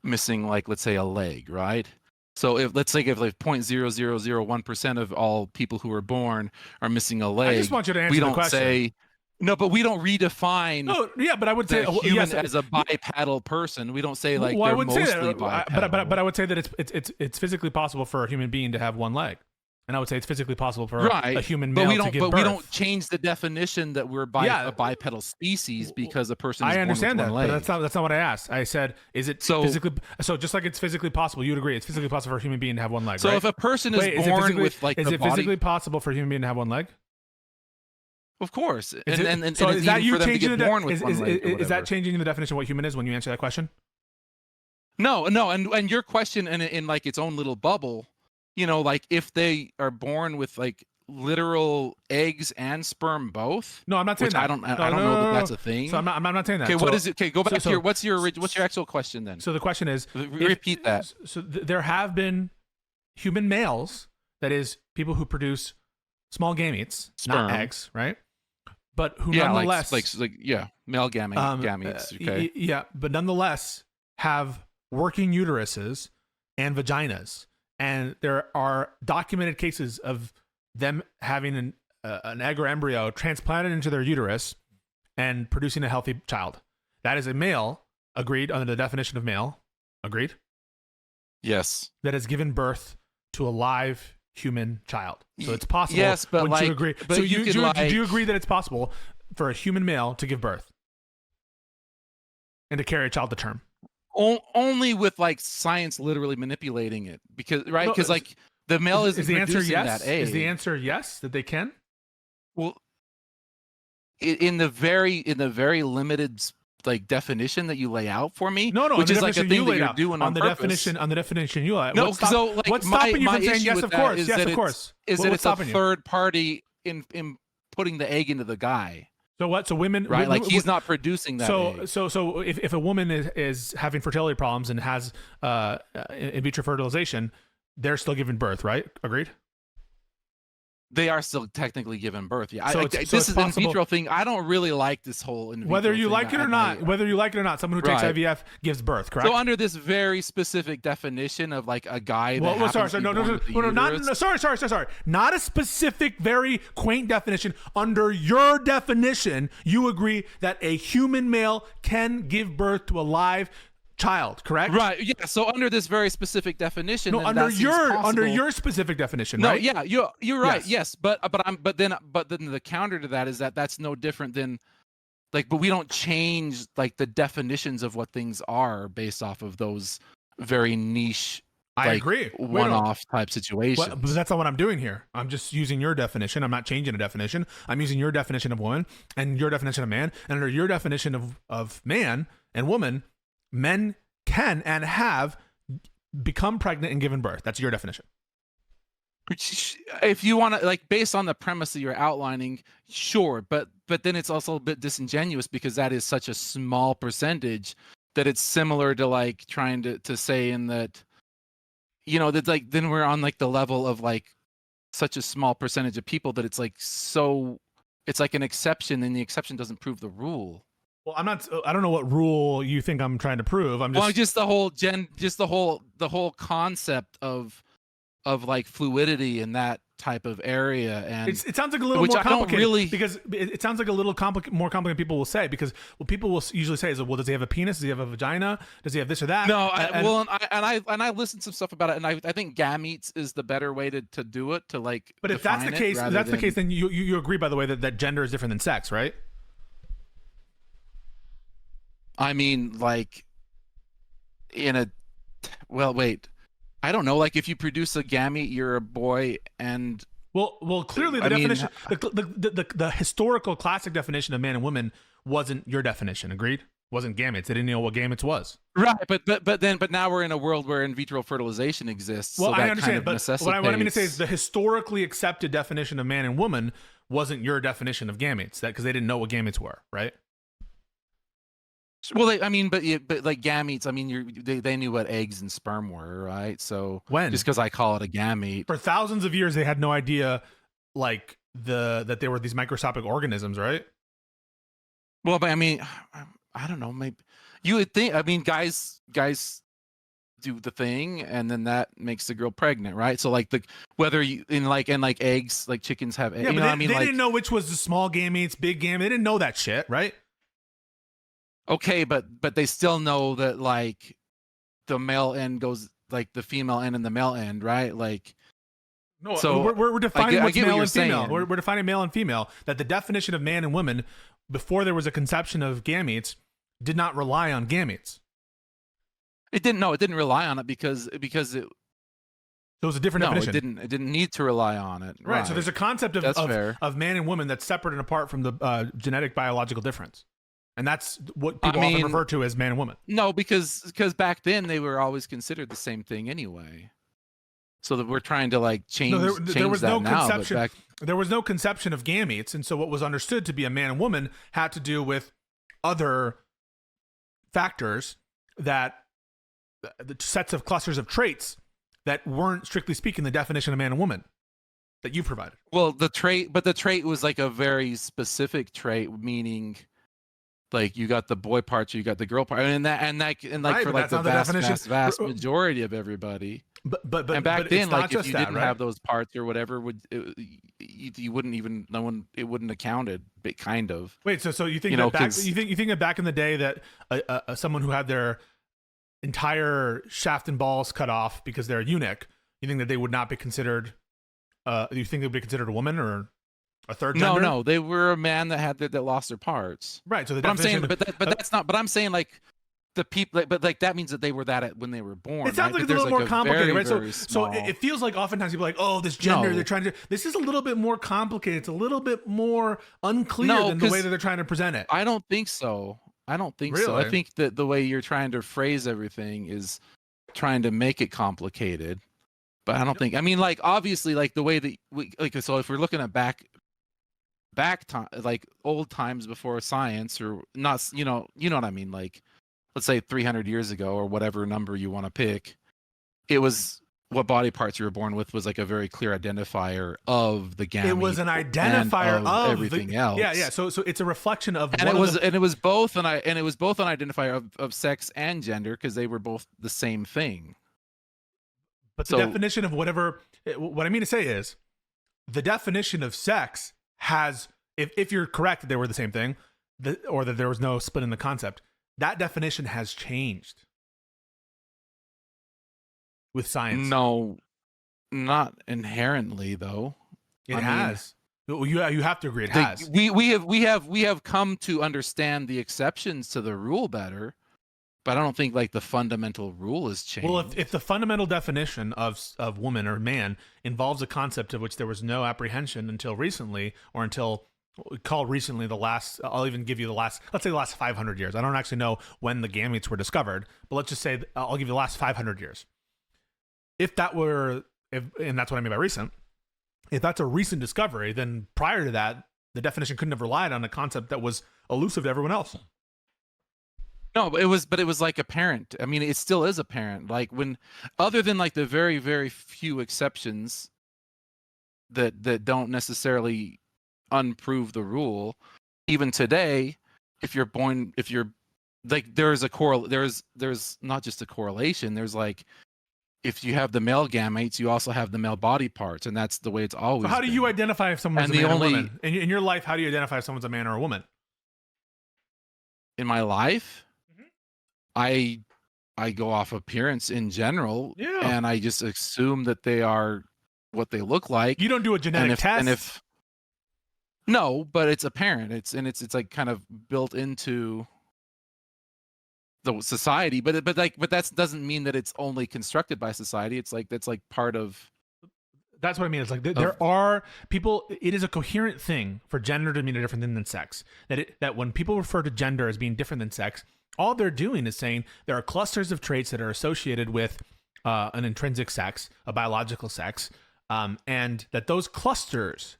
missing, like, let's say a leg, right? So if let's say if like 0.0001% of all people who are born are missing a leg, I just want you to answer the question. Say no, but we don't redefine. No, yeah, but I would say human as a bipedal person. We don't say like they're mostly bipedal. But I would say that it's physically possible for a human being to have one leg. And I would say it's physically possible for a human male to give birth. But we don't change the definition that we're a bipedal species because a person is born with one leg. But that's not what I asked. I said, is it physically... So just like it's physically possible, you'd agree, it's physically possible for a human being to have one leg, so right? if a person is born with like Is it physically possible for a human being to have one leg? Of course. So is that you changing is that changing the definition of what human is when you answer that question? No. And your question in like its own little bubble, you know, like if they are born with like literal eggs and sperm both. No, I'm not saying that. I don't know that that's a thing. So I'm not saying that. Okay, what is it? Okay, go back to your what's your actual question then? So the question is, repeat that. So there have been human males, that is, people who produce small gametes, not eggs, right? But who nonetheless, male gametes. Okay. Yeah, but nonetheless have working uteruses and vaginas. And there are documented cases of them having an egg or embryo transplanted into their uterus and producing a healthy child. That is a male, agreed, under the definition of male, agreed? Yes. That has given birth to a live human child. So it's possible. Yes, but you agree? But so do you agree that it's possible for a human male to give birth and to carry a child to term? Only with like science literally manipulating it, because like the male is the answer yes? That egg. Is the answer yes that they can? Well, in the very limited like definition that you lay out for me, which is like a thing that you're doing on purpose. On the definition you lay out. No, so like what's stopping you from saying yes? Of course, yes, of course. Is that it's a third party in putting the egg into the guy. So what? So women, right? Like he's not producing that. So if a woman is having fertility problems and has in vitro fertilization, they're still giving birth, right? Agreed. They are still technically giving birth. Yeah, so this is an in vitro thing. I don't really like this whole in vitro whether you thing. like it or not. Whether you like it or not, someone who takes IVF gives birth, correct? So under this very specific definition of like a guy that sorry, not a specific, very quaint definition. Under your definition, you agree that a human male can give birth to a live child, correct? Right. Yeah. So under this very specific definition, no, under your specific definition, no, right? Yeah, you're right. Yes, but then the counter to that is that that's no different than like, but we don't change like the definitions of what things are based off of those very niche. I agree. One-off type situations. But that's not what I'm doing here. I'm just using your definition. I'm not changing a definition. I'm using your definition of woman and your definition of man. And under your definition of man and woman, men can and have become pregnant and given birth. That's your definition. If you want to, like, based on the premise that you're outlining, sure, but then it's also a bit disingenuous because that is such a small percentage that it's similar to like trying to say in that, you know, that like then we're on like the level of like such a small percentage of people that it's like so it's like an exception and the exception doesn't prove the rule. Well, I don't know what rule you think I'm trying to prove. Just the whole concept of like fluidity in that type of area, and it sounds like a little more complicated because it sounds like a little more complicated. People will say because what people will usually say is, well, does he have a penis? Does he have a vagina? Does he have this or that? No, I listened to some stuff about it, and I think gametes is the better way to do it to like. But if that's the case, then you agree, by the way, that gender is different than sex, right? I mean, like, wait, I don't know. Like, if you produce a gamete, you're a boy, and well, clearly the definition, the historical classic definition of man and woman wasn't your definition. Agreed? Wasn't gametes. They didn't know what gametes was. Right, but now we're in a world where in vitro fertilization exists. Well, so that I understand, kind of but what I mean to say is the historically accepted definition of man and woman wasn't your definition of gametes. That because they didn't know what gametes were, right? Well, but like gametes, I mean, they knew what eggs and sperm were, right? So when just because I call it a gamete, for thousands of years they had no idea, like that there were these microscopic organisms, right? Well, but I mean, I don't know. Maybe you would think. I mean, guys do the thing, and then that makes the girl pregnant, right? So like whether you in like eggs, like chickens have eggs. Yeah, but they didn't know which was the small gametes, big gamete. They didn't know that shit, right? Okay, but they still know that like the male end goes like the female end and the male end, right? Like, no. So we're defining what's male and female. We're defining male and female. That the definition of man and woman before there was a conception of gametes did not rely on gametes. It didn't. No, it didn't rely on it because it. So it was a different definition. It didn't need to rely on it. Right. So there's a concept of man and woman that's separate and apart from the genetic biological difference. And that's what people often refer to as man and woman. No, because back then they were always considered the same thing anyway. So that we're trying to like change. There was no conception. But there was no conception of gametes, and so what was understood to be a man and woman had to do with other factors that the sets of clusters of traits that weren't strictly speaking the definition of man and woman that you provided. Well, the trait was like a very specific trait, meaning. Like you got the boy parts, you got the girl part, and right, for like the vast majority of everybody. But back then, like if you didn't have those parts or whatever, you wouldn't even it wouldn't have counted. But kind of. Wait, so you think you think back in the day that someone who had their entire shaft and balls cut off because they're a eunuch, you think that they would not be considered? You think they would be considered a woman or? A third gender? No, they were a man that lost their parts. Right. So I'm saying, that's not. But I'm saying like the people, but like that means that they were that when they were born. It sounds like it's a little more complicated, right? So it feels like oftentimes people are like, oh, this gender they're trying to. This is a little bit more complicated. It's a little bit more unclear than the way that they're trying to present it. I don't think so. So. I think that the way you're trying to phrase everything is trying to make it complicated. But I don't think. I mean, like obviously, like the way that so if we're looking at back back time, like old times before science, or not, what I mean, like let's say 300 years ago or whatever number you want to pick, it was what body parts you were born with was like a very clear identifier of the gamete. It was an identifier of everything else. Yeah. So it's a reflection of, and it was both an identifier of sex and gender, because they were both the same thing. But the definition of whatever, what I mean to say is, the definition of sex has, if you're correct that they were the same thing, or that there was no split in the concept, that definition has changed with science. No, not inherently though. It has. You have to agree it has. We have come to understand the exceptions to the rule better, but I don't think like the fundamental rule has changed. Well, if the fundamental definition of woman or man involves a concept of which there was no apprehension until recently, or until we call recently the last, I'll even give you the last, let's say the last 500 years. I don't actually know when the gametes were discovered, but let's just say I'll give you the last 500 years. And that's what I mean by recent. If that's a recent discovery, then prior to that, the definition couldn't have relied on a concept that was elusive to everyone else. No, but it was like apparent. I mean, it still is apparent. Like when, other than like the very, very few exceptions that don't necessarily unprove the rule, even today, if you're like, there's not just a correlation. There's like, if you have the male gametes, you also have the male body parts, and that's the way it's always. So how do you identify if someone's a man or a woman? In your life, how do you identify if someone's a man or a woman? In my life, I go off appearance in general, and I just assume that they are what they look like. You don't do a genetic test. No, but it's apparent. It's like kind of built into the society, but that doesn't mean that it's only constructed by society. It's like that's like part of. That's what I mean. It's like there are people. It is a coherent thing for gender to mean a different thing than sex. That when people refer to gender as being different than sex, all they're doing is saying there are clusters of traits that are associated with an intrinsic sex, a biological sex, and that those clusters,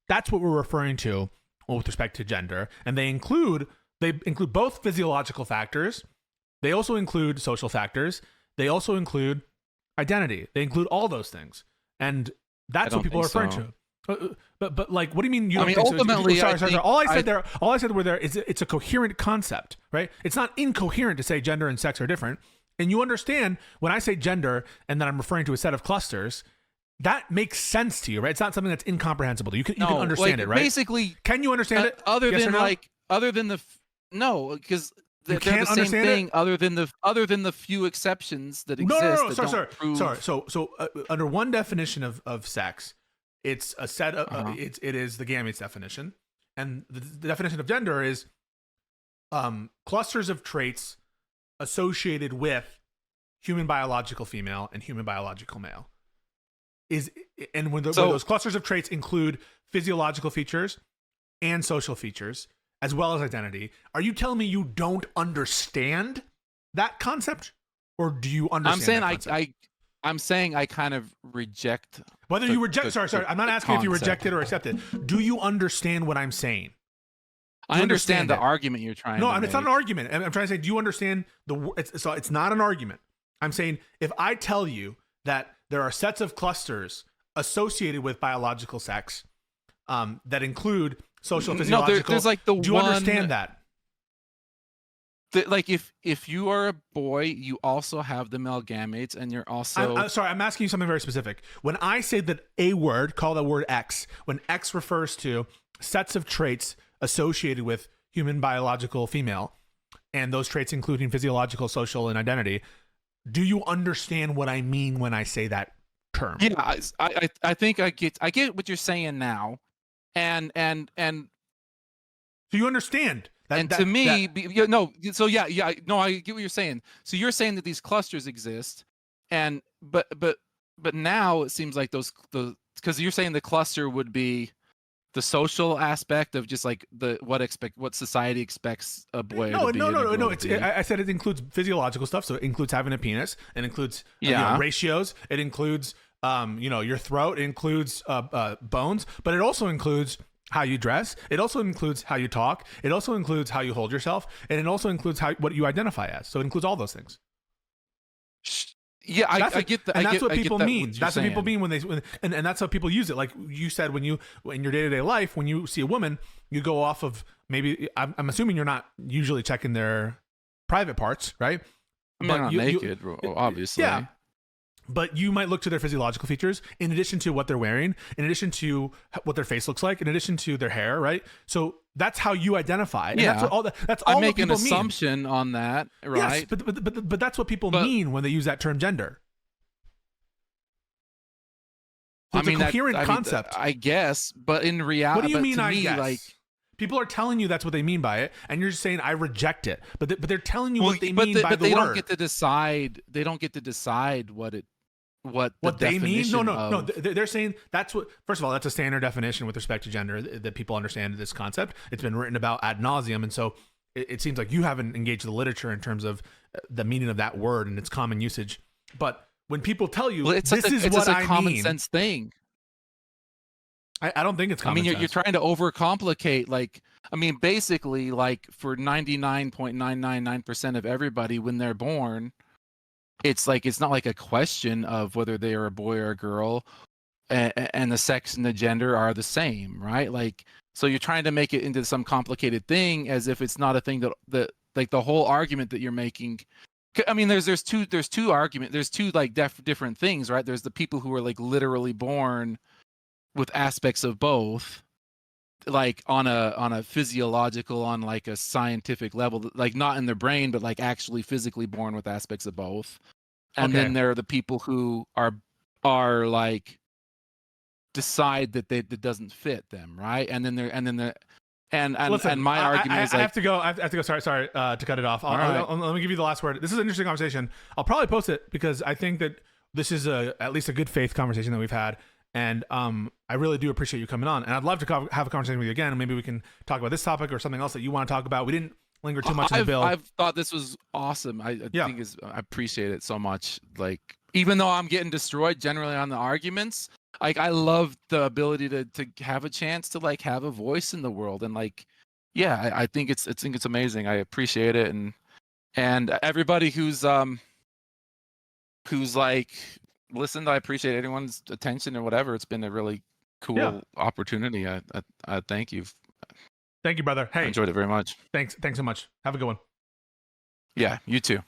that's what we're referring to with respect to gender, and they include both physiological factors. They also include social factors. They also include identity. They include all those things, and that's what people are referring to. But like, what do you mean? Ultimately, sorry. All I said were there is it's a coherent concept, right? It's not incoherent to say gender and sex are different. And you understand when I say gender and that I'm referring to a set of clusters, that makes sense to you, right? It's not something that's incomprehensible. You can understand it, right? Basically, can you understand it? Because they're the same thing. Other than the few exceptions that exist. So under one definition of sex, it's a set of it is the gametes definition, and the definition of gender is clusters of traits associated with human biological female and human biological male. When those clusters of traits include physiological features and social features as well as identity, are you telling me you don't understand that concept, or do you understand? I'm saying I kind of reject. Whether you reject, sorry, I'm not asking if you reject it or accept it. Do you understand what I'm saying? I understand the argument you're trying to make. No, it's not an argument. I'm trying to say, do you understand it's not an argument. I'm saying if I tell you that there are sets of clusters associated with biological sex that include social, physiological. There's like do you understand that? Like if you are a boy, you also have the male gametes, and you're also. I'm sorry, I'm asking you something very specific. When I say that a word, call that word X. When X refers to sets of traits associated with human biological female, and those traits including physiological, social, and identity, do you understand what I mean when I say that term? Yeah, I think I get what you're saying now, and so you understand. I get what you're saying. So you're saying that these clusters exist, and but now it seems like because you're saying the cluster would be the social aspect of just like what society expects a boy. No. I said it includes physiological stuff, so it includes having a penis. It includes ratios. It includes your throat. It includes bones, but it also includes how you dress. It also includes how you talk. It also includes how you hold yourself, and it also includes what you identify as. So it includes all those things. Yeah, I get that. And that's what I people get mean. That's what people saying. mean and that's how people use it. Like you said, in your day-to-day life, when you see a woman, you go off of maybe, I'm assuming you're not usually checking their private parts, right? I mean, not naked, obviously. Yeah. But you might look to their physiological features in addition to what they're wearing, in addition to what their face looks like, in addition to their hair, right? So that's how you identify. And yeah, that's all I make an mean. assumption on that, right? Yes, but that's what people mean when they use that term gender. So it's a coherent concept. I guess, but in reality, what do you mean? I guess? Like, people are telling you that's what they mean by it, and you're just saying I reject it. But they're telling you what they mean by the word. But they don't get to decide. They don't get to decide what they mean. No. They're saying that's what. First of all, that's a standard definition with respect to gender that people understand this concept. It's been written about ad nauseum, and so it seems like you haven't engaged the literature in terms of the meaning of that word and its common usage. But when people tell you this is what I mean, it's a common sense thing. I don't think it's common sense. You're trying to overcomplicate. Basically, for 99.999% of everybody, when they're born, it's not like a question of whether they are a boy or a girl, and the sex and the gender are the same, right? So you're trying to make it into some complicated thing as if it's not a thing that the whole argument that you're making. I mean, there's two arguments. There's two different things, right? There's the people who are literally born with aspects of both, on a physiological, on a scientific level, not in their brain, but actually physically born with aspects of both. And then there are the people who are decide that that doesn't fit them, right? And my argument is I have to go. Sorry to cut it off. Let me give you the last word. This is an interesting conversation. I'll probably post it because I think that this is at least a good faith conversation that we've had. And I really do appreciate you coming on. And I'd love to have a conversation with you again. And maybe we can talk about this topic or something else that you want to talk about. We didn't linger too much on the bill. I've thought this was awesome. I appreciate it so much. Even though I'm getting destroyed generally on the arguments, I love the ability to have a chance to have a voice in the world. And I think it's amazing. I appreciate it. And everybody who's listened, I appreciate anyone's attention or whatever. It's been a really cool opportunity. I thank you. Thank you, brother. Hey, I enjoyed it very much. Thanks so much. Have a good one. Yeah, you too.